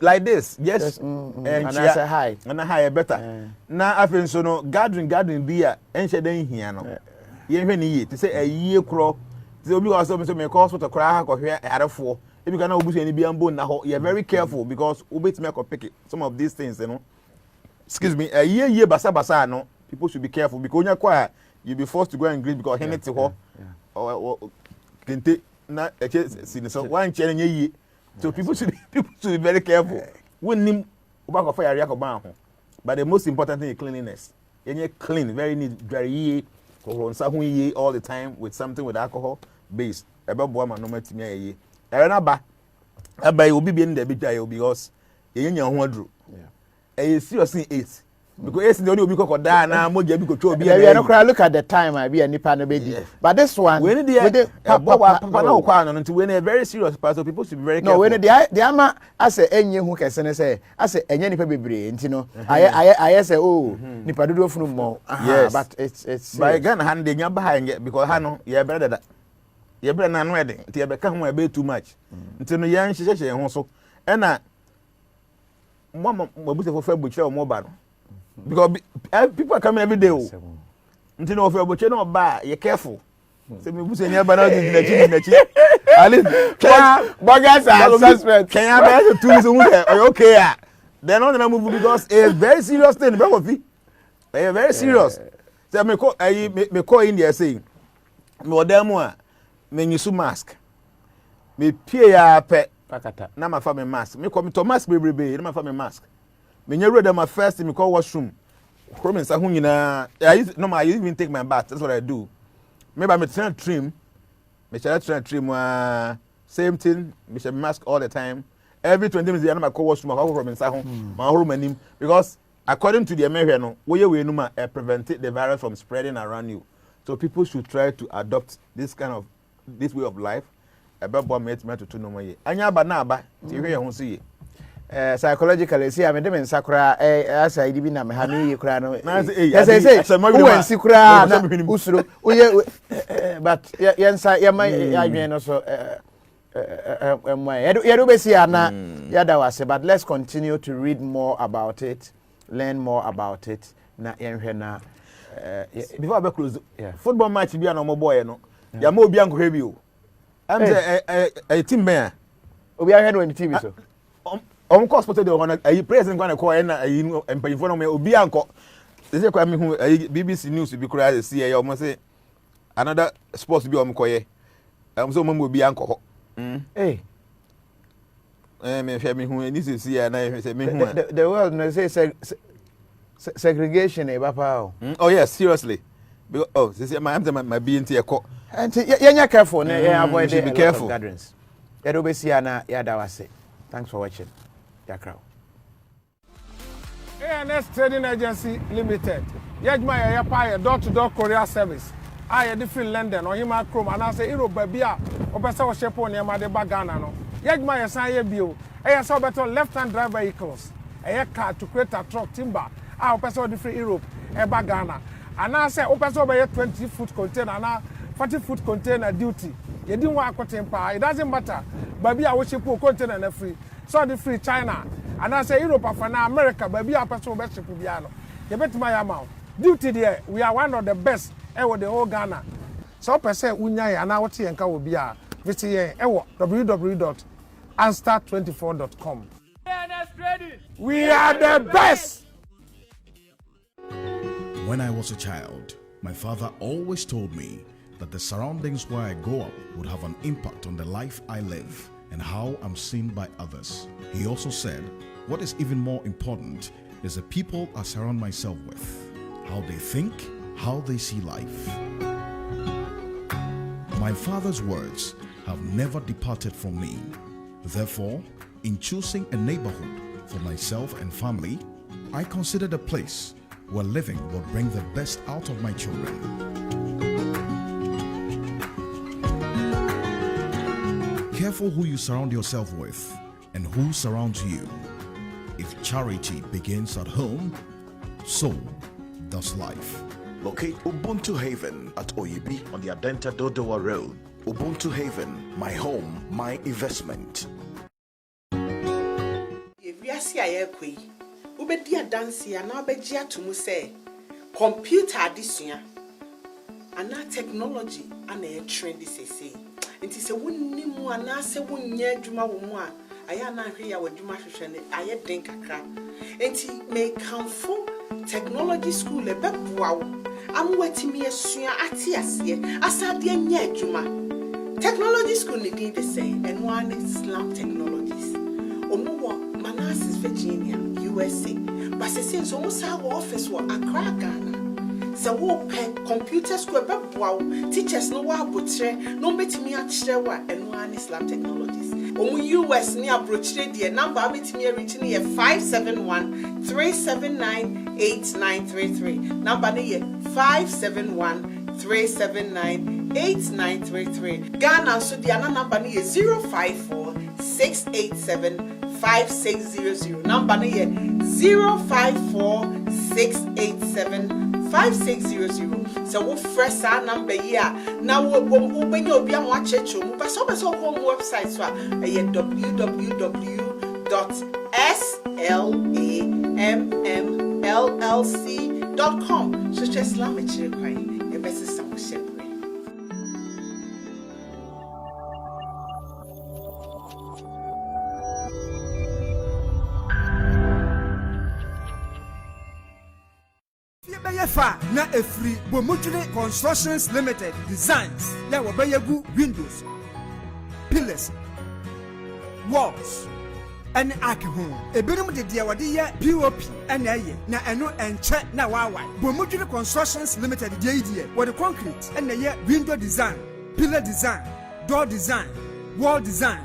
Speaker 8: like this, yes.
Speaker 16: And I say hi.
Speaker 8: And hi better. Now I feel so no gathering beer and she then here no. You even need to say a year crow. So be also me cause what a cry or here at a four. If you cannot any be on now, you're very careful because ubit make or pick it. Some of these things, you know. Excuse me, a year basa no. People should be careful because when you're you'll be forced to go and greet because henny to or kente na so one challenge ye. So people should be very careful. When nim ubako fire yak ban ho. But the most important thing is cleanliness. You're clean, very neat, very ye, all the time with something with alcohol based. About boy man no matter me ye. Aba you be in the big because you're your seriously 8. Because yes, the only people could die now. More people could be.
Speaker 16: Yeah, look at the time. I be a nipa no baby. But this one,
Speaker 8: when the papa now quite on to when a very serious part, so people should be very careful.
Speaker 16: No, when the ama I say any who can say I say any nipa baby. You know, I say oh nipa do from more.
Speaker 8: Yes,
Speaker 16: but it's.
Speaker 8: But again, hand the nyamba behind it because hano yeah better that. Yeah better than wedding. They become a bit too much. Until the young she so and mama for fair butcher or mobile. Because people are coming every day. Until no fear, but you know, bad, you're careful. Say me, who's in your banana in the cheek? Alice,
Speaker 16: Bogas are suspect.
Speaker 8: Can you have a tourism? Are you okay? They're not going to move because it's very serious thing. They're very serious. So me call India saying, me demo, me use mask. Me pay pet. Na my family mask. Me call me to mask baby. Na my family mask. Me never read my first me call washroom. Promise I even take my bath. That's what I do. Maybe I'm trying to trim. Me try to trim same thing. Me should mask all the time. Every 20 minutes I call washroom. I call promise my room and him because according to the American, we prevent the virus from spreading around you. So people should try to adopt this way of life.
Speaker 16: Psychologically, see, I mean, them Sakura, as I did na mehani kura no. Yes, I say, who and Sikura na usuru. But yensa yama I also but let's continue to read more about it, learn more about it. Na yenhwe
Speaker 8: before I close, football match be an boy no. Ya mo obi anko hebi o. Am say a team man.
Speaker 16: Obi ahead when the team so.
Speaker 8: Course spotted the one Prez and call and inform me obi anko. They say me who BBC News be cry see almost say another sports be on koye. So mum will be anko.
Speaker 16: Hey.
Speaker 8: Me who any see and I say me
Speaker 16: the world no say segregation e papa.
Speaker 8: Oh yes, seriously. Oh, this my BNT a co.
Speaker 16: And you're careful, avoid
Speaker 8: be careful.
Speaker 16: Gatherings. Yadobesiana Yadawase. Thanks for watching. Yakrao.
Speaker 7: ANS Trading Agency Limited. Yajma Yapaya door-to-door courier service. I different London or Hima Chrome and I say Europe Babia or Pesa Shepo near Madeba Ghana. Yajma Yasaya Bio. I saw better left-hand drive vehicles. A car to create a truck timber. I Pesa different Europe, Eba Ghana. And I say Opesa by a 20-foot container and 40-foot container duty. You didn't want to temper. It doesn't matter. Baby, I wish you put container and free. So the free China. And I say Europe for now, America, baby, I person best to Piano. You bet my amount. Duty there, we are one of the best ever the whole Ghana. So per se unyai and our tea and will be visit www.anstar24.com. We are the best.
Speaker 21: When I was a child, my father always told me that the surroundings where I grow up would have an impact on the life I live and how I'm seen by others. He also said, what is even more important is the people I surround myself with, how they think, how they see life. My father's words have never departed from me. Therefore, in choosing a neighborhood for myself and family, I considered a place where living will bring the best out of my children. Careful who you surround yourself with and who surrounds you. If charity begins at home, so does life.
Speaker 14: Locate Ubuntu Haven at Oyibi on the Addo Road. Ubuntu Haven, my home, my investment.
Speaker 5: Ubedia dansi ya na obejia tumu say computer adisua ana technology ana e trend sese nti se wonni mu ana se wonnya adwuma wo mu a aya na hwe ya wadwuma hwehwe ne aye den kakra nti me kanfo technology school e beboa wo amwatimi asua atiase asade anya adwuma technology school ni din de say and one is Slam Technologies omuwo Manassas Virginia USA but since almost our office were Accra Ghana so wo pe computer school beboa teachers no wa abotre no betimi akire wa and one is Slam Technologies US ni abrochire the number betimi reach ni 571-379-8933 number ni 571-379-8933 Ghana so the other number ni 054-687-5600 number ni 054-687-5600 so we fresh our number here now we benyo obi am wa checho mu person go website so www.slammllc.com so just slam it kwai e best some shepherd.
Speaker 9: Na Efri Bomujule Constructions Limited designs ya wabayagu windows, pillars, walls, and akihun. Ebirum de diawadiya POP and aye na eno enche na wawa. Bomujule Constructions Limited idea with the concrete and the window design, pillar design, door design, wall design,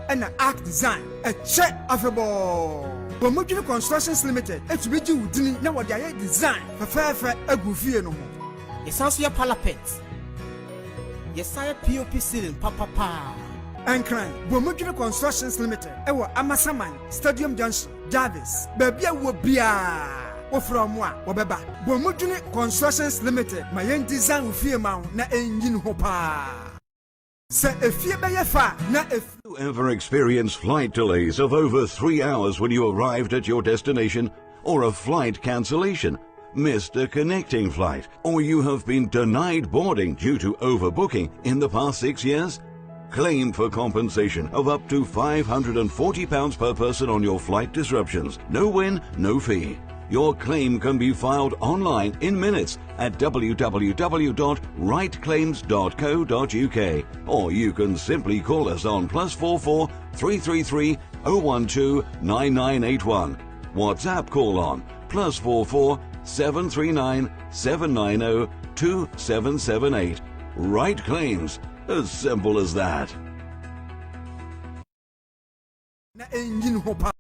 Speaker 9: and arc design. A check affable. Bomodwene Constructions Limited etumi gi wudini na wode aye design fefefe agufie no ho. Yesanso ye parapet. Yesaya POP ceiling papa. Ankran Bomodwene Constructions Limited ewo Amasaman Stadium Junction Jarvis babia wo bia wo from wa wo beba Bomodwene Constructions Limited ma yen design ufie ma na engine ho pa.
Speaker 11: Ever experience flight delays of over 3 hours when you arrived at your destination, or a flight cancellation, missed a connecting flight, or you have been denied boarding due to overbooking in the past 6 years? Claim for compensation of up to £540 per person on your flight disruptions. No win, no fee. Your claim can be filed online in minutes at www.rightclaims.co.uk, or you can simply call us on +44 333 012 9981. WhatsApp call on +44 739 790 2778. Right Claims, as simple as that.